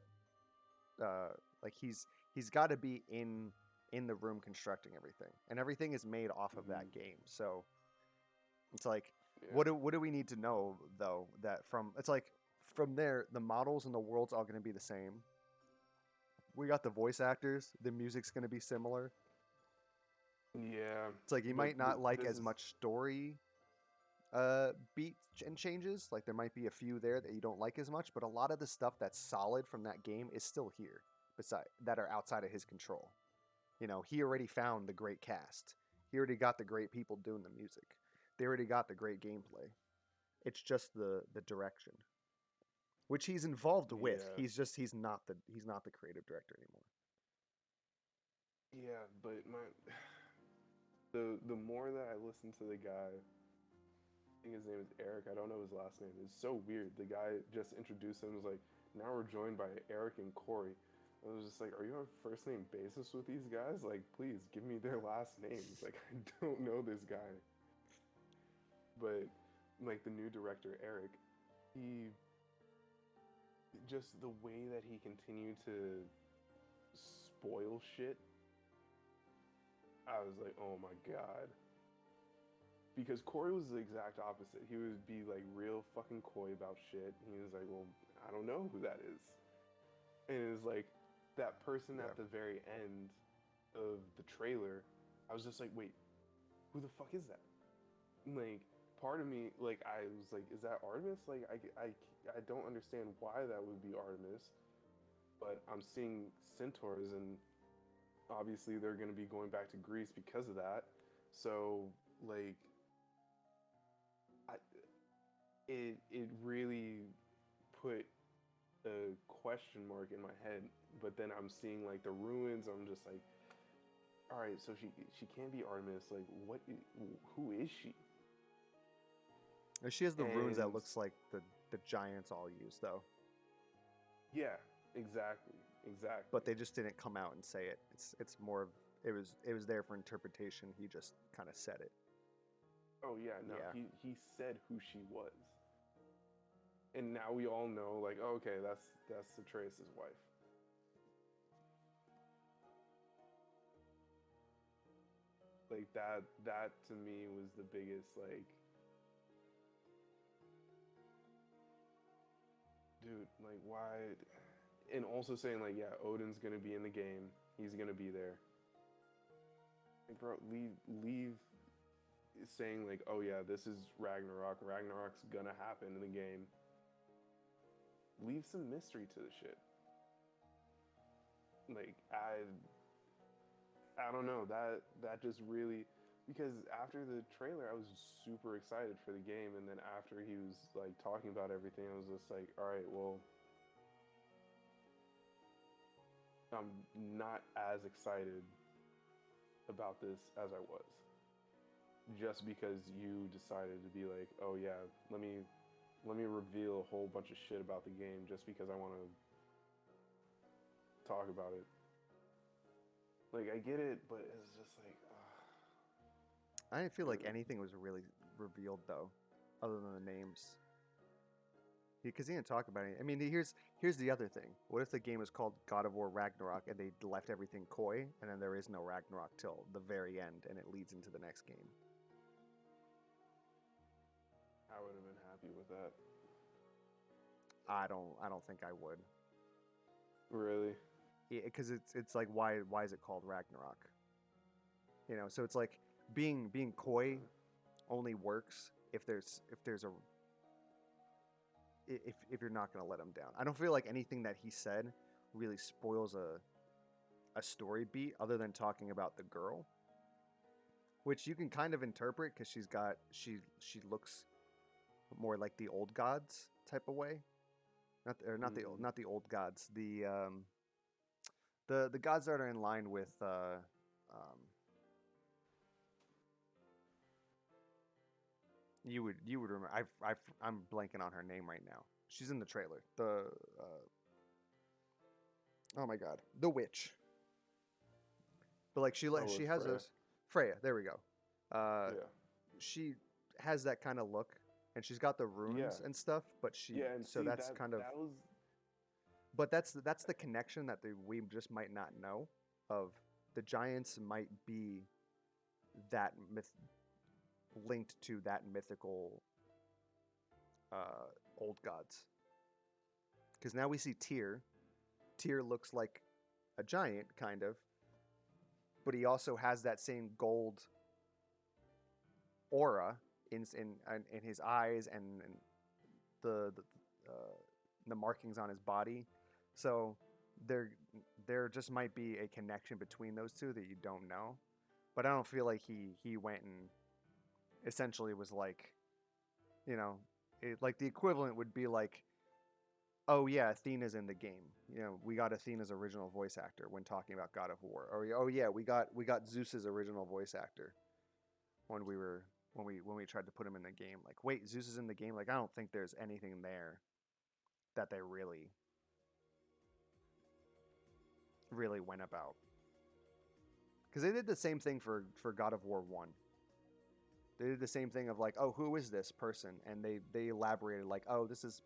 like he's got to be in the room constructing everything, and everything is made off of hmm that game. So it's like, yeah, what do we need to know though? That from it's like from there, the models and the world's all going to be the same. We got the voice actors. The music's going to be similar. yeah. It's like you But might not like this as is much story beat and changes. Like there might be a few there that you don't like as much, but a lot of the stuff that's solid from that game is still here. Beside that are outside of his control. He already found the great cast. He already got the great people doing the music. They already got the great gameplay. It's just the direction, which he's involved with. yeah, He's not the creative director anymore. yeah. But the more that I listen to the guy, I think his name is Eric. I don't know his last name. It's so weird. The guy just introduced him. Was like, now we're joined by Eric and Corey. I was just like, are you on first name basis with these guys? Like, please give me their last names. Like, I don't know this guy. But like the new director Eric, he just the way that he continued to spoil shit. I was like, oh my god. Because Corey was the exact opposite. He would be like real fucking coy about shit. He was like, well, I don't know who that is. And it was like that person Yeah. at the very end of the trailer. I was just like, wait, who the fuck is that? Like, part of me, like, I was like, is that Artemis? Like, I don't understand why that would be Artemis. But I'm seeing centaurs, and obviously they're going to be going back to Greece because of that. So, like, I, it really put a question mark in my head. But then I'm seeing like the ruins. I'm just like, all right, so she can't be Artemis. Like, who is she? She has the runes that And looks like the giants all use though, yeah, exactly, exactly. but they just didn't come out and say it. It's more of it was there for interpretation. He just kind of said it. Oh yeah, no, Yeah. he said who she was, and now we all know. Like, oh, okay, that's Atreus' wife. Like that to me was the biggest like, dude, like why? And also saying like, yeah, Odin's gonna be in the game. He's gonna be there. Like, bro, leave saying like, oh yeah, this is Ragnarok. Ragnarok's gonna happen in the game. Leave some mystery to the shit. Like I don't know, that just really because after the trailer, I was super excited for the game, and then after he was like talking about everything, I was just like, all right, well, I'm not as excited about this as I was, just because you decided to be like, oh yeah, let me reveal a whole bunch of shit about the game just because I want to talk about it. Like I get it, but it's just like, I didn't feel like really? anything was really revealed though, other than the names. Because he didn't talk about it. I mean, here's the other thing. What if the game is called God of War Ragnarok and they left everything coy, and then there is no Ragnarok till the very end, and it leads into the next game? I would have been happy with that. I don't think I would. Really? Because it's like why is it called Ragnarok? You know, so it's like being coy only works if there's a if you're not gonna let him down. I don't feel like anything that he said really spoils a story beat other than talking about the girl, which you can kind of interpret because she looks more like the old gods type of way. Not the old gods. The gods that are in line with you would remember. I'm blanking on her name right now. She's in the trailer. Oh my god, the witch. But like Oh, with she has Freya. those Freya. There we go. Yeah. She has that kind of look, and she's got the Yeah. runes and stuff. But Yeah, and so see that's that kind of. that was But that's the connection that we just might not know of. The giants might be that linked to that mythical old gods. Because now we see Tyr. Tyr looks like a giant, kind of, but he also has that same gold aura in his eyes and the uh, the markings on his body. So there just might be a connection between those two that you don't know. But I don't feel like he went and essentially was like, you know, like the equivalent would be like, oh yeah, Athena's in the game. You know, we got Athena's original voice actor when talking about God of War. Or oh yeah, we got Zeus's original voice actor when we tried to put him in the game. Like, wait, Zeus is in the game? Like, I don't think there's anything there that they really went about. Because they did the same thing for God of War 1. They did the same thing of like, oh, who is this person? And they elaborated like, oh, this is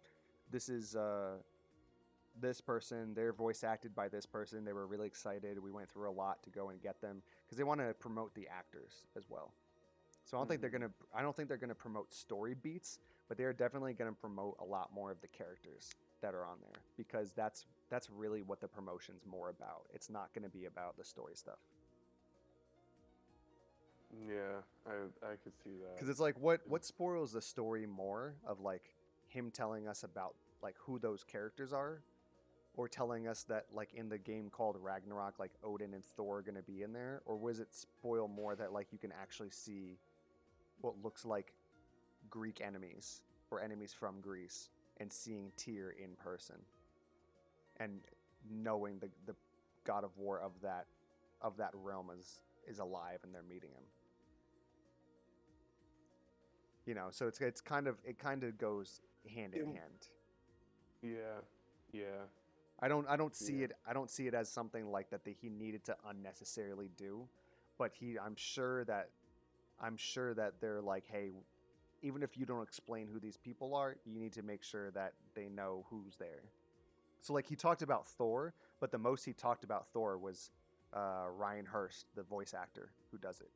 this person. They're voice acted by this person. They were really excited. We went through a lot to go and get them because they want to promote the actors as well. So I don't think they're gonna promote story beats, but they're definitely gonna promote a lot more of the characters that are on there because that's really what the promotion's more about. It's not gonna be about the story stuff. yeah. I could see that. Because it's like what spoils the story more of like him telling us about like who those characters are, or telling us that like in the game called Ragnarok, like Odin and Thor are gonna be in there, or was it spoil more that like you can actually see what looks like Greek enemies or enemies from Greece and seeing Tyr in person and knowing the God of War of that realm is alive and they're meeting him. You know, so it's kind of it kind of goes hand in It- hand. yeah. Yeah. I don't see Yeah. it as something like that he needed to unnecessarily do, but I'm sure that they're like, hey, even if you don't explain who these people are, you need to make sure that they know who's there. So like he talked about Thor, but the most he talked about Thor was Ryan Hurst, the voice actor who does it.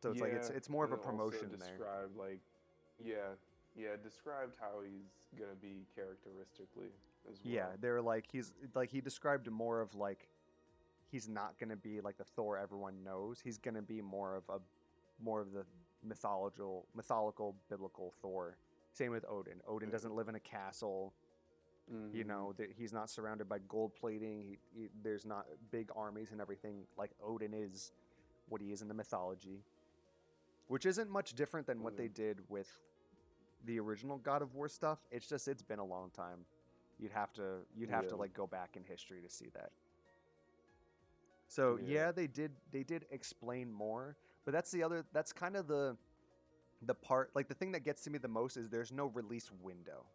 So it's like Yeah. it's more of And a then also promotion there. described like, yeah, yeah, described how he's gonna be characteristically as Yeah, well. they're like he described more of like he's not gonna be like the Thor everyone knows. He's gonna be more of the mythological biblical Thor. Same with Odin. Odin Yeah. doesn't live in a castle. You Mm-hmm. know, that he's not surrounded by gold plating. There's not big armies and everything like Odin is what he is in the mythology, which isn't much different than what they did with the original God of War stuff. It's just it's been a long time. You'd have to Yeah. like go back in history to see that. So Yeah. yeah, they did explain more, but that's kind of the part, like the thing that gets to me the most is there's no release window.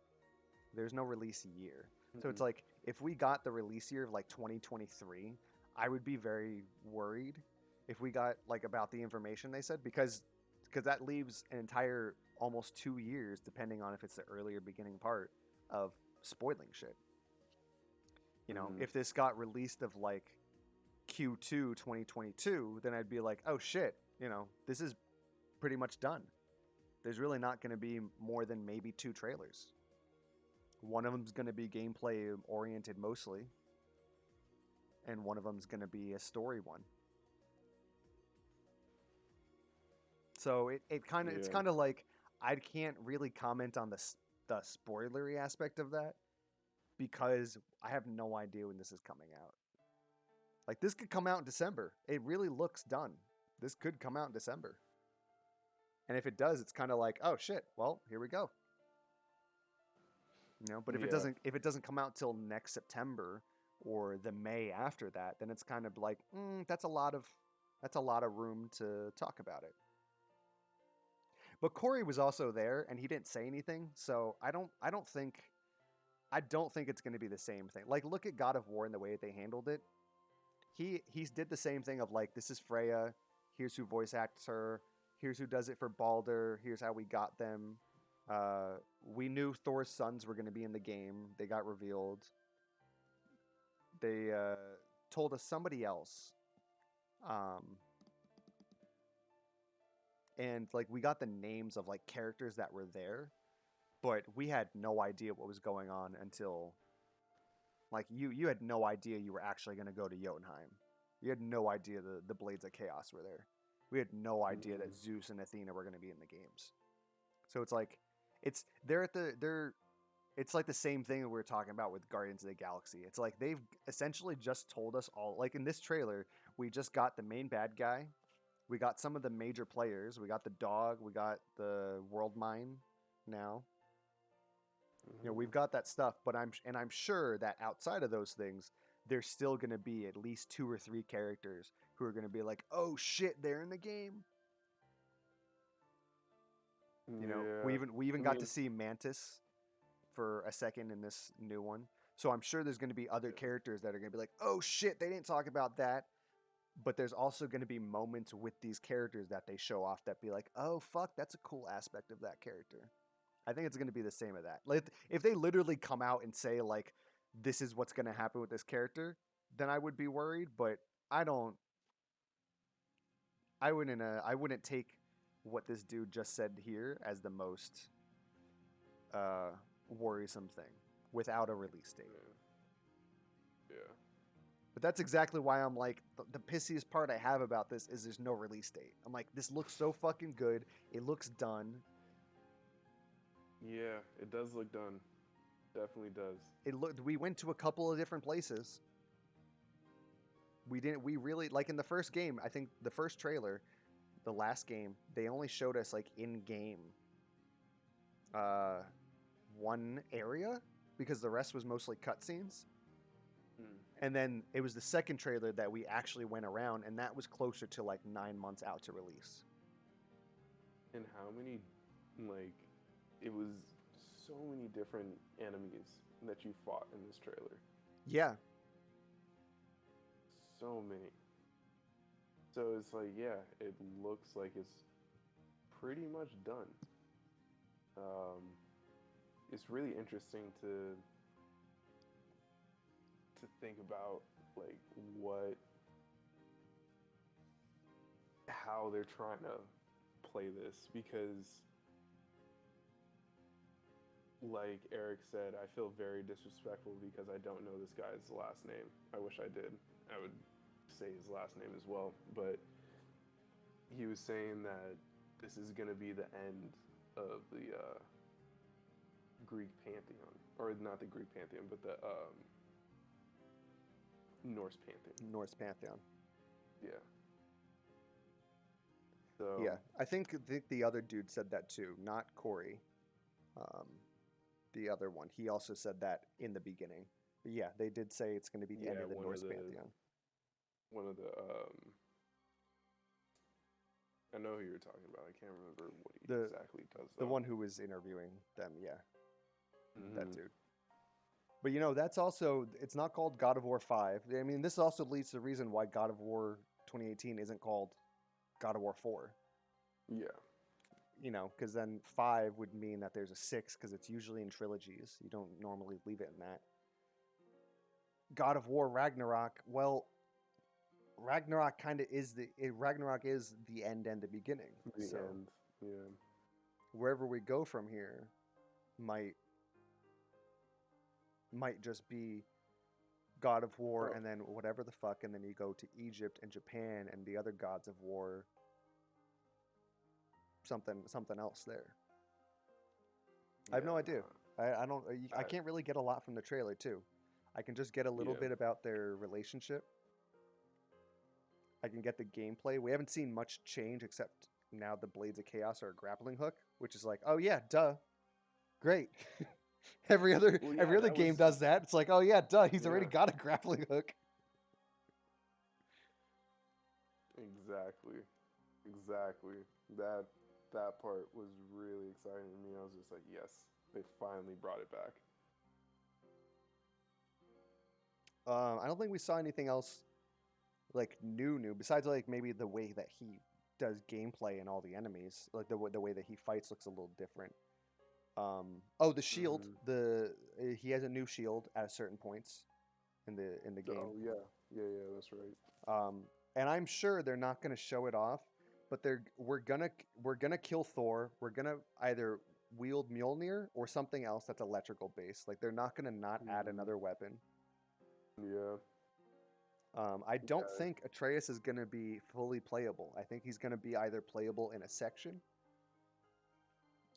There's no release year. So it's Mm-mm. like if we got the release year of like 2023, I would be very worried if we got like about the information they said, because that leaves an entire almost 2 years, depending on if it's the early or beginning part of spoiling shit. You know, Mm-hmm. if this got released of like Q2 2022, then I'd be like, "Oh shit, you know, this is pretty much done." There's really not going to be more than maybe 2 trailers. One of them's going to be gameplay oriented mostly, and one of them's going to be a story one. So it's Yeah. kind of like I can't really comment on the spoilery aspect of that because I have no idea when this is coming out. Like this could come out in December. It really looks done. This could come out in December. And if it does, it's kind of like, "Oh shit, well, here we go." You know, but Yeah. if it doesn't come out till next September or the May after that, then it's kind of like, that's a lot of room to talk about it. But Corey was also there and he didn't say anything, so I don't think it's going to be the same thing. Like look at God of War and the way they handled it. He's did the same thing of like, this is Freya, here's who voice acts her, here's who does it for Balder, here's how we got them. We knew Thor's sons were going to be in the game. They got revealed. They told us somebody else, um, and like we got the names of like characters that were there, but we had no idea what was going on until like you had no idea you were actually going to go to Jotunheim. You had no idea the Blades of Chaos were there. We had no idea Mm-mm. that Zeus and Athena were going to be in the games. So it's like they're it's like the same thing that we were talking about with Guardians of the Galaxy. It's like they've essentially just told us all. Like in this trailer, we just got the main bad guy, we got some of the major players, we got the dog, we got the world mine now. You know, Mm-hmm. we've got that stuff, but I'm sure that outside of those things, there's still going to be at least 2 or 3 characters who are going to be like, "Oh shit, they're in the game." You know, Yeah. we even I got to mean, see Mantis for a second in this new one. So I'm sure there's going to be other yeah. characters that are going to be like, "Oh shit, they didn't talk about that." But there's also going to be moments with these characters that they show off that be like, "Oh fuck, that's a cool aspect of that character." I think it's going to be the same of that. Like if they literally come out and say like, "This is what's going to happen with this character," then I would be worried, but I don't I wouldn't take what this dude just said here as the most uh worrisome thing without a release date. Yeah. Yeah. But that's exactly why I'm like, the pissiest part I have about this is there's no release date. I'm like, this looks so fucking good. It looks done. Yeah. It does look done. Definitely does. It looked. We went to a couple of different places. We didn't. We really like in the first game. I think the first trailer, the last game, they only showed us like in game, uh, one area because the rest was mostly cutscenes. Mm. And then it was the second trailer that we actually went around, and that was closer to like 9 months out to release. And how many, like, it was so many different enemies that you fought in this trailer. Yeah, So many. So it's like, yeah, it looks like it's pretty much done. Um, it's really interesting to think about like what how they're trying to play this because like Eric said, I feel very disrespectful because I don't know this guy's last name. I wish I did. I would say his last name as well, but he was saying that this is going to be the end of the Greek pantheon. or not the Greek pantheon, but the Norse pantheon. Norse pantheon. Yeah. So Yeah, I think the other dude said that too, not Corey. The other one. He also said that in the beginning. But yeah, they did say it's going to be the end of the Norse pantheon. One of the I know who you're talking about. I can't remember what he exactly does. The one who was interviewing them, yeah. Mm-hmm. That dude. But you know, that's also, it's not called God of War 5. I mean, this also leads to the reason why God of War 2018 isn't called God of War 4. Yeah. You know, because then 5 would mean that there's a 6, because it's usually in trilogies. You don't normally leave it in that. God of War Ragnarok, well, Ragnarok kind of is Ragnarok is the end and the beginning. The end, yeah. Wherever we go from here might just be God of War, and then whatever the fuck, and then you go to Egypt and Japan and the other gods of war. Something else there. I have no idea. I can't really get a lot from the trailer too. I can just get a little bit about their relationship. I can get the gameplay. We haven't seen much change except now the Blades of Chaos are a grappling hook, which is like, oh yeah, duh, great. every other game does that. It's like, oh yeah, duh, he's already got a grappling hook. Exactly. That part was really exciting to me. I was just like, yes, they finally brought it back. I don't think we saw anything else like new besides like maybe the way that he does gameplay and all the enemies. Like the way that he fights looks a little different. The shield. He has a new shield at certain points in the game. Oh yeah, that's right. And I'm sure they're not going to show it off, but we're gonna kill Thor. We're gonna either wield Mjolnir or something else that's electrical based. Like they're not gonna not add another weapon. Yeah. I don't think Atreus is gonna be fully playable. I think he's gonna be either playable in a section,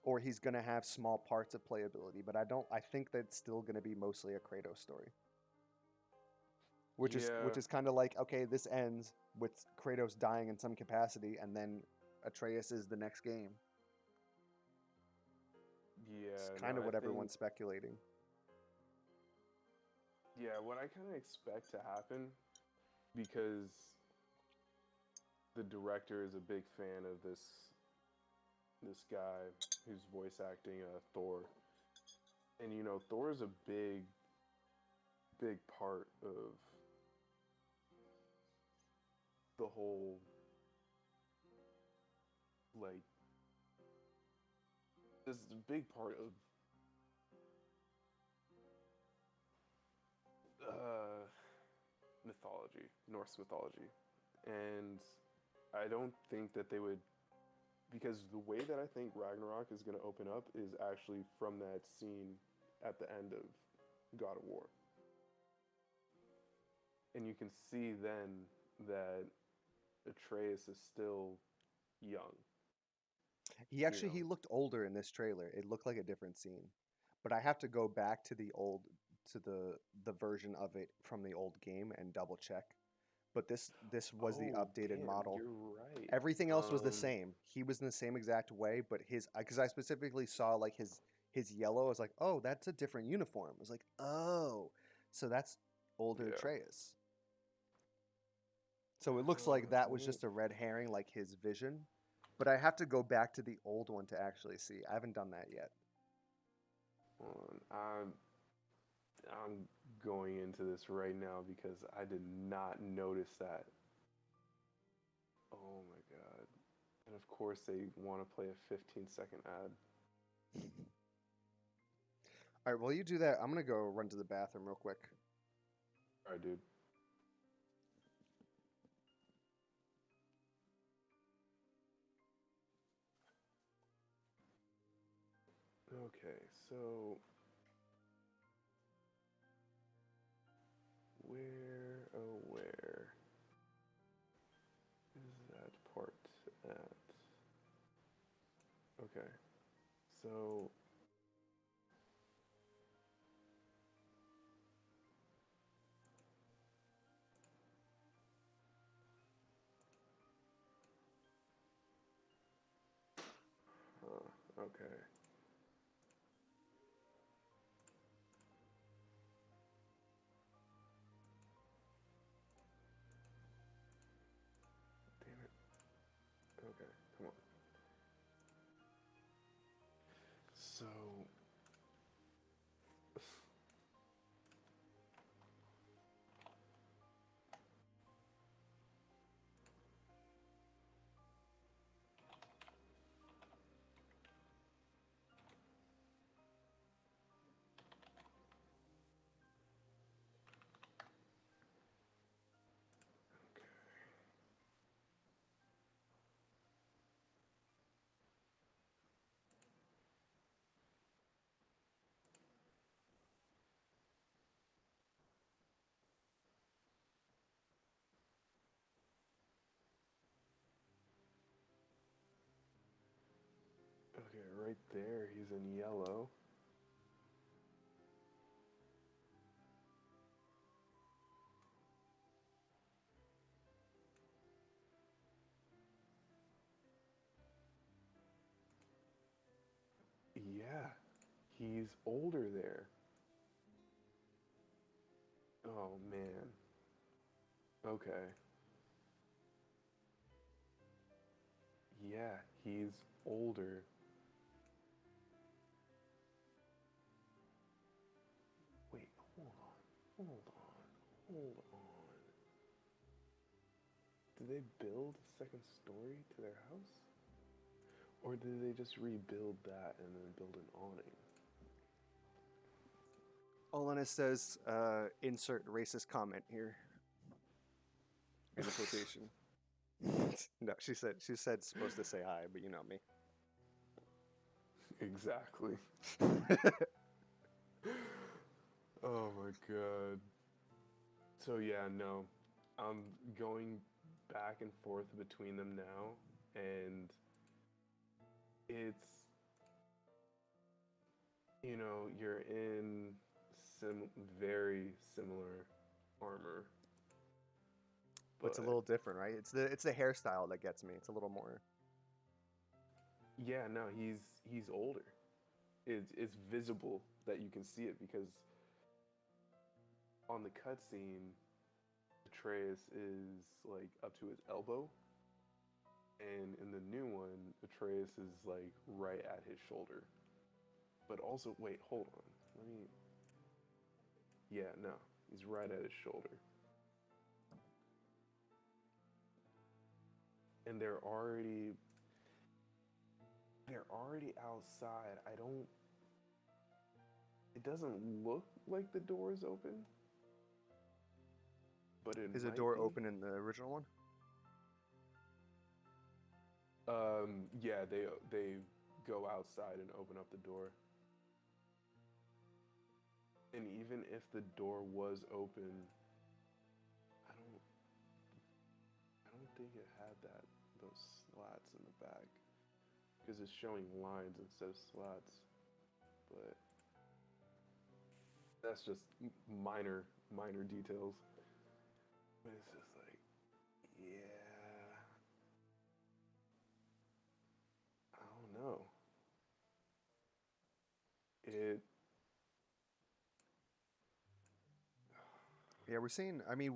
or he's gonna have small parts of playability. But I think that's still gonna be mostly a Kratos story. Which is kind of like, okay, this ends with Kratos dying in some capacity, and then Atreus is the next game. Yeah, it's kind of what everyone's speculating. Yeah, what I kind of expect to happen, because the director is a big fan of this guy who's voice acting Thor, and you know, Thor is a big part of the whole, like, this is a big part of mythology, Norse mythology, and I don't think that they would, because the way that I think Ragnarok is going to open up is actually from that scene at the end of God of War, and you can see then that Atreus is still young. He looked older in this trailer. It looked like a different scene, but I have to go back to the version of it from the old game and double check. But this was the updated model. You're right. Everything else was the same. He was in the same exact way, but because I specifically saw like his yellow. I was like, oh, that's a different uniform. I was like, oh, so that's older Atreus. So it looks like that was just a red herring, like his vision. But I have to go back to the old one to actually see. I haven't done that yet. I'm going into this right now because I did not notice that. Oh my god. And of course they want to play a 15-second ad. All right, while you do that, I'm going to go run to the bathroom real quick. All right, dude. Okay, so where is that part at? Okay, so Okay. Damn it. Okay, come on. So. Okay, right there, he's in yellow. Yeah, he's older there. Oh man. Okay. Yeah, he's older. Wait, hold on, hold on. Did they build a second story to their house? Or did they just rebuild that and then build an awning? Olena says, insert racist comment here. In the quotation. No, she said supposed to say hi, but you know me. Exactly. Oh my god. So yeah, no. I'm going back and forth between them now, and it's, you're in very similar armor. But it's a little different, right? It's the hairstyle that gets me. It's a little more. Yeah, no, he's older. It's visible that you can see it because on the cutscene, Atreus is like up to his elbow, and in the new one, Atreus is like right at his shoulder. But also, wait, hold on. Let me. Yeah, no, he's right at his shoulder. And they're already outside. I don't. It doesn't look like the door is open, but it Is the might door be. open in the original one? Yeah, they go outside and open up the door. And even if the door was open, I don't I don't think it had those slats in the back because it's showing lines instead of slats. But that's just minor details. But it's just like, yeah, I don't know. It Yeah, we're seeing. I mean,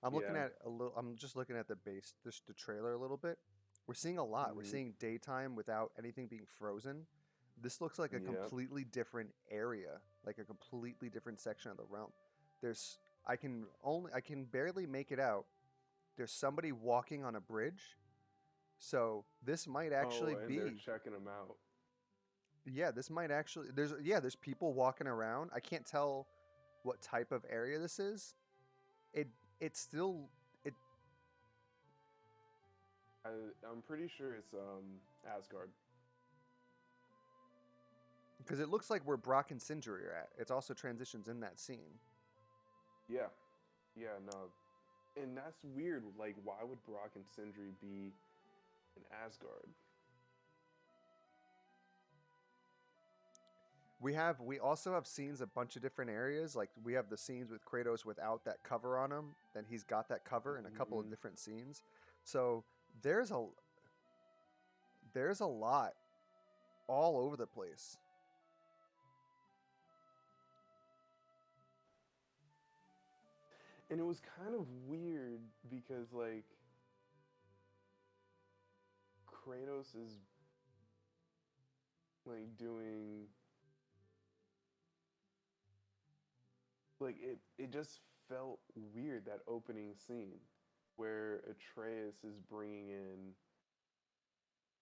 I'm looking yeah. at a little. I'm just looking at the base, just the trailer a little bit. We're seeing a lot. We're Mm-hmm. seeing daytime without anything being frozen. This looks like a Yep. completely different area, like a completely different section of the realm. There's. I can barely make it out. There's somebody walking on a bridge. So this might actually Oh, and they're be. checking them out. Yeah, this might actually. There's people walking around. I can't tell what type of area this is. It it's still it I'm pretty sure it's Asgard. because it looks like where Brock and Sindri are at. It's also transitions in that scene. Yeah. Yeah, no. And that's weird. Like, why would Brock and Sindri be in Asgard? We also have scenes a bunch of different areas. Like we have the scenes with Kratos without that cover on him. Then he's got that cover in a couple of Mm-hmm. different scenes. So there's a there's a lot all over the place. And it was kind of weird because like Kratos is like doing like it just felt weird, that opening scene where Atreus is bringing in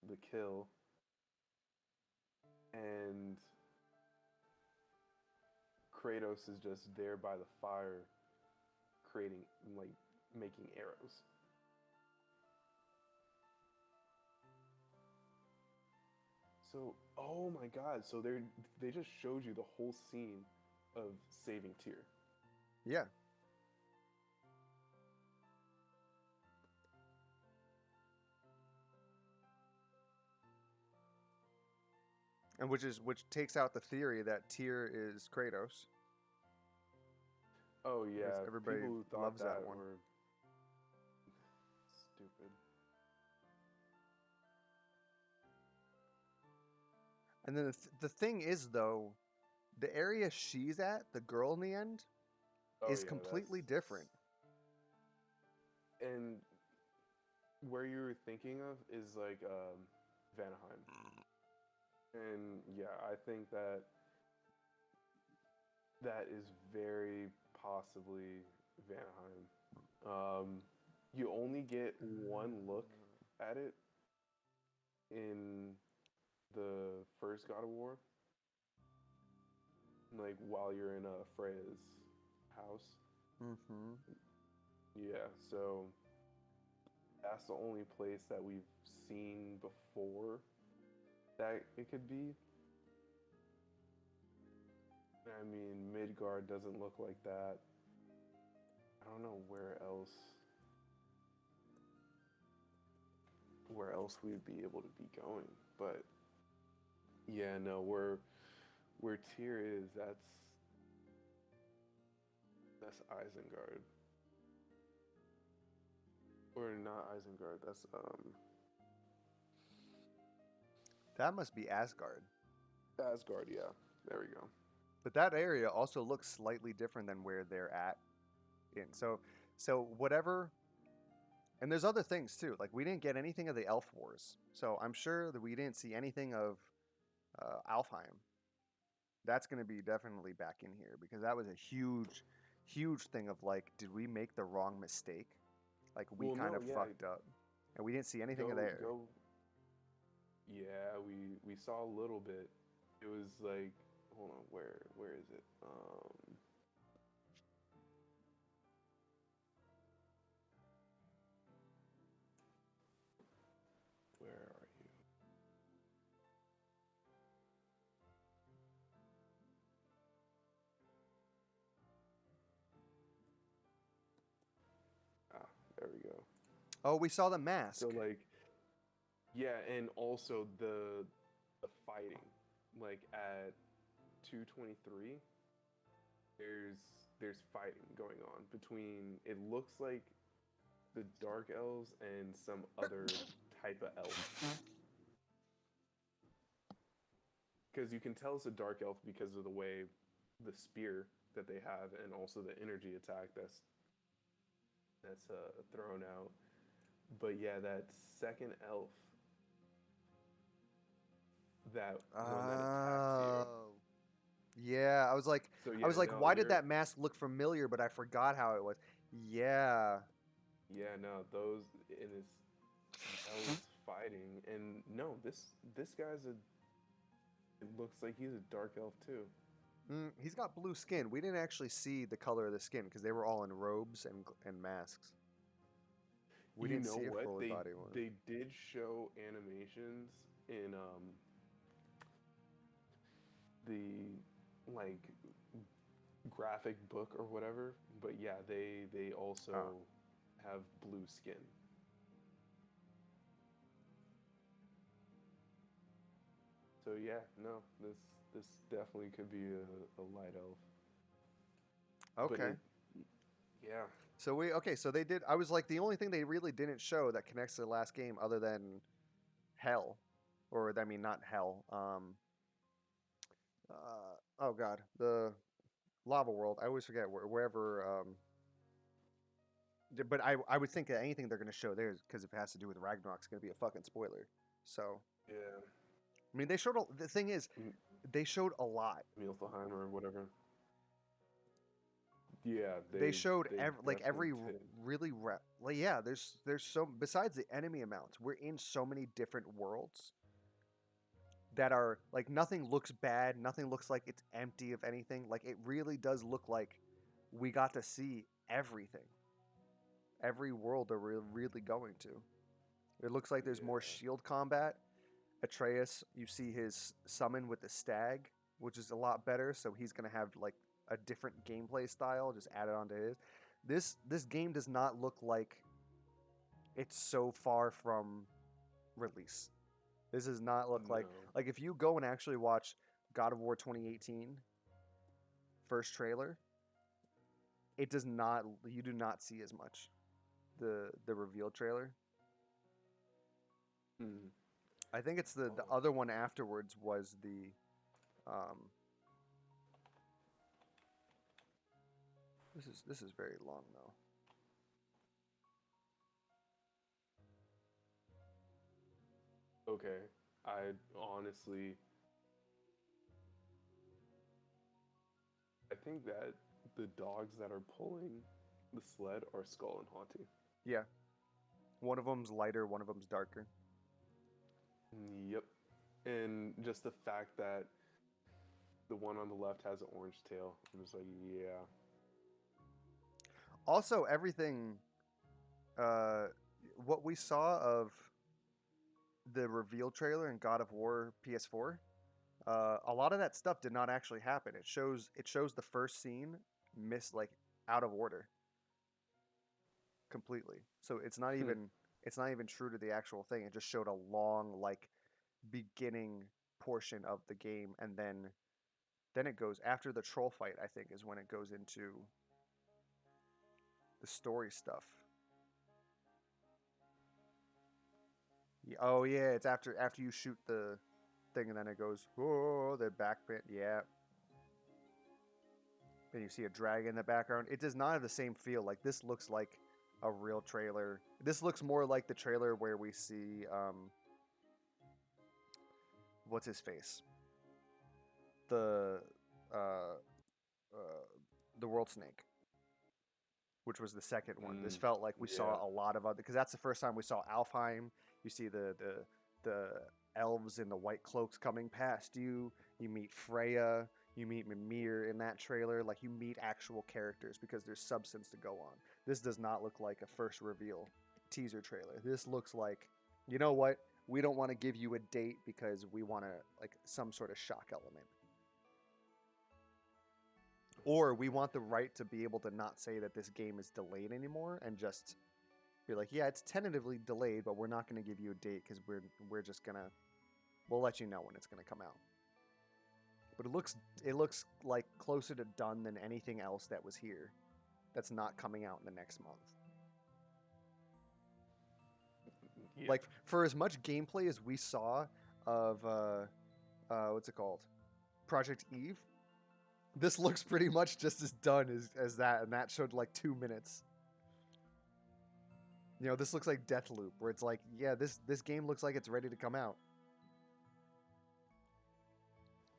the kill and Kratos is just there by the fire creating, like, making arrows. So, oh my god, so they just showed you the whole scene of saving Tyr. Yeah. And which takes out the theory that Tyr is Kratos. Oh yeah, Everybody people who thought loves that that one. were stupid. And then the thing is, though, the area she's at, the girl in the end, Oh is yeah, completely that's different. and where you were thinking of is like Vanaheim. And yeah, I think that that is very possibly Vanaheim. You only get one look at it in the first God of War, like while you're in Freya's house. Mm-hmm. Yeah, so that's the only place that we've seen before that it could be. I mean, Midgard doesn't look like that. I don't know where else we'd be able to be going, but yeah, no, where Tyr is, that's Isengard. Or not Isengard, that's That must be Asgard. Asgard, yeah. There we go. But that area also looks slightly different than where they're at. So whatever. And there's other things too. Like we didn't get anything of the Elf Wars, so I'm sure that we didn't see anything of Alfheim. That's going to be definitely back in here because that was a huge, huge thing of like, did we make the wrong mistake? Like we Well, kind no, of yeah, fucked up, and we didn't see anything of there. go. Yeah, we saw a little bit. It was like, hold on, where is it? Where are you? Ah, there we go. Oh, we saw the mask. So like, yeah, and also the fighting, like at 223, there's fighting going on between, it looks like the dark elves and some other type of elf. Because you can tell it's a dark elf because of the way the spear that they have and also the energy attack that's thrown out. But yeah, that second elf, that one that attacks you. Yeah, I was like, So I yeah, was like, no, why did that mask look familiar? But I forgot how it was. Yeah. Yeah, no, those in his elves fighting, and no, this guy's a. It looks like he's a dark elf too. He's got blue skin. We didn't actually see the color of the skin because they were all in robes and masks. We You didn't know see a what? fully body one. They did show animations in the like graphic book or whatever, but yeah, they also have blue skin. So yeah, no, this definitely could be a light elf. Okay. Yeah. So they did. I was like, the only thing they really didn't show that connects to the last game, other than hell, or I mean, not hell. Oh God, the lava world. I always forget wherever. But I would think that anything they're going to show there, because if it has to do with Ragnarok, it's going to be a fucking spoiler. So Yeah. I mean, they showed the thing is, M- they showed a lot. Muspelheim or whatever. Yeah, They showed they definitely every did. really like yeah. There's so besides the enemy amounts, we're in so many different worlds that are like nothing looks bad, nothing looks like it's empty of anything. Like it really does look like we got to see everything, every world that we're really going to. It looks like there's more Yeah. shield combat. Atreus, you see his summon with the stag, which is a lot better. So he's gonna have like a different gameplay style, just added onto his. This game does not look like it's so far from release. This does not look No. like if you go and actually watch God of War 2018 first trailer, it does not you do not see as much. The reveal trailer. Mm. I think it's the Oh. other one afterwards was the um this is very long though. Okay. I honestly, I think that the dogs that are pulling the sled are Skull and Haunty. Yeah. One of them's lighter, one of them's darker. Yep. And just the fact that the one on the left has an orange tail, I'm just like, yeah. Also, everything uh what we saw of the reveal trailer in God of War PS4, a lot of that stuff did not actually happen. It shows the first scene miss like out of order completely. So Hmm. it's not even true to the actual thing. It just showed a long like beginning portion of the game, and then it goes after the troll fight. I think is when it goes into the story stuff. Oh yeah, it's after you shoot the thing, and then it goes oh the back bit. Yeah, and you see a dragon in the background. It does not have the same feel. Like this looks like a real trailer. This looks more like the trailer where we see what's his face, the uh, uh the world snake, which was the second one. This Mm. felt like we Yeah. saw a lot of other because that's the first time we saw Alfheim. You see the elves in the white cloaks coming past you. You meet Freya. You meet Mimir in that trailer. Like you meet actual characters because there's substance to go on. This does not look like a first reveal teaser trailer. This looks like, you know what? We don't want to give you a date because we want to like some sort of shock element. Or we want the right to be able to not say that this game is delayed anymore and just be like, yeah, it's tentatively delayed, but we're not going to give you a date because we're just gonna we'll let you know when it's going to come out. But it looks like closer to done than anything else that was here. That's not coming out in the next month. Yeah. Like for as much gameplay as we saw of what's it called, Project Eve, this looks pretty much just as done as that, and that showed like 2 minutes. You know, this looks like Deathloop, where it's like, yeah, this game looks like it's ready to come out.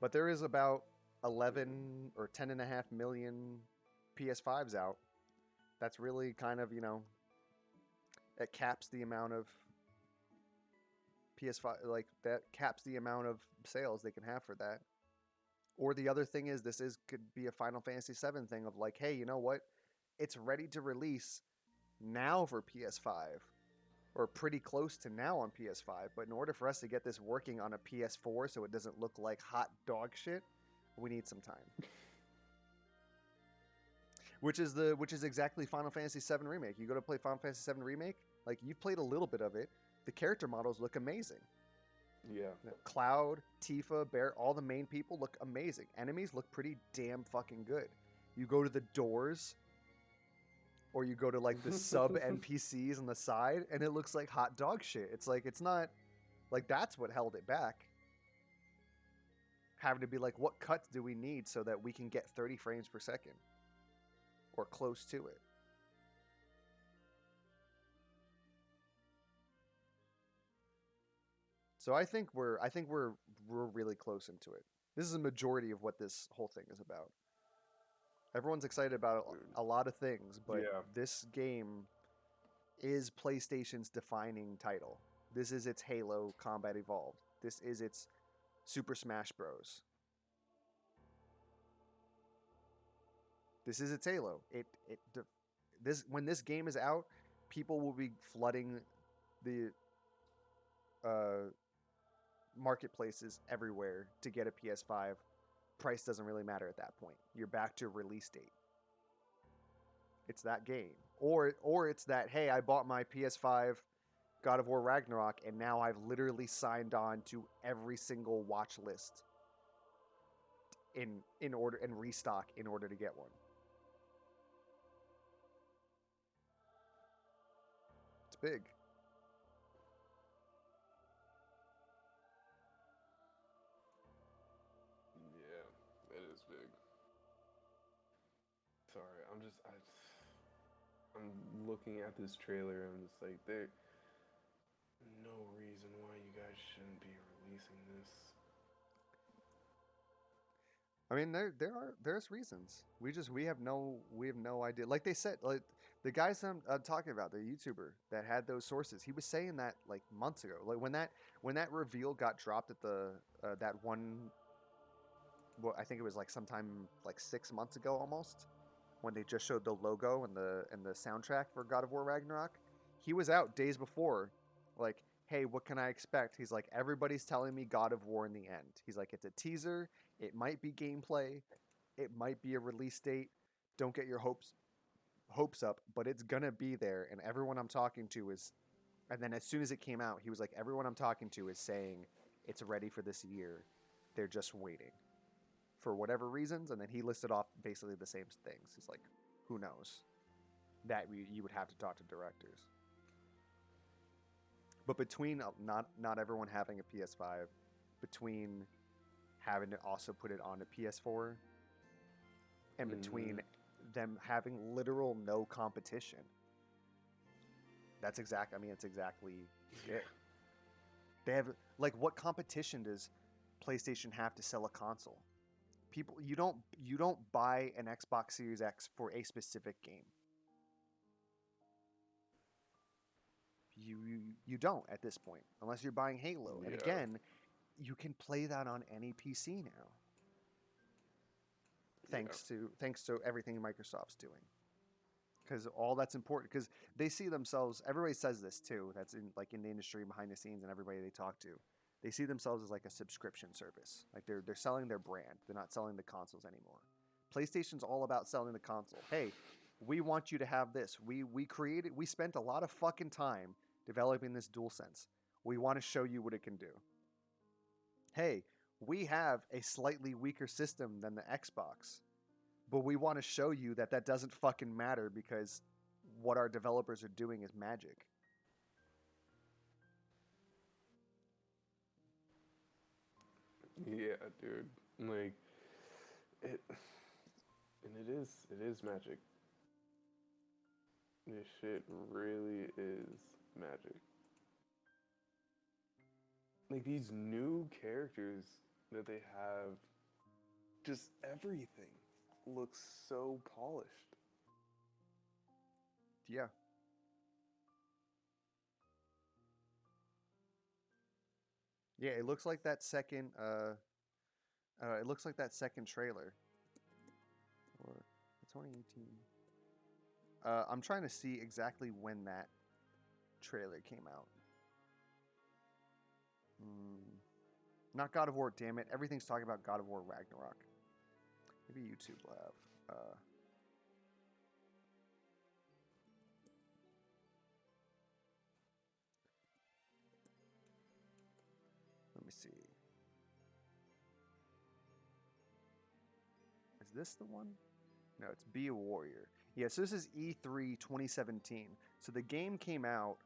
But there is about 11 or 10.5 million PS5s out. That's really kind of, you know, it caps the amount of PS5, like that caps the amount of sales they can have for that. Or the other thing is, this is could be a Final Fantasy VII thing of like, hey, you know what? It's ready to release now for PS5, or pretty close to now on PS5. But in order for us to get this working on a PS4 so it doesn't look like hot dog shit, we need some time. Which is exactly Final Fantasy VII Remake. You go to play Final Fantasy VII Remake, like you've played a little bit of it. The character models look amazing. Yeah. Cloud, Tifa, Bear, all the main people look amazing. Enemies look pretty damn fucking good. You go to the doors, or you go to like the sub NPCs on the side, and it looks like hot dog shit. It's like it's not Like, that's what held it back. Having to be like, what cuts do we need so that we can get 30 frames per second? Or close to it. So I think we're really close into it. This is a majority of what this whole thing is about. Everyone's excited about a lot of things, but this game is PlayStation's defining title. This is its Halo Combat Evolved. This is its Super Smash Bros. This is its Halo. When this game is out, people will be flooding the marketplaces everywhere to get a PS5. Price doesn't really matter at that point. You're back to release date. It's that game. Or it's that, hey, I bought my PS5 God of War Ragnarok and now I've literally signed on to every single watch list in order and restock in order to get one. It's big. Yeah, it is big. Sorry, I'm looking at this trailer and I'm just like, there's no reason why you guys shouldn't be releasing this. I mean, there's reasons. We have no idea. Like they said, like the guys I'm talking about, the YouTuber that had those sources, he was saying that like months ago. Like when that reveal got dropped at the that one, well, I think it was like sometime like 6 months ago almost, when they just showed the logo and the soundtrack for God of War Ragnarok. He was out days before, like, hey, what can I expect? He's like, everybody's telling me God of War in the end. He's like, it's a teaser. It might be gameplay. It might be a release date. Don't get your hopes up, but it's gonna be there. And everyone I'm talking to is, and then as soon as it came out, he was like, everyone I'm talking to is saying it's ready for this year. They're just waiting for whatever reasons. And then he listed off basically the same things. He's like, who knows? That you would have to talk to directors. But between not everyone having a PS5, between having to also put it on a PS4, and between them having literal no competition, it's exactly it. They have, like, what competition does PlayStation have to sell a console? People, you don't buy an Xbox Series X for a specific game. You don't at this point, unless you're buying Halo. And again, you can play that on any PC now. Thanks to everything Microsoft's doing. Because all that's important, because they see themselves, everybody says this too, that's in the industry behind the scenes and everybody they talk to. They see themselves as like a subscription service. Like they're selling their brand. They're not selling the consoles anymore. PlayStation's all about selling the console. Hey, we want you to have this. We spent a lot of fucking time developing this DualSense. We want to show you what it can do. Hey, we have a slightly weaker system than the Xbox, but we want to show you that doesn't fucking matter because what our developers are doing is magic. Yeah, dude. Like it is magic. This shit really is magic. Like these new characters that they have, just everything looks so polished. Yeah. Yeah, it looks like that second trailer. Or 2018. I'm trying to see exactly when that trailer came out. Not God of War, damn it. Everything's talking about God of War Ragnarok. Maybe YouTube will have. Let me see. Is this the one? No, it's Be a Warrior. Yeah, so this is E3 2017. So the game came out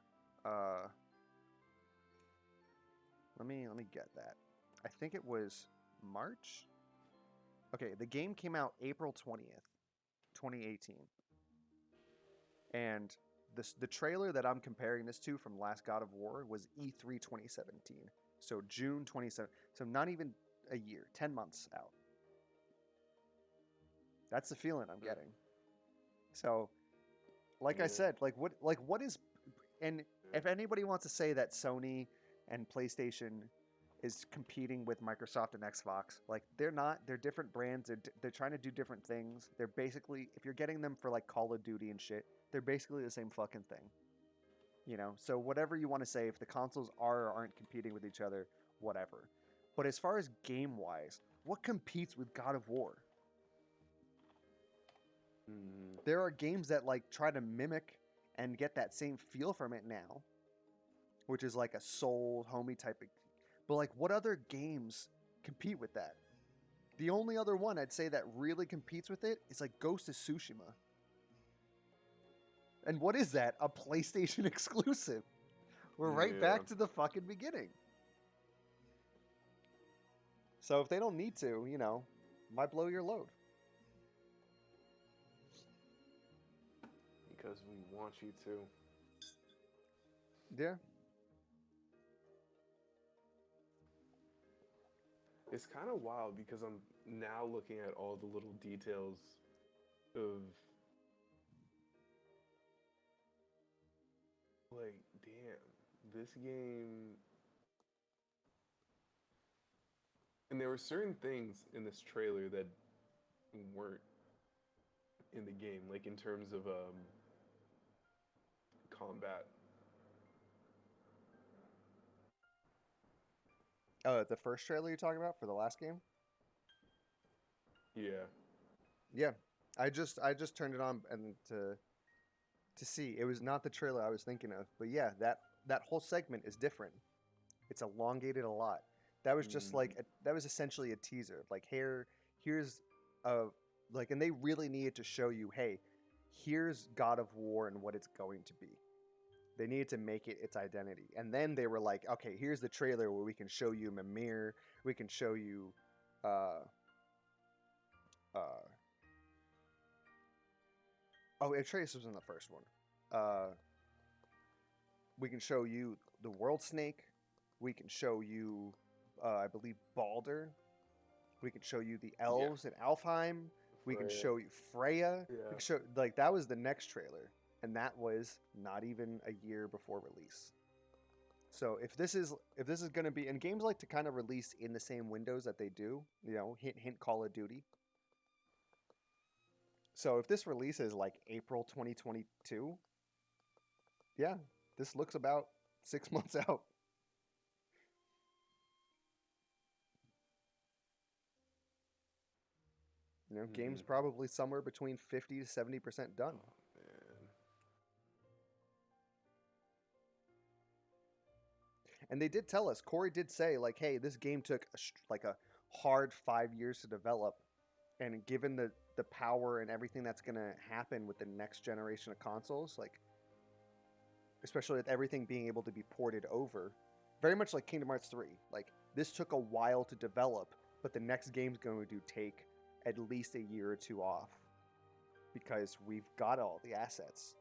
Let me get that. I think it was March. Okay, the game came out April 20th, 2018. And the trailer that I'm comparing this to from Last God of War was E3 2017. So June 27. So not even a year, 10 months out. That's the feeling I'm getting. So, like I said, what is, and if anybody wants to say that Sony and PlayStation is competing with Microsoft and Xbox, like they're not. They're different brands. They're trying to do different things. They're basically, if you're getting them for like Call of Duty and shit, they're basically the same fucking thing. You know, so whatever you want to say, if the consoles are or aren't competing with each other, whatever. But as far as game wise, what competes with God of War? There are games that like try to mimic and get that same feel from it now, which is like a soul homey type of. But like, what other games compete with that? The only other one I'd say that really competes with it is like Ghost of Tsushima. And what is that? A PlayStation exclusive. We're right back to the fucking beginning. So if they don't need to, you know, why blow your load? Because we want you to. Yeah. It's kind of wild because I'm now looking at all the little details of like, damn, this game. And there were certain things in this trailer that weren't in the game, like in terms of combat. Oh, the first trailer you're talking about for the last game? Yeah. Yeah. I just turned it on and to see. It was not the trailer I was thinking of, but yeah, that whole segment is different. It's elongated a lot. That was just like that was essentially a teaser. Like here's a like, and they really needed to show you, hey, here's God of War and what it's going to be. They needed to make it its identity. And then they were like, okay, here's the trailer where we can show you Mimir, we can show you Atreus was in the first one. We can show you the World Snake. We can show you, I believe, Balder. We can show you the elves in Alfheim. We can show you Freya. Yeah. We can show, like, that was the next trailer. And that was not even a year before release. So if this is going to be, and games like to kind of release in the same windows that they do, you know, hint Call of Duty. So if this releases like April 2022, yeah, this looks about 6 months out. You know, game's probably somewhere between 50 to 70% done. Oh, man. And they did tell us, Corey did say, like, hey, this game took a hard 5 years to develop. And given the power and everything that's going to happen with the next generation of consoles, like, especially with everything being able to be ported over, very much like Kingdom Hearts 3. Like, this took a while to develop, but the next game's going to take at least a year or two off because we've got all the assets.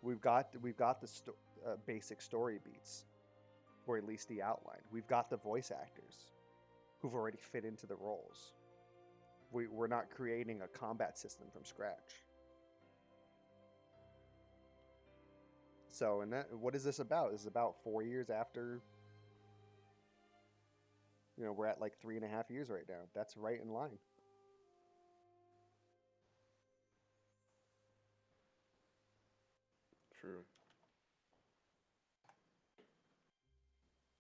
We've got the basic story beats, or at least the outline. We've got the voice actors who've already fit into the roles. We're not creating a combat system from scratch. So, and what is this about? This is about 4 years after. You know, we're at like 3.5 years right now. That's right in line. True.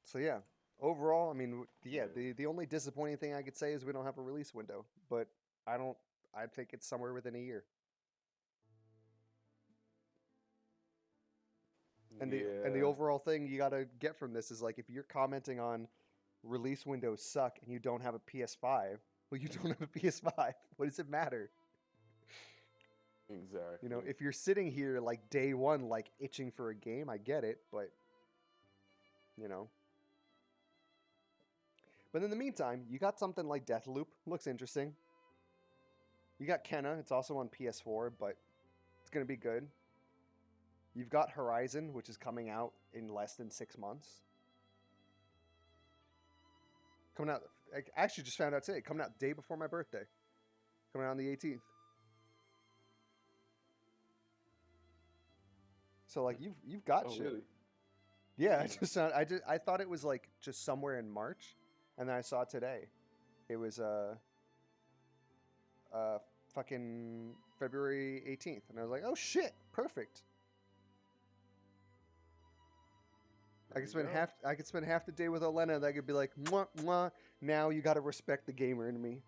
So yeah, overall, I mean, yeah, the only disappointing thing I could say is we don't have a release window, but I think it's somewhere within a year. And the overall thing you got to get from this is like, if you're commenting on release windows suck and you don't have a PS5, well, you don't have a PS5. What does it matter? Exactly. You know, if you're sitting here like day one, like itching for a game, I get it, but you know, But in the meantime, you got something like Deathloop. Looks interesting. You got Kenna. It's also on PS4, but it's going to be good. You've got Horizon, which is coming out in less than 6 months. Coming out, I actually just found out today, coming out the day before my birthday. Coming out on the 18th. So like you've got shit. Really? Yeah, I thought it was like just somewhere in March, and then I saw it today. It was fucking February 18th, and I was like, oh shit, perfect. I could spend half the day with Olena, and I could be like, mwah, mwah, now you got to respect the gamer in me.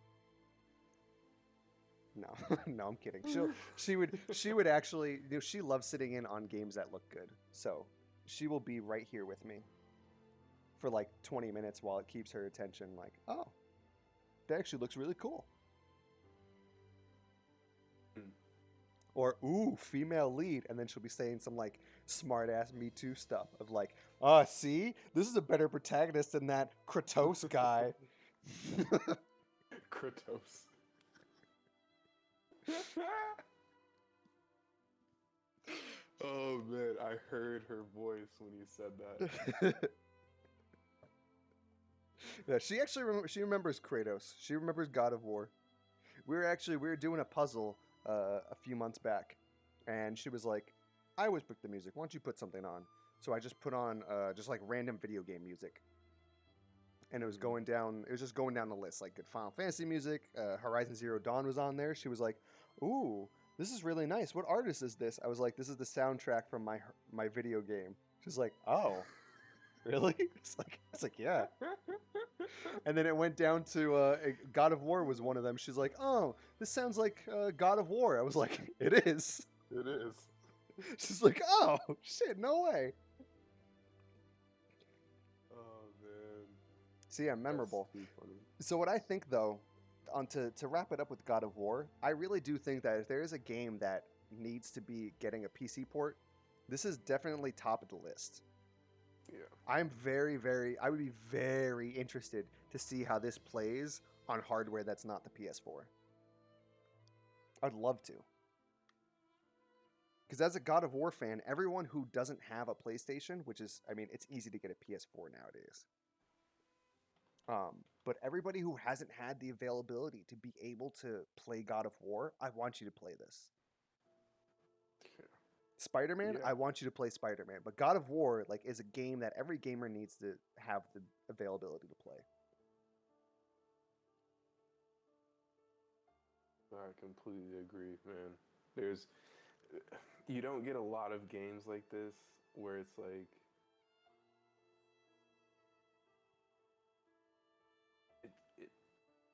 No, no, I'm kidding. She would actually, she loves sitting in on games that look good. So she will be right here with me for like 20 minutes while it keeps her attention. Like, oh, that actually looks really cool. Or, ooh, female lead. And then she'll be saying some like smart ass Me Too stuff of like, see, this is a better protagonist than that Kratos guy. Kratos. Oh man, I heard her voice when you said that. Yeah, she actually she remembers Kratos. She remembers God of War. We were doing a puzzle a few months back, and she was like, "I always pick the music. Why don't you put something on?" So I just put on just like random video game music, and it was going down. It was just going down the list, like good Final Fantasy music. Horizon Zero Dawn was on there. She was like, "Ooh, this is really nice. What artist is this?" I was like, "This is the soundtrack from my video game." She's like, "Oh, really?" It's like yeah. And then it went down to God of War was one of them. She's like, "Oh, this sounds like God of War." I was like, "It is." It is. She's like, "Oh shit, no way." Oh man. So yeah, memorable. That's too funny. So what I think though, to wrap it up with God of War, I really do think that if there is a game that needs to be getting a PC port, this is definitely top of the list. Yeah. I would be very interested to see how this plays on hardware that's not the PS4. I'd love to. Because as a God of War fan, everyone who doesn't have a PlayStation, which is, I mean, it's easy to get a PS4 nowadays. But everybody who hasn't had the availability to be able to play God of War, I want you to play this. Spider-Man, Yeah. I want you to play Spider-Man. But God of War, like, is a game that every gamer needs to have the availability to play. I completely agree, man. You don't get a lot of games like this where it's like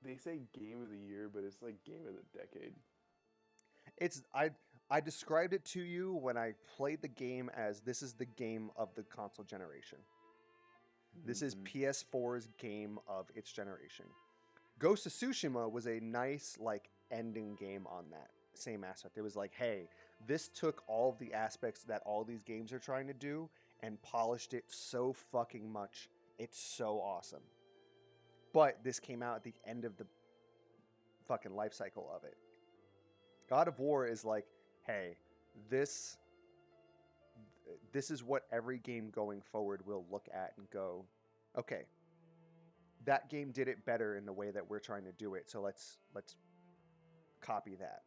they say game of the year, but it's like game of the decade. I described it to you when I played the game as this is the game of the console generation. This is PS4's game of its generation. Ghost of Tsushima was a nice like ending game on that same aspect. It was like, hey, this took all of the aspects that all these games are trying to do and polished it so fucking much. It's so awesome. But this came out at the end of the fucking life cycle of it. God of War is like, hey, this is what every game going forward will look at and go, okay, that game did it better in the way that we're trying to do it, so let's copy that.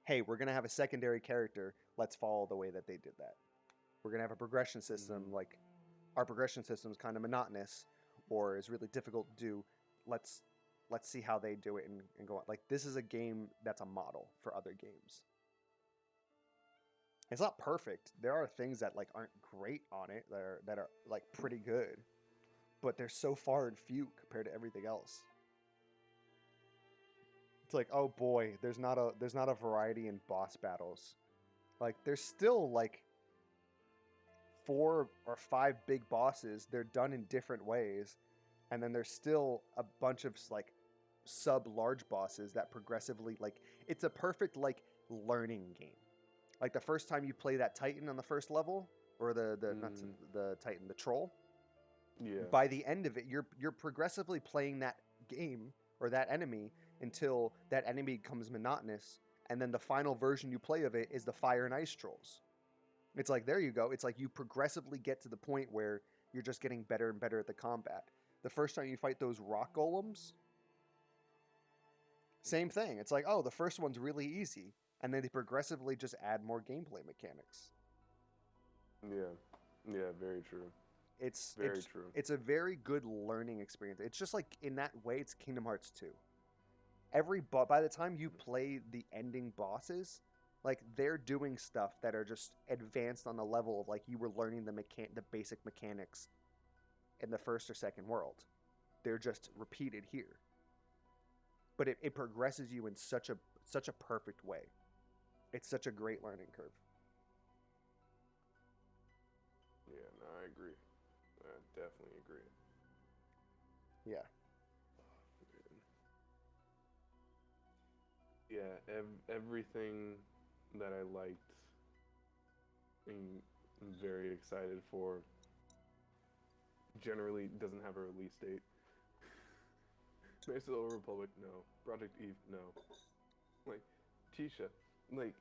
Hey, we're going to have a secondary character, let's follow the way that they did that. We're going to have a progression system, like our progression system is kind of monotonous or is really difficult to do. Let's see how they do it and go on. Like, this is a game that's a model for other games. It's not perfect. There are things that like aren't great on it that are like pretty good, but they're so far and few compared to everything else. It's like, oh boy, there's not a variety in boss battles. Like, there's still like 4 or 5 big bosses. They're done in different ways, and then there's still a bunch of like sub-large bosses that progressively, like, it's a perfect like learning game. Like the first time you play that Titan on the first level, or not the Titan, the troll, Yeah. By the end of it, you're progressively playing that game or that enemy until that enemy becomes monotonous, and then the final version you play of it is the fire and ice trolls. It's like, there you go. It's like you progressively get to the point where you're just getting better and better at the combat. The first time you fight those rock golems, same thing. It's like, oh, the first one's really easy, and then they progressively just add more gameplay mechanics. Yeah. Yeah, very true. It's Very it's true. it's a very good learning experience. It's just like, in that way, it's Kingdom Hearts 2. By the time you play the ending bosses, like, they're doing stuff that are just advanced on the level of, like, you were learning the basic mechanics in the first or second world. They're just repeated here. But it progresses you in such a perfect way. It's such a great learning curve. Yeah, no, I agree. I definitely agree. Yeah. Yeah, everything that I liked and I'm very excited for generally doesn't have a release date. Knights of the Old Republic, no. Project Eve, no. Like, Tisha, like,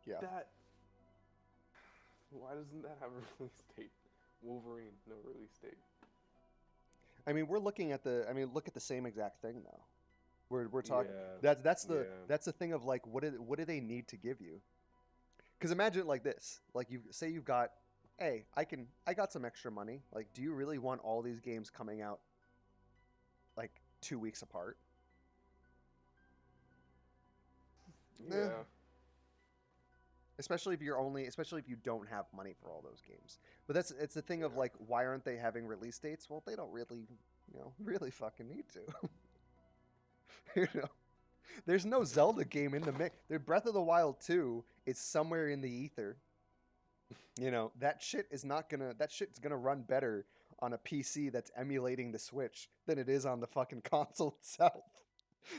Yeah. that. Why doesn't that have a release date? Wolverine, no release date. I mean, look at the same exact thing though. We're talking, Yeah, that's the yeah, that's the thing of, like, what do they need to give you? Because imagine it like this: like, you've got, hey, I got some extra money. Like, do you really want all these games coming out like 2 weeks apart? Eh. yeah. Especially if you don't have money for all those games. But it's the thing of, Yeah. like, why aren't they having release dates? Well, they don't really, really fucking need to. you know, there's no Zelda game in the mix. Their Breath of the Wild 2 is somewhere in the ether. That shit's gonna run better on a PC that's emulating the Switch than it is on the fucking console itself.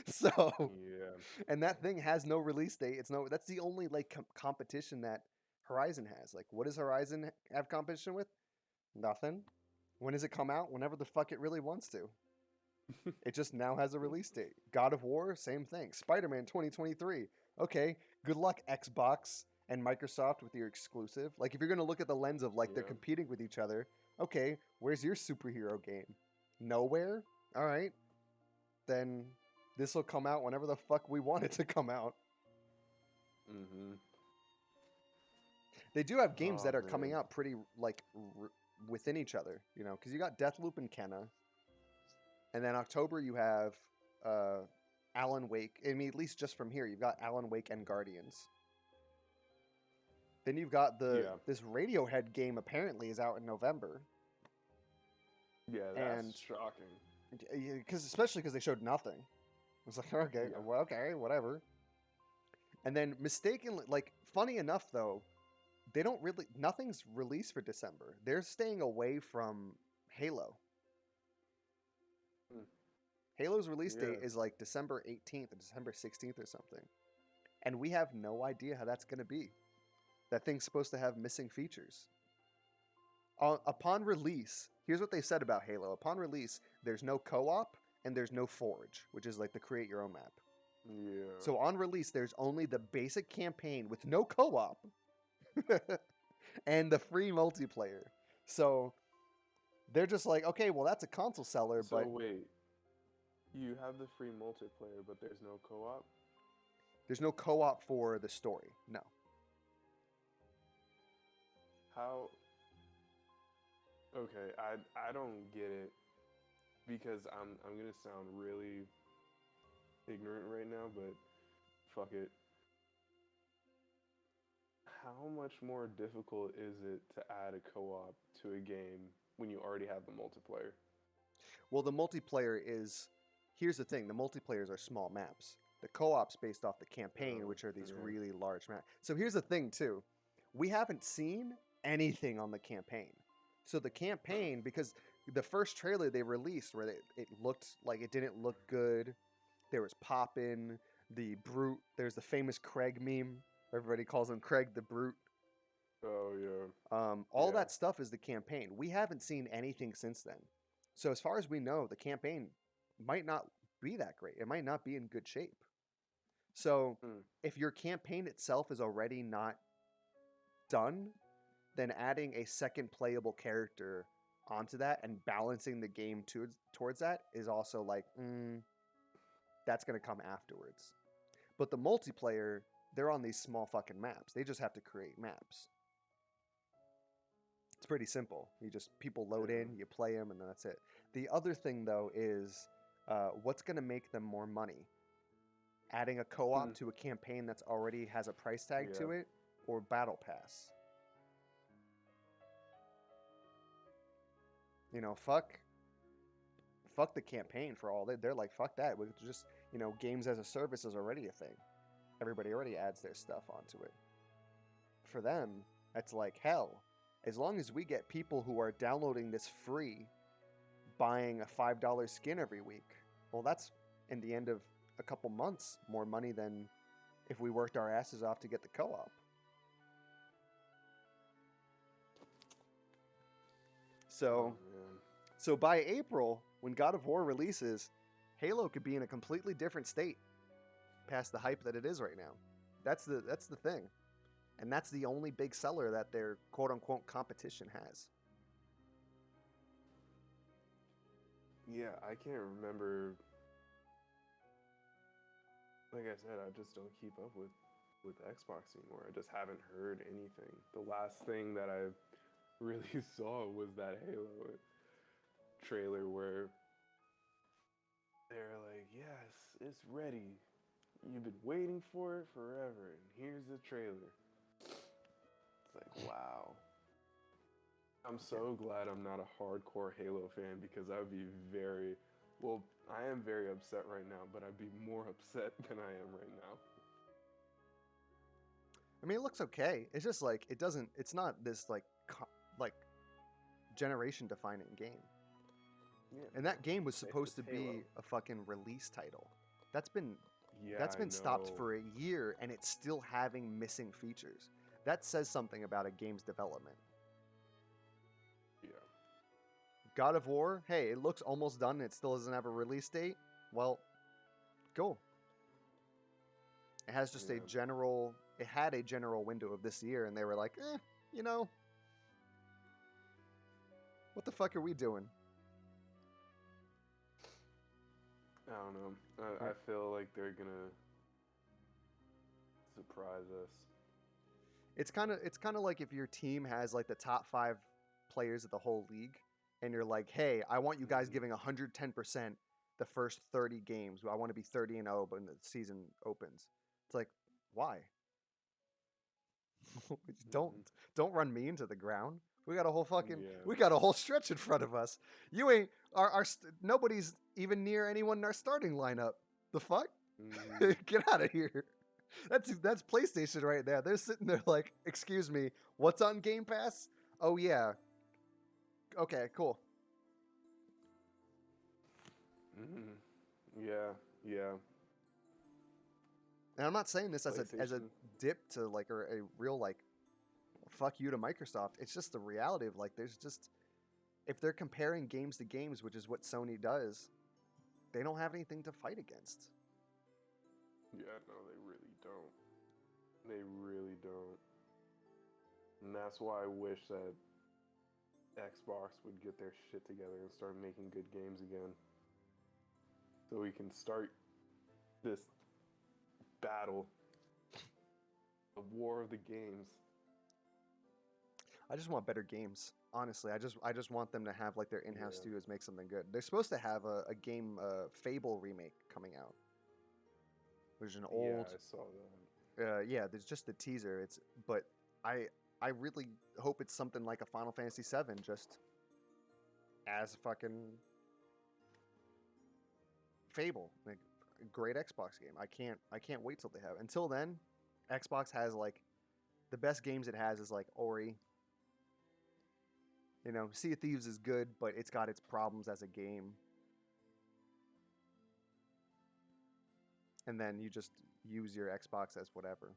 So, Yeah. and that thing has no release date. That's the only, like, competition that Horizon has. Like, what does Horizon have competition with? Nothing. When does it come out? Whenever the fuck it really wants to. It just now has a release date. God of War, same thing. Spider-Man 2023. Okay, good luck, Xbox and Microsoft, with your exclusive. Like, if you're gonna look at the lens of, like, they're Yeah. competing with each other, okay, where's your superhero game? Nowhere? All right. Then this will come out whenever the fuck we want it to come out. Mm-hmm. They do have games Oh that are man. coming out pretty, like, within each other, because you got Deathloop and Kenna, and then October you have Alan Wake. I mean, at least just from here, you've got Alan Wake and Guardians. Then you've got Yeah. this Radiohead game apparently is out in November. Yeah, that's shocking. Especially because they showed nothing. It's like, okay, Yeah. well, okay, whatever. And then mistakenly, like, funny enough though, nothing's released for December. They're staying away from Halo. Hmm. Halo's release date Yeah. is like December 18th or December 16th or something. And we have no idea how that's going to be. That thing's supposed to have missing features. Upon release, here's what they said about Halo. Upon release, there's no co-op and there's no forge, which is like the create your own map. Yeah. So on release, there's only the basic campaign with no co-op and the free multiplayer. So they're just like, okay, well, that's a console seller, So but wait, you have the free multiplayer, but there's no co-op? there's no co-op for the story. No. How? Okay, I don't get it because I'm gonna sound really ignorant right now, but fuck it. How much more difficult is it to add a co-op to a game when you already have the multiplayer? Well, the multiplayer is, here's the thing, the multiplayers are small maps. The co-op's based off the campaign, Oh, which are these yeah. really large maps. So here's the thing too. We haven't seen anything on the campaign. So the campaign, because the first trailer they released where it looked like it didn't look good. There was Poppin, the Brute. There's the famous Craig meme. Everybody calls him Craig the Brute. Oh yeah. All Yeah. that stuff is the campaign. We haven't seen anything since then. So as far as we know, the campaign might not be that great. It might not be in good shape. So Mm. if your campaign itself is already not done, then adding a second playable character onto that and balancing the game towards that is also like, that's going to come afterwards. But the multiplayer, they're on these small fucking maps. They just have to create maps. It's pretty simple. People load Yeah. in, you play them, and then that's it. The other thing though is what's going to make them more money? Adding a co-op to a campaign that's already has a price tag Yeah. to it, or battle pass. Fuck the campaign for all that. They're like, fuck that. We just, games as a service is already a thing. Everybody already adds their stuff onto it. For them, it's like hell. As long as we get people who are downloading this free, buying a $5 skin every week, well, that's in the end of a couple months more money than if we worked our asses off to get the co-op. So, so by April, when God of War releases, Halo could be in a completely different state past the hype that it is right now. That's the thing. And that's the only big seller that their quote unquote competition has. Yeah, I can't remember. Like I said, I just don't keep up with Xbox anymore. I just haven't heard anything. The last thing that I really saw was that Halo trailer where they're like, "Yes, it's ready. You've been waiting for it forever, and here's the trailer." It's like, wow. I'm so glad I'm not a hardcore Halo fan because I would be I am very upset right now, but I'd be more upset than I am right now. I mean, it looks okay. It's just like it's not this like generation defining game. Yeah, And that game was it's supposed just to Halo. be a fucking release title. That's been Yeah, I stopped know. for a year and it's still having missing features. That says something about a game's development. Yeah. God of War, hey, it looks almost done and it still doesn't have a release date. Well, cool. It has just Yeah. it had a general window of this year and they were like, what the fuck are we doing? I don't know. I feel like they're gonna surprise us. It's kind of like if your team has like the top 5 players of the whole league and you're like, "Hey, I want you guys giving 110% the first 30 games. I want to be 30-0 when the season opens." It's like, "Why?" Don't run me into the ground. We got a whole we got a whole stretch in front of us. You ain't nobody's even near anyone in our starting lineup. The fuck? Get out of here. That's PlayStation right there. They're sitting there like, "Excuse me, what's on Game Pass?" "Oh yeah." "Okay, cool." Yeah. And I'm not saying this as a dip to like or a real like fuck you to Microsoft. It's just the reality of like there's just if they're comparing games to games, which is what Sony does, they don't have anything to fight against. Yeah, no, they really don't. They really don't. And that's why I wish that Xbox would get their shit together and start making good games again. So we can start this battle, the war of the games. I just want better games. Honestly, I just want them to have like their in-house studios make something good. They're supposed to have a game Fable remake coming out, which is an old. Yeah, I saw that. Yeah, there's just the teaser. But I really hope it's something like a Final Fantasy VII, just as a fucking Fable, like a great Xbox game. I can't wait till they have. Until then, Xbox has like the best games it has is like Ori. Sea of Thieves is good, but it's got its problems as a game. And then you just use your Xbox as whatever.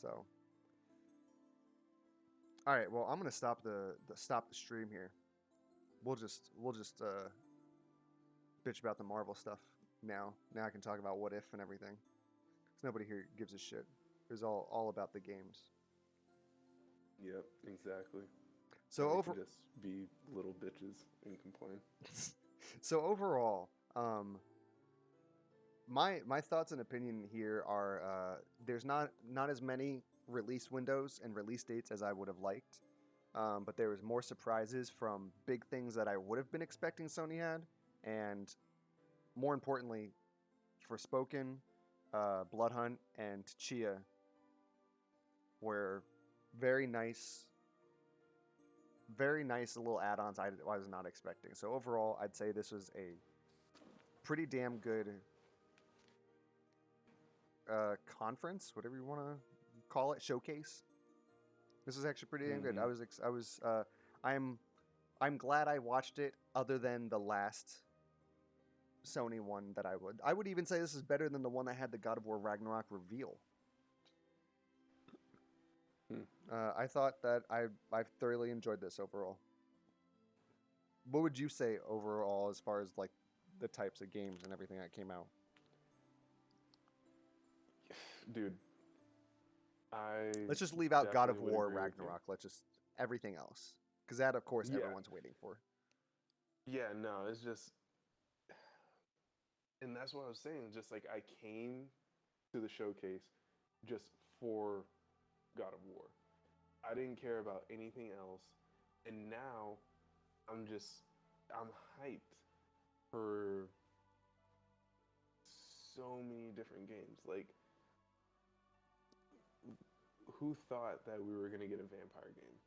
So, all right. Well, I'm gonna stop the stream here. We'll just bitch about the Marvel stuff now. Now I can talk about What If and everything. Cause nobody here gives a shit. It was all about the games. Yep, exactly. So And we can just be little bitches and complain. So overall, my thoughts and opinion here are there's not as many release windows and release dates as I would have liked, but there was more surprises from big things that I would have been expecting Sony had, and more importantly, Forspoken, Blood Hunt, and Chia were very nice little add-ons I was not expecting. So overall, I'd say this was a pretty damn good conference, whatever you want to call it, showcase. This is actually pretty damn good. I'm glad I watched it. Other than the last Sony one that I would even say this is better than the one that had the God of War Ragnarok reveal. I thought that I thoroughly enjoyed this overall. What would you say overall as far as like the types of games and everything that came out? Dude, let's just leave out God of definitely would War agree with you. Ragnarok. Let's just everything else, because that of course Yeah. everyone's waiting for. Yeah, no, it's just, and that's what I was saying. Just like I came to the showcase just for God of War. I didn't care about anything else, and now I'm hyped for so many different games. Like, who thought that we were gonna get a vampire game?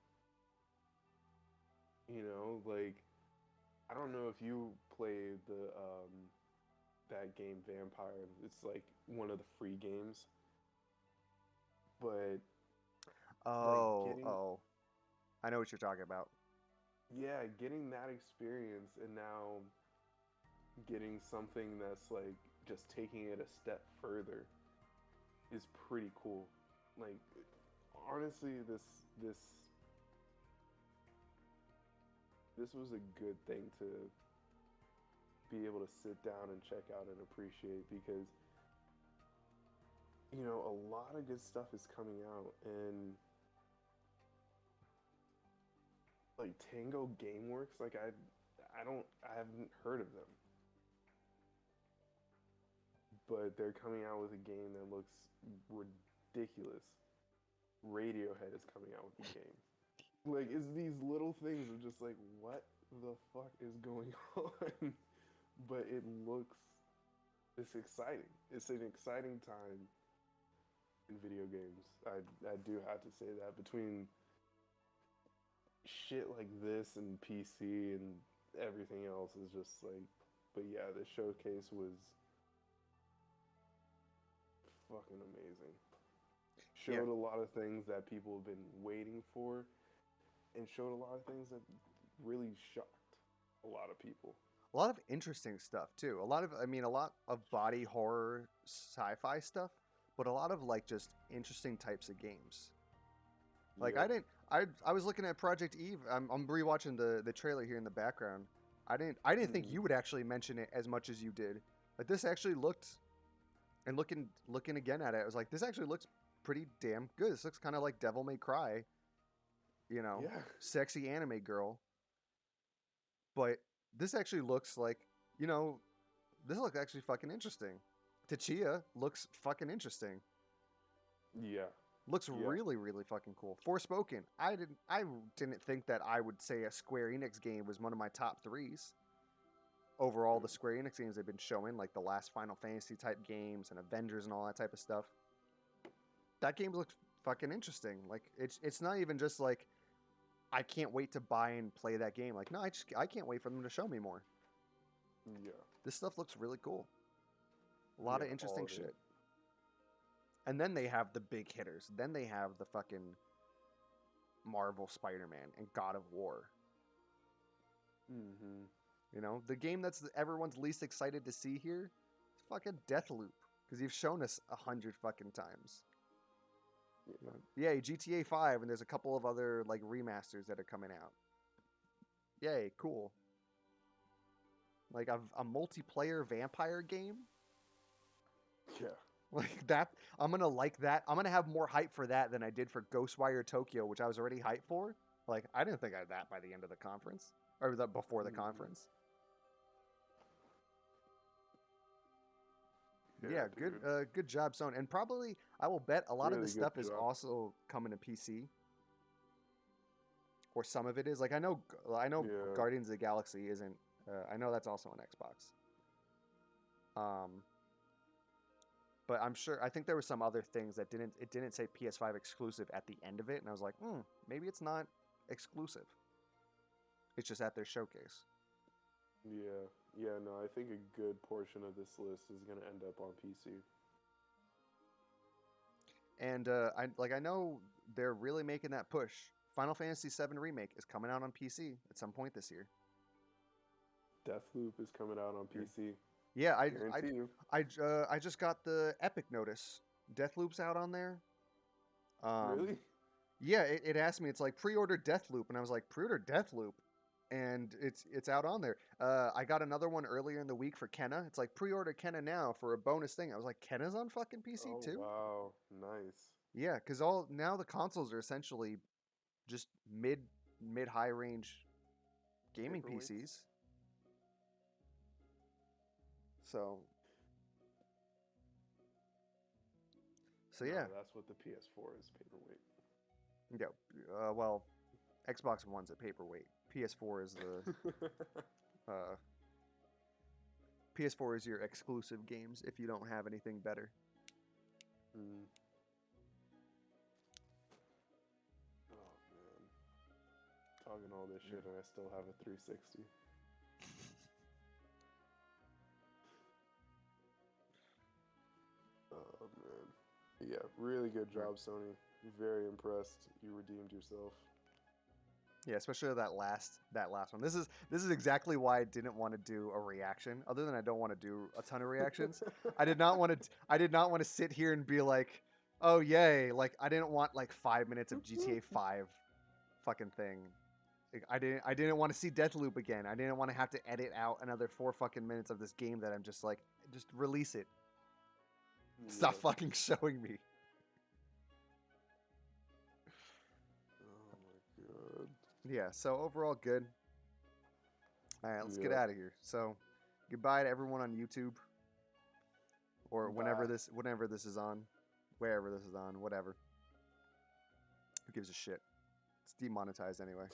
You know, like, I don't know if you played the that game Vampire. It's like one of the free games, but Oh, I know what you're talking about. yeah, getting that experience and now getting something that's like just taking it a step further is pretty cool. Like, honestly, this was a good thing to be able to sit down and check out and appreciate, because you know a lot of good stuff is coming out, and like Tango Gameworks, like I haven't heard of them, but they're coming out with a game that looks ridiculous. Radiohead is coming out with a game. Like, it's these little things of just like, what the fuck is going on? But it's exciting. It's an exciting time in video games. I do have to say that, between shit like this and PC and everything else is just like, but yeah, the showcase was fucking amazing. Showed a lot of things that people have been waiting for, and showed a lot of things that really shocked a lot of people. A lot of interesting stuff too. A lot of body horror sci-fi stuff, but a lot of like just interesting types of games. Like, Yep. I was looking at Project Eve. I'm rewatching the trailer here in the background. I didn't think you would actually mention it as much as you did. Like, this actually looked, and looking again at it, I was like, this actually looks pretty damn good. This looks kind of like Devil May Cry, you know, Yeah. sexy anime girl. But this actually looks like, you know, this looks actually fucking interesting. Tachia looks fucking interesting. Yeah. Looks Yeah. really, really fucking cool. Forspoken. I didn't think that I would say a Square Enix game was one of my top threes. Overall, the Square Enix games they've been showing, like the last Final Fantasy type games and Avengers and all that type of stuff. That game looked fucking interesting. Like, it's not even just like I can't wait to buy and play that game. Like, no, I can't wait for them to show me more. Yeah. This stuff looks really cool. A lot of Yeah, interesting all of it. shit. And then they have the big hitters. Then they have the fucking Marvel Spider-Man and God of War. Mm-hmm. You know, the game that's everyone's least excited to see here is fucking Deathloop, because you've shown us 100 fucking times. Yay, GTA 5, and there's a couple of other like remasters that are coming out. Yay, cool. Like a multiplayer vampire game. Yeah. Like that, I'm gonna like that. I'm gonna have more hype for that than I did for Ghostwire Tokyo, which I was already hyped for. Like I didn't think I had that by the end of the conference, or before the conference. Yeah, good job, Sony. And probably I will bet a lot of this stuff is also coming to PC, or some of it is. Like I know Guardians of the Galaxy isn't. I know that's also on Xbox. But I'm sure. I think there were some other things that didn't say PS5 exclusive at the end of it, and I was like, maybe it's not exclusive. It's just at their showcase. Yeah, no, I think a good portion of this list is going to end up on PC. And I know they're really making that push. Final Fantasy VII Remake is coming out on PC at some point this year. Deathloop is coming out on PC. Yeah, I just got the Epic notice. Deathloop's out on there. Really? Yeah, it asked me. It's like pre-order Deathloop, and I was like, pre-order Deathloop, and it's out on there. I got another one earlier in the week for Kenna. It's like pre-order Kenna now for a bonus thing. I was like, Kenna's on fucking PC too. Wow, nice. Yeah, because now the consoles are essentially just mid-high range gaming PCs. So yeah, that's what the PS4 is, paperweight. Yeah, well, Xbox One's a paperweight. PS4 is the PS4 is your exclusive games if you don't have anything better. Oh man, talking all this shit and I still have a 360. Oh man, yeah, really good job, Sony. Very impressed. You redeemed yourself. Yeah, especially that last one. This is exactly why I didn't want to do a reaction. Other than I don't want to do a ton of reactions. I did not want to sit here and be like, "Oh yay!" Like I didn't want like 5 minutes of GTA 5 fucking thing. Like, I didn't want to see Deathloop again. I didn't want to have to edit out another 4 fucking minutes of this game that I'm just like, just release it. Yeah. Stop fucking showing me. Yeah, so overall good. All right, let's get out of here. So, goodbye to everyone on YouTube, or whenever this is on, wherever this is on, whatever. Who gives a shit? It's demonetized anyway.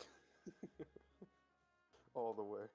All the way.